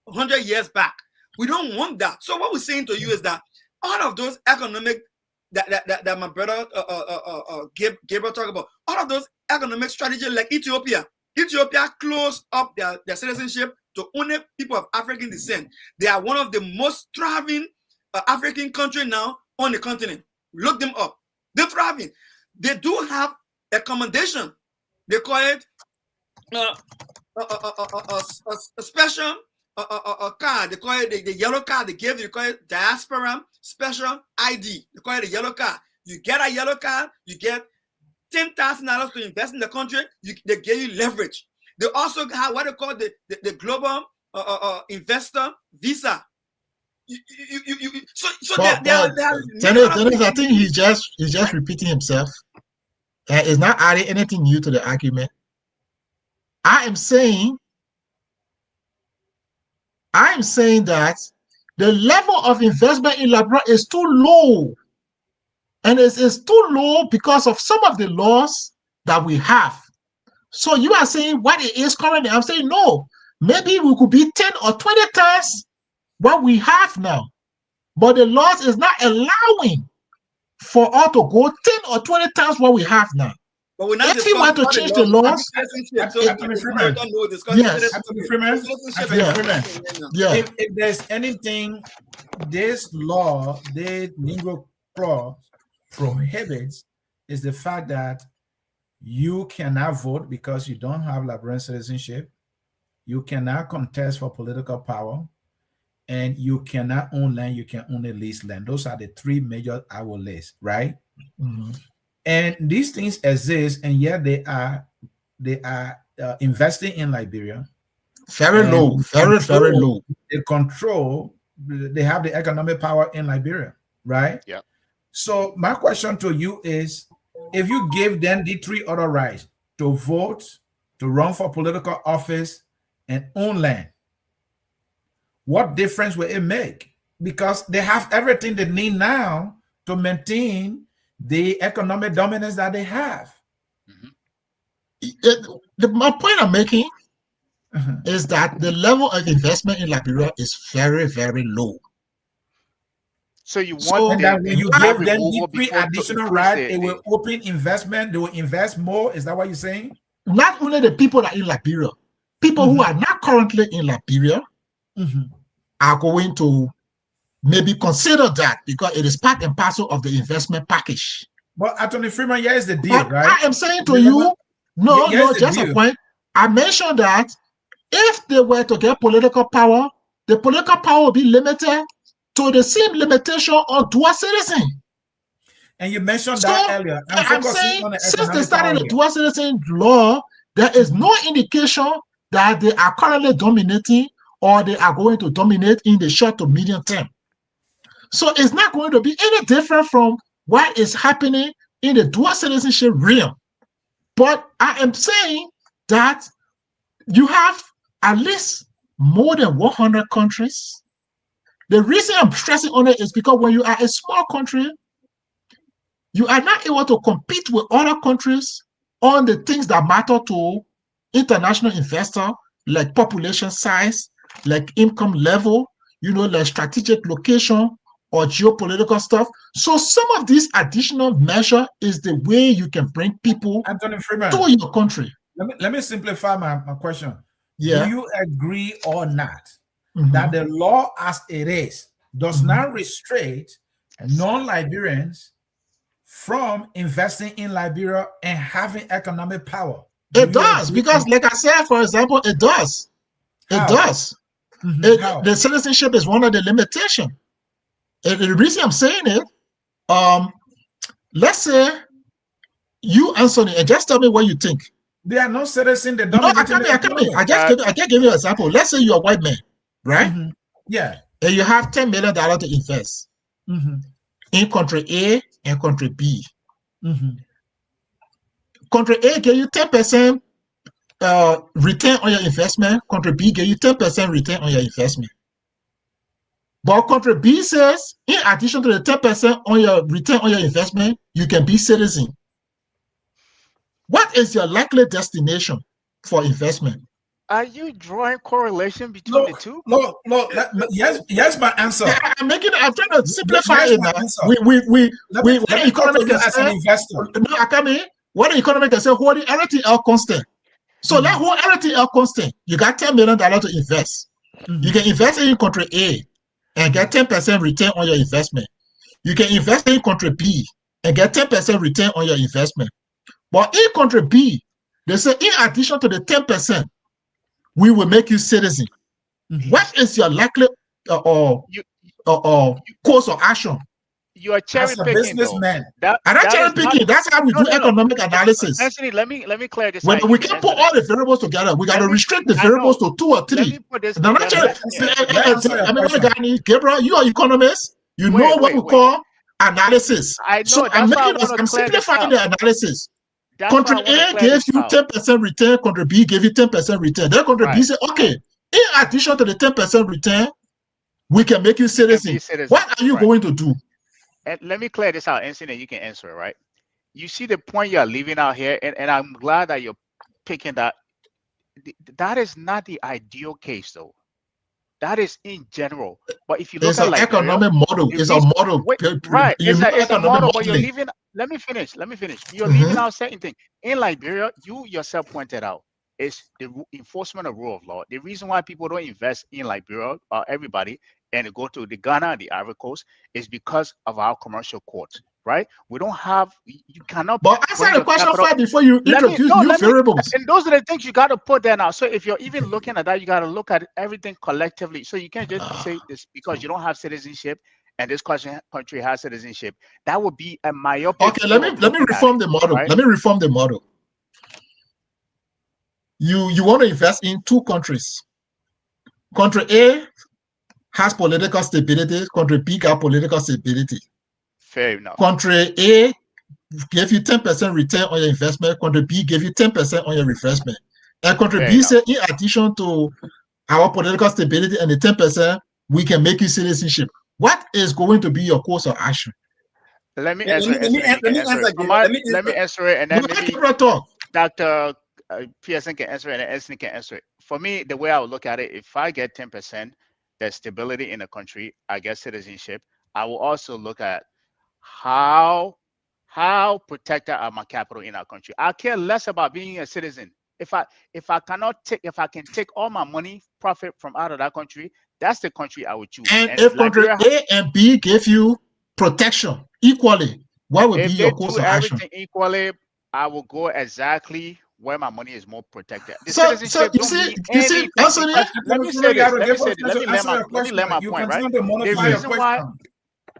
100 years back. We don't want that. So what we're saying to you is that all of those economic that my brother Gabriel talked about, all of those economic strategies like Ethiopia closed up their citizenship to only people of African descent. They are one of the most thriving African countries now on the continent. Look them up. They're thriving. They do have accommodation. They call it a special card. They call it the yellow card. They call it diaspora special ID. They call it a yellow card. You get a yellow card, you get $10,000 to invest in the country. They give you leverage. They also have what they call the global investor visa. Dennis, I think he's just repeating himself. He's not adding anything new to the argument. I am saying that the level of investment in Liberia is too low. And it's too low because of some of the laws that we have. So you are saying what it is currently. I'm saying no. Maybe we could be 10 or 20 times what we have now. But the laws is not allowing for us to go 10 or 20 times what we have now. But we're not if he were to change the laws, if there's anything this law, the Negro clause prohibits, is the fact that you cannot vote because you don't have Liberian citizenship, you cannot contest for political power, and you cannot own land, you can only lease land. Those are the three major I will list, right? And these things exist, and yet they are investing in Liberia. Very low, very low. They have the economic power in Liberia, right? Yeah. So my question to you is, if you give them the three other rights to vote, to run for political office, and own land, what difference will it make? Because they have everything they need now to maintain the economic dominance that they have. My point I'm making is that the level of investment in Liberia is very, very low. So you want that when you give them the three additional rights, it will open investment, they will invest more. Is that what you're saying? Not only the people that are in Liberia, people who are not currently in Liberia are going to maybe consider that because it is part and parcel of the investment package. But Attorney Freeman, here is the deal, right? I am saying to you, just a point. I mentioned that if they were to get political power, the political power will be limited to the same limitation on dual citizen. And you mentioned that earlier. I'm saying since they started the dual citizen law, there is no indication that they are currently dominating or they are going to dominate in the short to medium term. So it's not going to be any different from what is happening in the dual citizenship realm. But I am saying that you have at least more than 100 countries. The reason I'm stressing on it is because when you are a small country, you are not able to compete with other countries on the things that matter to international investors, like population size, like income level, like strategic location or geopolitical stuff. So some of these additional measure is the way you can bring people to your country. Let me simplify my question. Yeah. Do you agree or not that the law as it is does not restrict non-Liberians from investing in Liberia and having economic power? It does, because like I said, for example, it does. It does. The citizenship is one of the limitations. The reason I'm saying it, let's say you, Anthony, and just tell me what you think. They are not citizens. They don't. No, I can't give you an example. Let's say you're a white man, right? Yeah. And you have $10 million to invest in country A and country B. Country A give you 10% return on your investment. Country B give you 10% return on your investment. But country B says, in addition to the 10% on your return on your investment, you can be citizen. What is your likely destination for investment? Are you drawing correlation between the two? No. Yes, my answer. Yeah, I'm trying to simplify it now. What economic can say, what economic can say, holding everything else constant. So let hold everything else constant. You got $10 million to invest. You can invest in country A and get 10% return on your investment. You can invest in country B and get 10% return on your investment. But in country B, they say in addition to the 10%, we will make you citizen. What is your likely course of action? You are cherry picking, businessman. Cherry picking. That's how we do economic analysis. Anthony, let me clear this. When we can put all the variables together, we got to restrict the variables to 2 or 3. Gabriel, you are economist. You know what we call analysis. I know. I'm simplifying the analysis. Country A gave you 10% return, country B gave you 10% return. Then country B said, okay, in addition to the 10% return, we can make you citizen. What are you going to do? And let me clear this out, Anthony, you can answer it, right? You see the point you're leaving out here, and I'm glad that you're picking that. That is not the ideal case, though. That is in general. But if you look It's at an Liberia, economic model. It's a model. Right, You know it's a economic model, but you're modeling. leaving. Let me finish. You're leaving out certain things. In Liberia, you yourself pointed out, is the enforcement of rule of law. The reason why people don't invest in Liberia, everybody, and go to the Ghana and the Ivory Coast is because of our commercial courts, right? We don't have, you cannot. But answer the question first before you introduce new variables. And those are the things you got to put there now. So if you're even looking at that, you got to look at everything collectively. So you can't just say this because you don't have citizenship and this country has citizenship. That would be a myopic. Okay, let me reform the model. Right? Let me reform the model. You want to invest in two countries. Country A has political stability. Country B got political stability. Fair enough. Country A gave you 10% return on your investment. Country B gave you 10% on your investment. And country B said, in addition to our political stability and the 10%, we can make you citizenship. What is going to be your course of action? Let me answer it. Let me answer it, and then maybe Dr. Pearson can answer it, and Anthony can answer it. For me, the way I would look at it, if I get 10%, there's stability in the country, I get citizenship. I will also look at how protected are my capital in our country. I care less about being a citizen. If I can take all my money profit from out of that country, that's the country I would choose. And if country A and B give you protection equally, what would be your course of action? If they do everything equally, I will go exactly where my money is more protected. The so you see, Anthony, let me say this. Let me lay my point, right?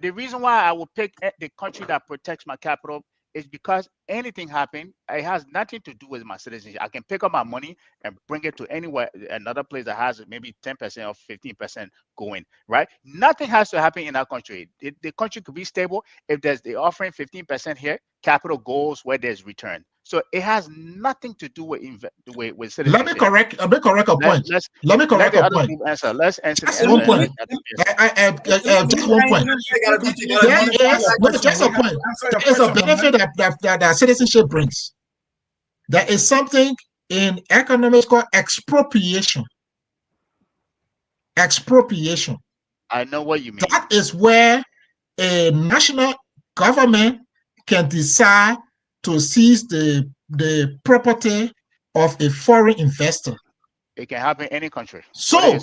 The reason why I will pick the country that protects my capital is because anything happen, it has nothing to do with my citizenship. I can pick up my money and bring it to anywhere, another place that has maybe 10% or 15% going, right? Nothing has to happen in that country. The country could be stable. If they're offering 15% here, capital goes where there's return. So it has nothing to do with citizenship. Let me correct a point. Let me correct a point. Answer. Let's answer one point. Just one point. Just a point. There is a benefit that citizenship brings. There is something in economics called expropriation. Expropriation. I know what you mean. That is where a national government can decide to seize the property of a foreign investor. It can happen in any country. So a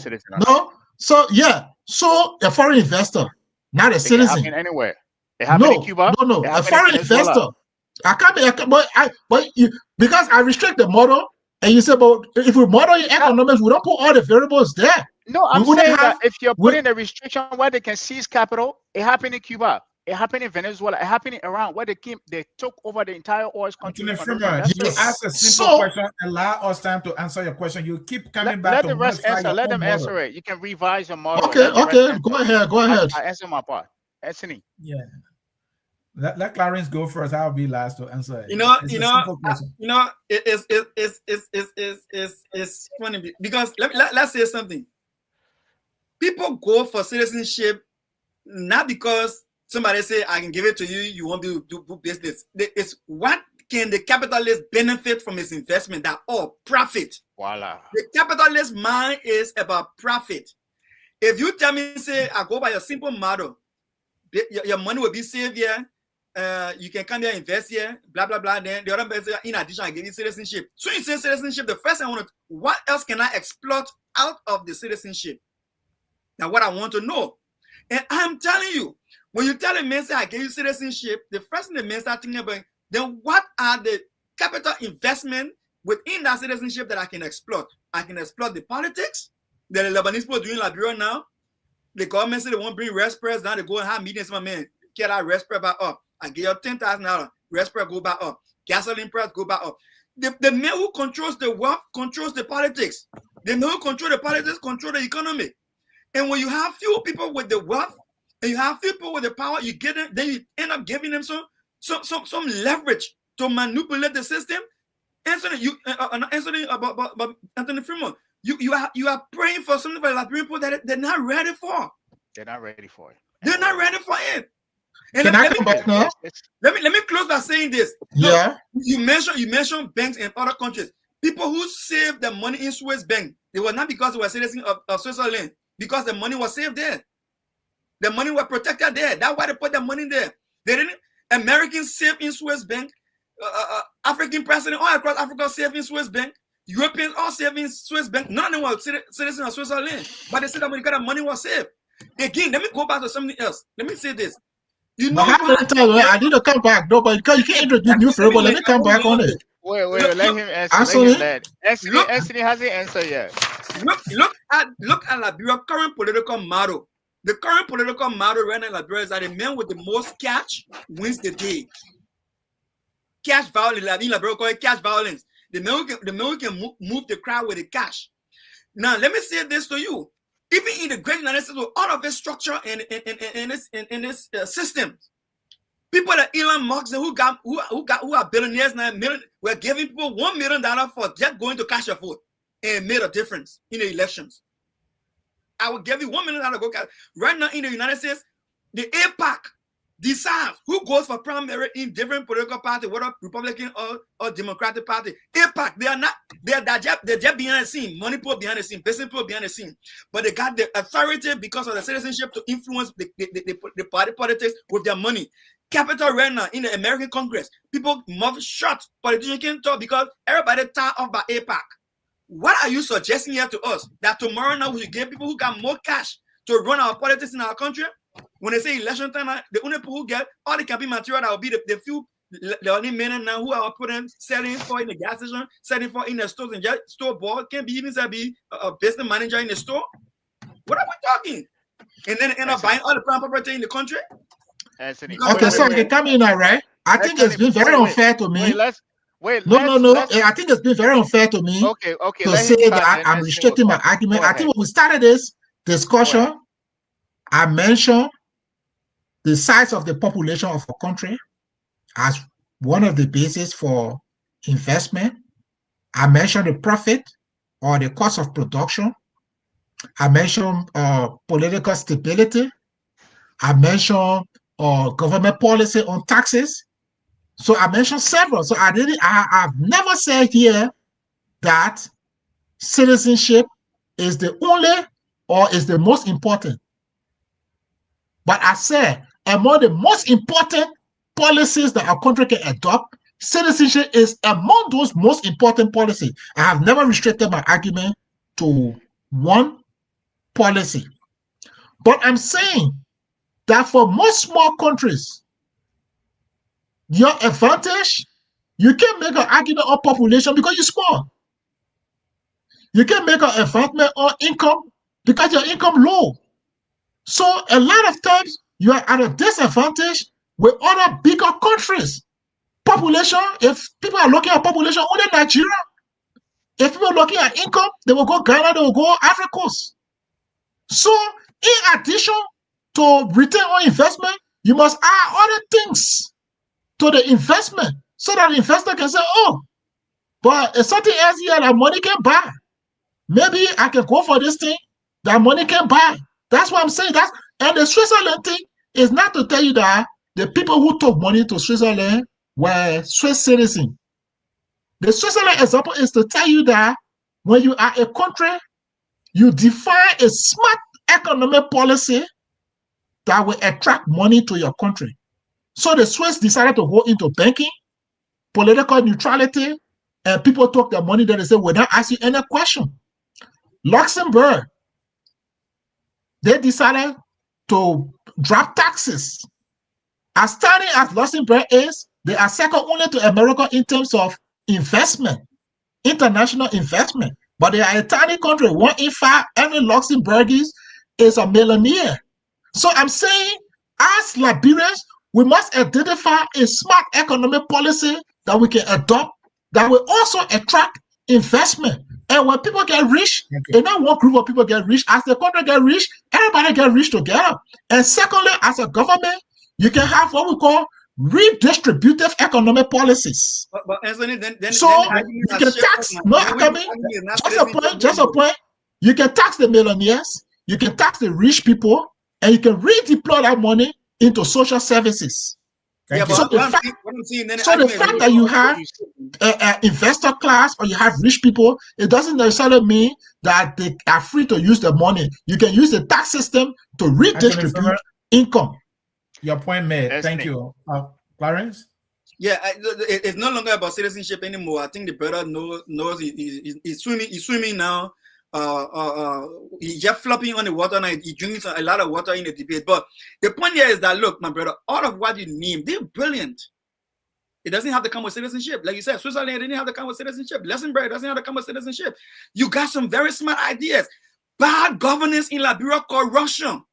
foreign investor, not a citizen. It can happen anywhere. It happened in Cuba. No. A foreign investor. Because I restrict the model, and you say, but if we model in economics, we don't put all the variables there. No, I'm saying that if you're putting a restriction where they can seize capital, it happened in Cuba. It happened in Venezuela. It happened in Iran, where they took over the entire oil country. You ask a simple question. Allow us time to answer your question. You keep coming back. Let the rest answer. Let them answer it. You can revise your model. Okay. Go ahead. I answer my part. Anthony. Yeah. Let Clarence go first. I'll be last to answer it. It's funny because let's say something. People go for citizenship not because somebody say, I can give it to you, you won't do business. It's what can the capitalist benefit from his investment? That profit. Voila. The capitalist mind is about profit. If you tell me, say, I go by a simple model, your money will be saved here, you can come here, invest here, blah, blah, blah. Then the other person, in addition, I give you citizenship. So you say citizenship, the first thing I want to, what else can I exploit out of the citizenship? Now, what I want to know. And I'm telling you, when you tell a man, say, I gave you citizenship, the first thing the man start thinking about, then what are the capital investment within that citizenship that I can exploit? I can exploit the politics that the Lebanese people are doing in Liberia now. The government say they won't bring rest press down. They go and have meetings with my man. Get that rest press back up. I give you $10,000. Rest press go back up. Gasoline price go back up. The man who controls the wealth controls the politics. The man who controls the politics control the economy. And when you have few people with the wealth and you have people with the power, you get them, then you end up giving them some leverage to manipulate the system. Anthony Fremont, you are praying for something for Liberian people that they're not ready for. They're not ready for it. They're not ready for it. And Can I come back now? Let me close by saying this. Yeah. You mentioned banks in other countries. People who saved their money in Swiss bank, they were not because they were citizens of Switzerland. because the money was saved there. The money was protected there. That's why they put the money there. They didn't. Americans saved in Swiss bank. African president all across Africa saved in Swiss bank. Europeans all saved in Swiss bank. None of them were citizens of Switzerland. But they said that because the money was saved. Again, let me go back to something else. Let me say this. You know, I need to come back. No, but you can't introduce new friend, but let me come back on it. Wait, let him answer. Anthony hasn't answered yet. Look at Liberia's current political model. The current political model right now in Liberia is that the man with the most cash wins the day. Cash violence, in Liberia call it cash violence. The man who can move the crowd with the cash. Now, let me say this to you. Even in the great United States, with all of its structure and its systems, people like Elon Musk who are billionaires now, were giving people $1 million for just going to cash a vote, and it made a difference in the elections. I will give you $1 million to go cash. Right now in the United States, the APAC decides who goes for primary in different political parties, whether Republican or Democratic Party. APAC, they're just behind the scene, money put behind the scene, business put behind the scene. But they got the authority because of the citizenship to influence the party politics with their money. Capital right now in the American Congress, people mouth shut, politicians can't talk because everybody tired of by APAC. What are you suggesting here to us? That tomorrow now we should get people who got more cash to run our politics in our country? When they say election time, the only people who get all the campaign material that will be the few, the only men now who are selling for in the gas station, selling for in the stores and just store board, can't be even be a business manager in the store. What are we talking? And then end up buying all the prime property in the country? Anthony, okay, so they come in now, right? I think it's been very unfair to me. No. I think it's been very unfair to me to say that I'm restricting my argument. I think when we started this discussion, I mentioned the size of the population of a country as one of the bases for investment. I mentioned the profit or the cost of production. I mentioned political stability. I mentioned government policy on taxes. So I mentioned several. So I've never said here that citizenship is the only or is the most important. But I said among the most important policies that our country can adopt, citizenship is among those most important policies. I have never restricted my argument to one policy. But I'm saying that for most small countries, your advantage, you can't make an argument on population because you're small. You can't make an advancement on income because your income low. So a lot of times you are at a disadvantage with other bigger countries. Population, if people are looking at population, only Nigeria. If people are looking at income, they will go Ghana, they will go Africa Coast. So in addition to return on investment, you must add other things to the investment so that the investor can say, oh, but it's something else here that money can buy. Maybe I can go for this thing that money can buy. That's what I'm saying. And the Switzerland thing is not to tell you that the people who took money to Switzerland were Swiss citizens. The Switzerland example is to tell you that when you are a country, you define a smart economic policy that will attract money to your country. So the Swiss decided to go into banking, political neutrality, and people took their money. Then they said, "We're not asking any question." Luxembourg, they decided to drop taxes. As tiny as Luxembourg is, they are second only to America in terms of investment, international investment. But they are a tiny country. 1 in 5 every Luxembourgese is a millionaire. So I'm saying, as Liberians, we must identify a smart economic policy that we can adopt that will also attract investment. And when people get rich, and not one group of people get rich, as the country get rich, everybody get rich together. And secondly, as a government, you can have what we call redistributive economic policies. But Anthony, you can tax, just a point. You can tax the millionaires, you can tax the rich people, and you can redeploy that money into social services. Yeah, so the fact that you have investor class or you have rich people, it doesn't necessarily mean that they are free to use the money. You can use the tax system to redistribute income. Your point made. Thank you. Clarence? Yeah, it's no longer about citizenship anymore. I think the brother knows he's swimming now. He's just flopping on the water now. He's drinking a lot of water in the debate. But the point here is that, look, my brother, all of what you name, they're brilliant. It doesn't have to come with citizenship. Like you said, Switzerland didn't have to come with citizenship. Luxembourg doesn't have to come with citizenship. You got some very smart ideas. Bad governance in Liberia, corruption.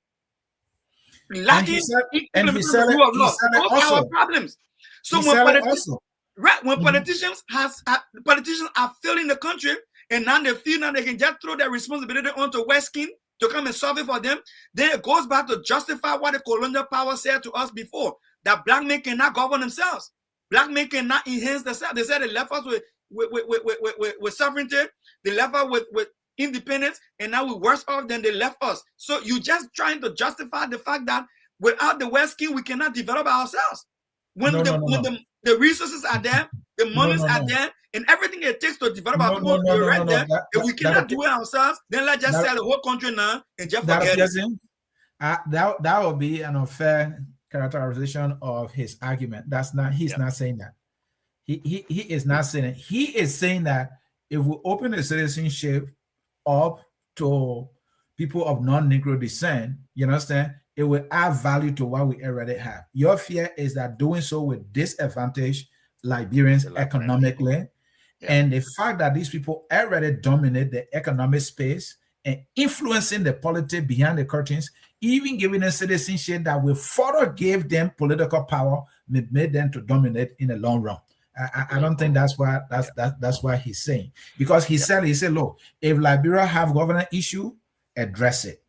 Lacking implementation of law. Those are our problems. So when politicians are failing the country, and now they feel now they can just throw their responsibility onto Westkin to come and solve it for them, then it goes back to justify what the colonial power said to us before, that black men cannot govern themselves. Black men cannot enhance themselves. They said they left us with sovereignty, they left us with independence, and now we're worse off than they left us. So you're just trying to justify the fact that without the Westkin, we cannot develop ourselves. When the resources are there, the monies are there, and everything it takes to develop our people right there. If we cannot do it ourselves, then let's just sell the whole country now and just forget it. That would be an unfair characterization of his argument. That's not. He's not saying that. He is not saying it. He is saying that if we open the citizenship up to people of non-Negro descent, you understand, it will add value to what we already have. Your fear is that doing so will disadvantage Liberians economically. And the fact that these people already dominate the economic space and influencing the politics behind the curtains, even giving them citizenship that will further give them political power, made them to dominate in the long run. I don't think that's why he's saying. Because he said, look, if Liberia have government issue, address it.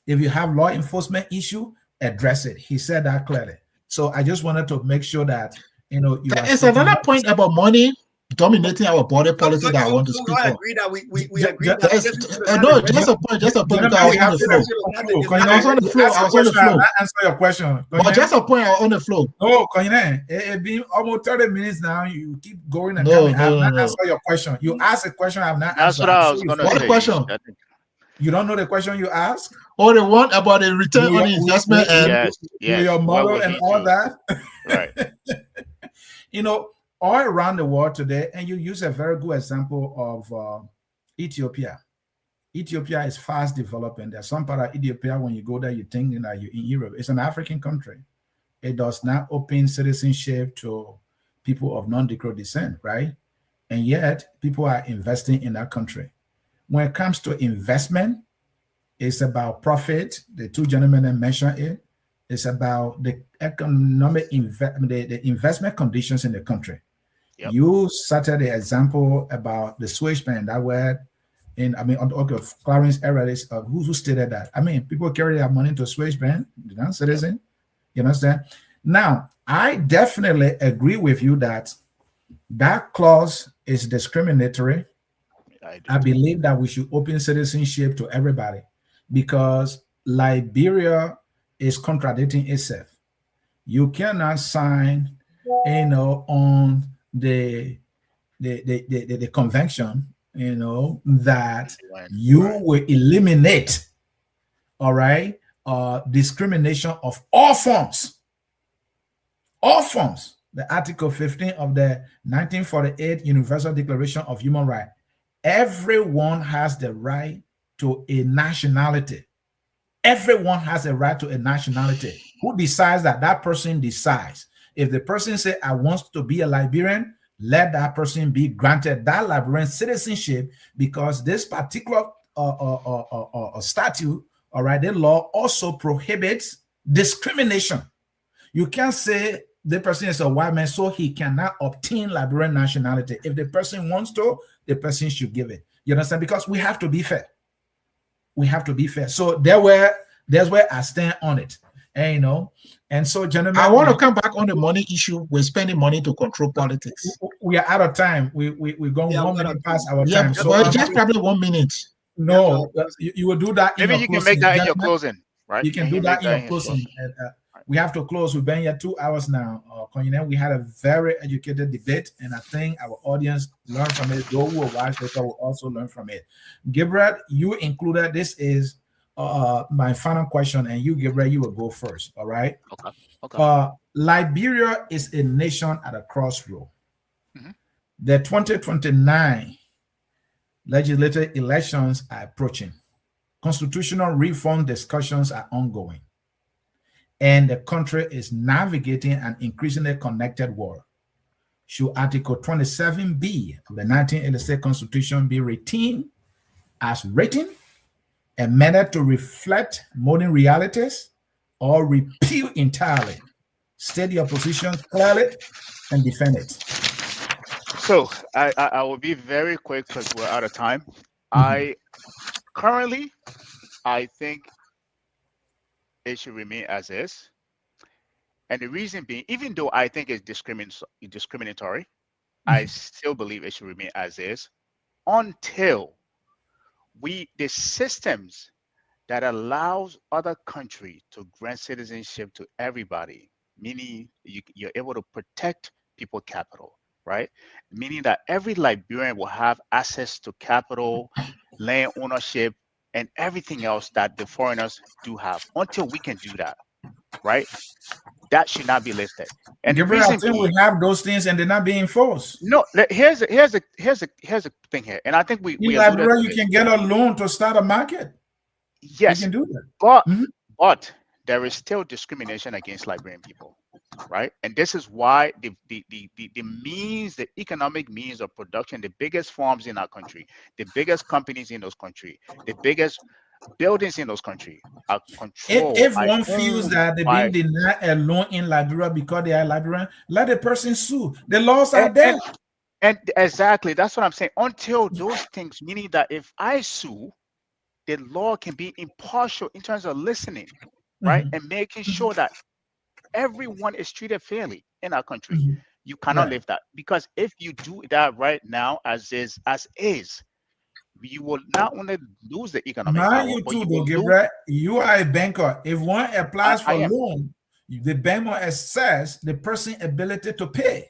If you have law enforcement issue, address it. He said that clearly. So I just wanted to make sure that, There's another point about money dominating our border policy that I want to speak on. Agree that we agree that just a point. I was on the flow. Answer your question. But just a point on the flow. No, it's been almost 30 minutes now. You keep going and coming. I have not answered your question. You asked a question I have not answered. That's what I was going to say. What question? You don't know the question you asked? Or the one about the return on investment and your model and all that? Right. All around the world today, and you use a very good example of Ethiopia. Ethiopia is fast developing. There's some part of Ethiopia, when you go there, you think you're in Europe. It's an African country. It does not open citizenship to people of non-Negro descent, right? And yet, people are investing in that country. When it comes to investment, it's about profit. The two gentlemen that mentioned it. It's about the economic the investment conditions in the country. Yep. You cited the example about the Swiss bank that were Clarence Errors, who stated that. People carry their money to Swiss bank, citizen. You understand? Now, I definitely agree with you that clause is discriminatory. I believe that we should open citizenship to everybody because Liberia is contradicting itself. You cannot sign, on the convention, that you will eliminate, all right, discrimination of all forms. All forms. The Article 15 of the 1948 Universal Declaration of Human Rights. Everyone has the right to a nationality. Everyone has a right to a nationality. Who decides that? That person decides. If the person says, I want to be a Liberian, let that person be granted that Liberian citizenship, because this particular statute, all right, the law also prohibits discrimination. You can't say the person is a white man, so he cannot obtain Liberian nationality. If the person wants to, the person should give it. You understand? Because we have to be fair. We have to be fair. So there's where I stand on it. And so, gentlemen, I want to come back on the money issue. We're spending money to control politics. We are out of time. We're going 1 minute past our time. So just probably 1 minute. No, you will do that. Maybe you can make that in your closing, right? You can do that in your closing. we have to close. We've been here 2 hours now. We had a very educated debate, and I think our audience learned from it. Those who will watch later will also learn from it. Gabriel, you included. This is my final question, and you, Gabriel, you will go first. All right. Okay. Liberia is a nation at a crossroad. The 2029 legislative elections are approaching. Constitutional reform discussions are ongoing, and the country is navigating an increasingly connected world. Should Article 27B of the 1986 Constitution be retained as written, amended to reflect modern realities, or repealed entirely? State your position clearly and defend it. So I will be very quick because we're out of time. I think it should remain as is. And the reason being, even though I think it's discriminatory, I still believe it should remain as is until the systems that allows other countries to grant citizenship to everybody, meaning you're able to protect people capital, right? Meaning that every Liberian will have access to capital, land ownership, and everything else that the foreigners do have. Until we can do that, right? That should not be listed. And Gabriel, I think we have those things and they're not being enforced. No, here's a thing here, and I think we in Liberia, you can get a loan to start a market. Yes, you can do that. But there is still discrimination against Liberian people, right? And this is why the means, the economic means of production, the biggest farms in our country, the biggest companies in those countries, the biggest buildings in those countries are controlled. If one feels that they're being denied a loan in Liberia because they are Liberian, let the person sue. The laws are there. And exactly, that's what I'm saying. Until those things, meaning that if I sue, the law can be impartial in terms of listening, right? And making sure that everyone is treated fairly in our country. You cannot live that, because if you do that right now as is, you will not only lose the economic power, you but too, you will lose. You are a banker. If one applies for a loan, the bank will assess the person's ability to pay.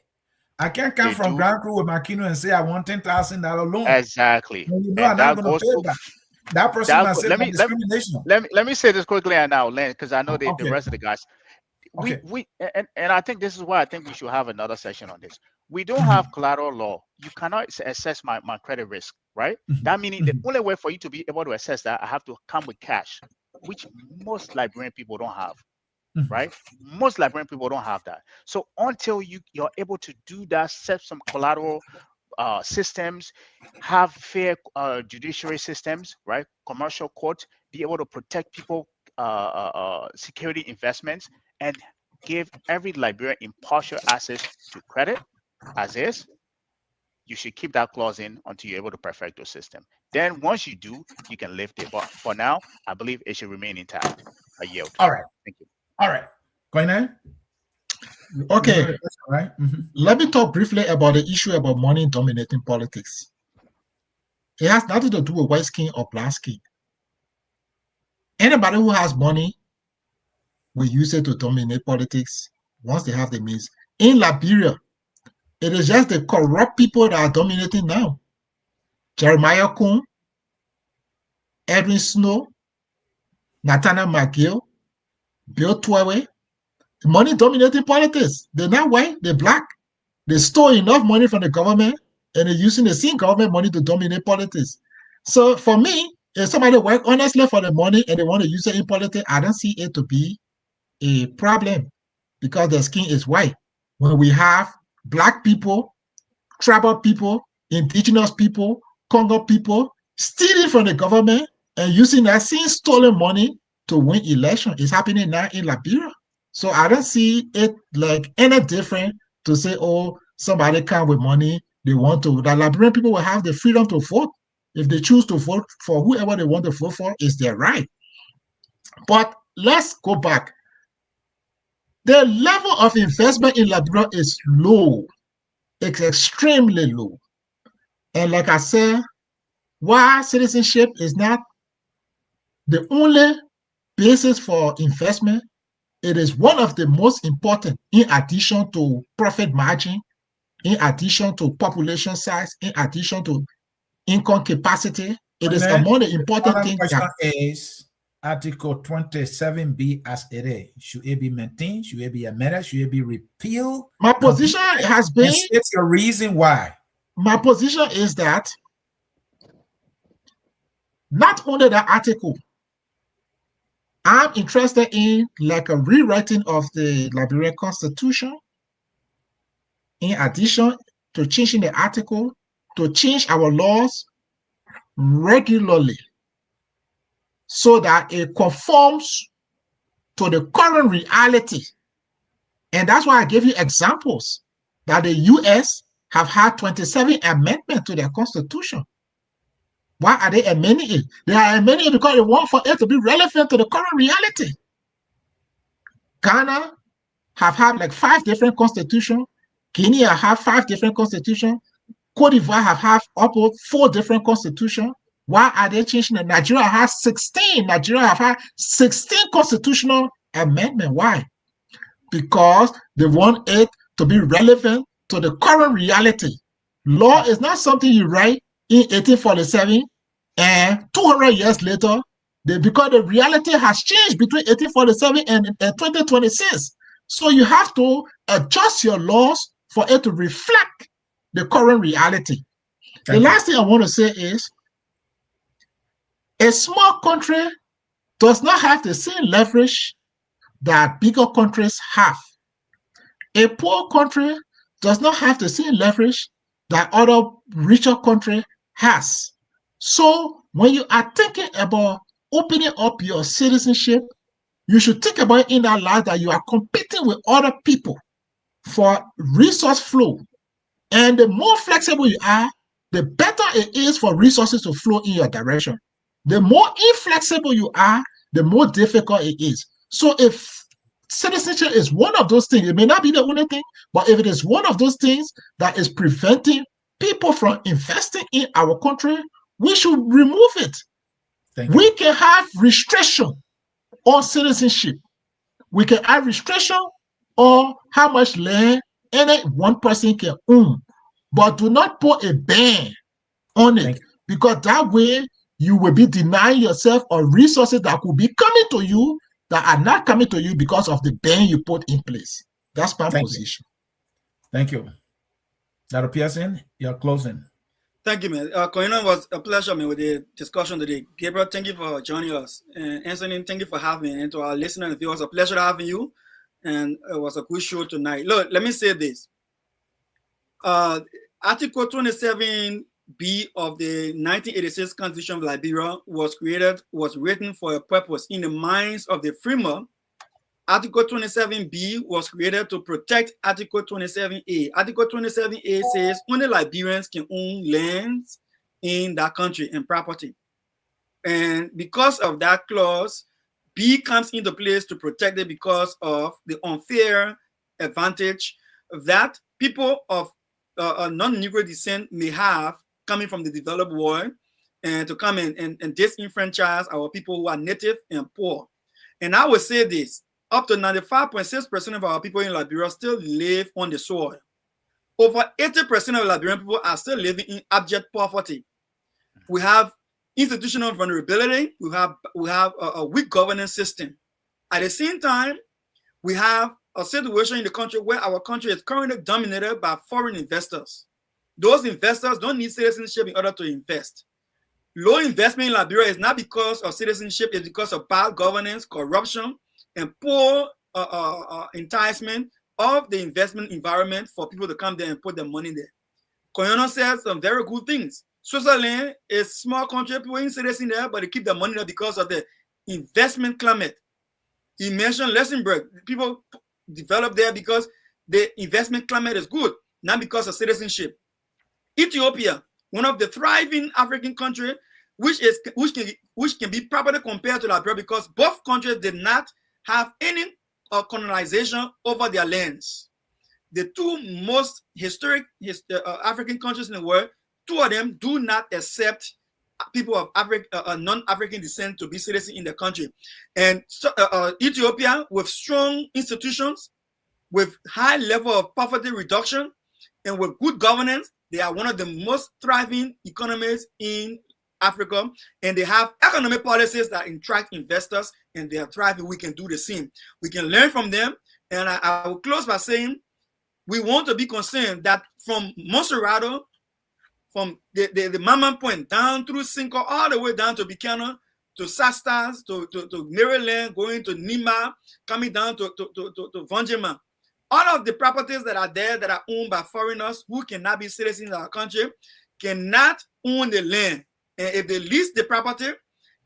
I can't come from Grand Crew with my Kino and say I want $10,000 loan. Exactly. You know, I'm not going to pay back. That person must say discrimination. Let me say this quickly and now, Len, because I know the rest of the guys. And I think this is why I think we should have another session on this. We don't have collateral law. You cannot assess my credit risk, right? That meaning the only way for you to be able to assess that, I have to come with cash, which most Liberian people don't have, right? Most Liberian people don't have that. So until you're able to do that, set some collateral systems, have fair judiciary systems, right? Commercial courts, be able to protect people, security investments, and give every Liberian impartial access to credit as is. You should keep that clause in until you're able to perfect your system. Then once you do, you can lift it. But for now, I believe it should remain intact. I yield. All right. Thank you. All right. Koine? Okay. Right. Let me talk briefly about the issue about money dominating politics. It has nothing to do with white skin or black skin. Anybody who has money will use it to dominate politics once they have the means. In Liberia, it is just the corrupt people that are dominating now. Jeremiah Kuhn, Edwin Snow, Nathaniel McGill, Bill Twewe. Money dominating politics. They're not white, they're black. They stole enough money from the government and they're using the same government money to dominate politics. So for me, if somebody work honestly for the money and they want to use it in politics, I don't see it to be a problem because their skin is white. When we have black people, tribal people, indigenous people, Congo people stealing from the government and using that same stolen money to win election, it's happening now in Liberia. So I don't see it like any different to say, oh, somebody come with money, they want to. The Liberian people will have the freedom to vote. If they choose to vote for whoever they want to vote for, it's their right. But let's go back. The level of investment in Liberia is low. It's extremely low. And like I said, why citizenship is not the only basis for investment, it is one of the most important, in addition to profit margin, in addition to population size, in addition to income capacity. It is among the important things. The question is Article 27B as it is. Should it be maintained? Should it be amended? Should it be repealed? My position has been. It's your reason why. My position is that not only the article, I'm interested in like a rewriting of the Liberian Constitution. In addition to changing the article, to change our laws regularly so that it conforms to the current reality. And that's why I gave you examples that the US have had 27 amendments to their constitution. Why are they amending it? They are amending it because they want for it to be relevant to the current reality. Ghana have had like 5 different constitutions. Guinea have 5 different constitutions. Cote d'Ivoire have had up to 4 different constitutions. Why are they changing it? Nigeria has 16. Nigeria have had 16 constitutional amendments. Why? Because they want it to be relevant to the current reality. Law is not something you write in 1847 and 200 years later, because the reality has changed between 1847 and 2026. So you have to adjust your laws for it to reflect the current reality. The last thing I want to say is, a small country does not have the same leverage that bigger countries have. A poor country does not have the same leverage that other richer country has. So when you are thinking about opening up your citizenship, you should think about it in that light that you are competing with other people for resource flow. And the more flexible you are, the better it is for resources to flow in your direction. The more inflexible you are, the more difficult it is. So if citizenship is one of those things, it may not be the only thing, but if it is one of those things that is preventing people from investing in our country, we should remove it. We can have restriction on citizenship. We can have restriction on how much land any one person can own, but do not put a ban on it, because that way you will be denying yourself of resources that could be coming to you that are not coming to you because of the ban you put in place. That's my position. Thank you. Dr. Pearson, you're closing. Thank you, man. Koino, was a pleasure, man, with the discussion today. Gabriel, thank you for joining us. And Anthony, thank you for having me. And to our listeners, it was a pleasure having you. And it was a good show tonight. Look, let me say this. Article 27B of the 1986 Constitution of Liberia was written for a purpose. In the minds of the framer, Article 27B was created to protect Article 27A. Article 27A says only Liberians can own lands in that country and property. And because of that clause, B comes into place to protect it because of the unfair advantage that people of non-Negro descent may have coming from the developed world, and to come in and disenfranchise our people who are native and poor. And I would say this, up to 95.6% of our people in Liberia still live on the soil. Over 80% of Liberian people are still living in abject poverty. We have institutional vulnerability. We have a weak governance system. At the same time, we have a situation in the country where our country is currently dominated by foreign investors. Those investors don't need citizenship in order to invest. Low investment in Liberia is not because of citizenship, it's because of bad governance, corruption, and poor enticement of the investment environment for people to come there and put their money there. Koyono says some very good things. Switzerland is a small country, people ain't citizens there, but they keep their money there because of the investment climate. He mentioned Luxembourg. People develop there because the investment climate is good, not because of citizenship. Ethiopia, one of the thriving African countries, which can be properly compared to Liberia because both countries did not have any colonization over their lands. The two most historic African countries in the world, two of them do not accept people of non-African descent to be citizens in the country. And so, Ethiopia, with strong institutions, with high level of poverty reduction, and with good governance, they are one of the most thriving economies in Africa, and they have economic policies that attract investors, and they are thriving. We can do the same. We can learn from them. And I will close by saying we want to be concerned that from Monserrato, from the Mamman Point down through Cinco, all the way down to Buchanan, to Sastas, to Maryland, going to Nima, coming down to Vonjema. All of the properties that are there that are owned by foreigners who cannot be citizens of our country cannot own the land. And if they lease the property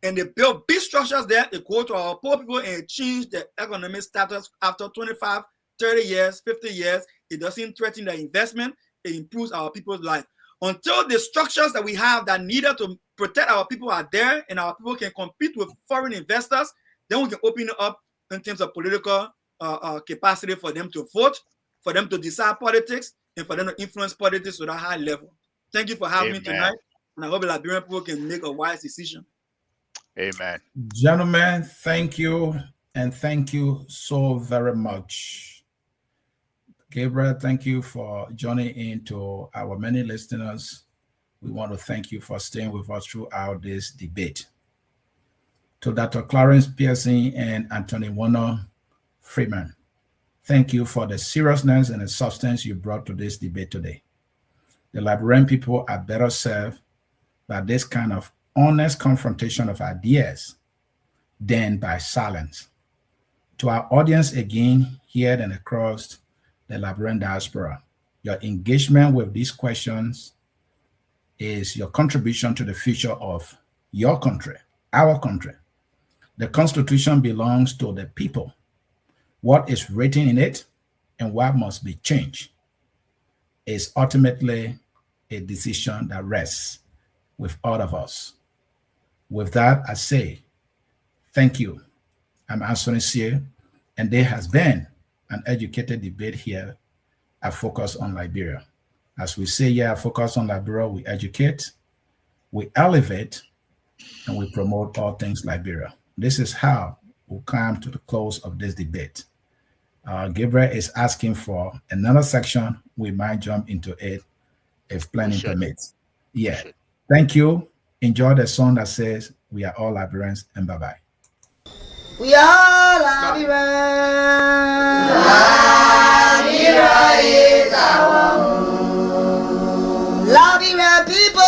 and they build big structures there, they go to our poor people and change the economic status after 25, 30 years, 50 years. It doesn't threaten the investment. It improves our people's life. Until the structures that we have that needed to protect our people are there and our people can compete with foreign investors, then we can open it up in terms of political capacity for them to vote, for them to decide politics, and for them to influence politics to that high level. Thank you for having me tonight. And I hope the Liberian people can make a wise decision. Amen. Gentlemen, thank you. And thank you so very much. Gabriel, thank you for joining in to our many listeners. We want to thank you for staying with us throughout this debate. To Dr. Clarence Pearson and Anthony Warner Freeman, thank you for the seriousness and the substance you brought to this debate today. The Liberian people are better served by this kind of honest confrontation of ideas than by silence. To our audience again, here and across the Liberian diaspora, your engagement with these questions is your contribution to the future of your country, our country. The Constitution belongs to the people. What is written in it and what must be changed is ultimately a decision that rests with all of us. With that, I say, thank you. I'm Anthony Cyr, and there has been an educated debate here at Focus on Liberia. As we say here at Focus on Liberia, we educate, we elevate, and we promote all things Liberia. This is how we'll come to the close of this debate. Gabriel is asking for another section. We might jump into it if planning permits. Yeah. Thank you. Enjoy the song that says, "We are all Liberians," and bye-bye. We are Liberians. Liberia is our home. Liberian people.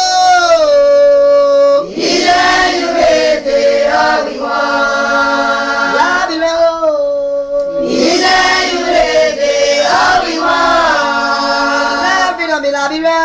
Liberia.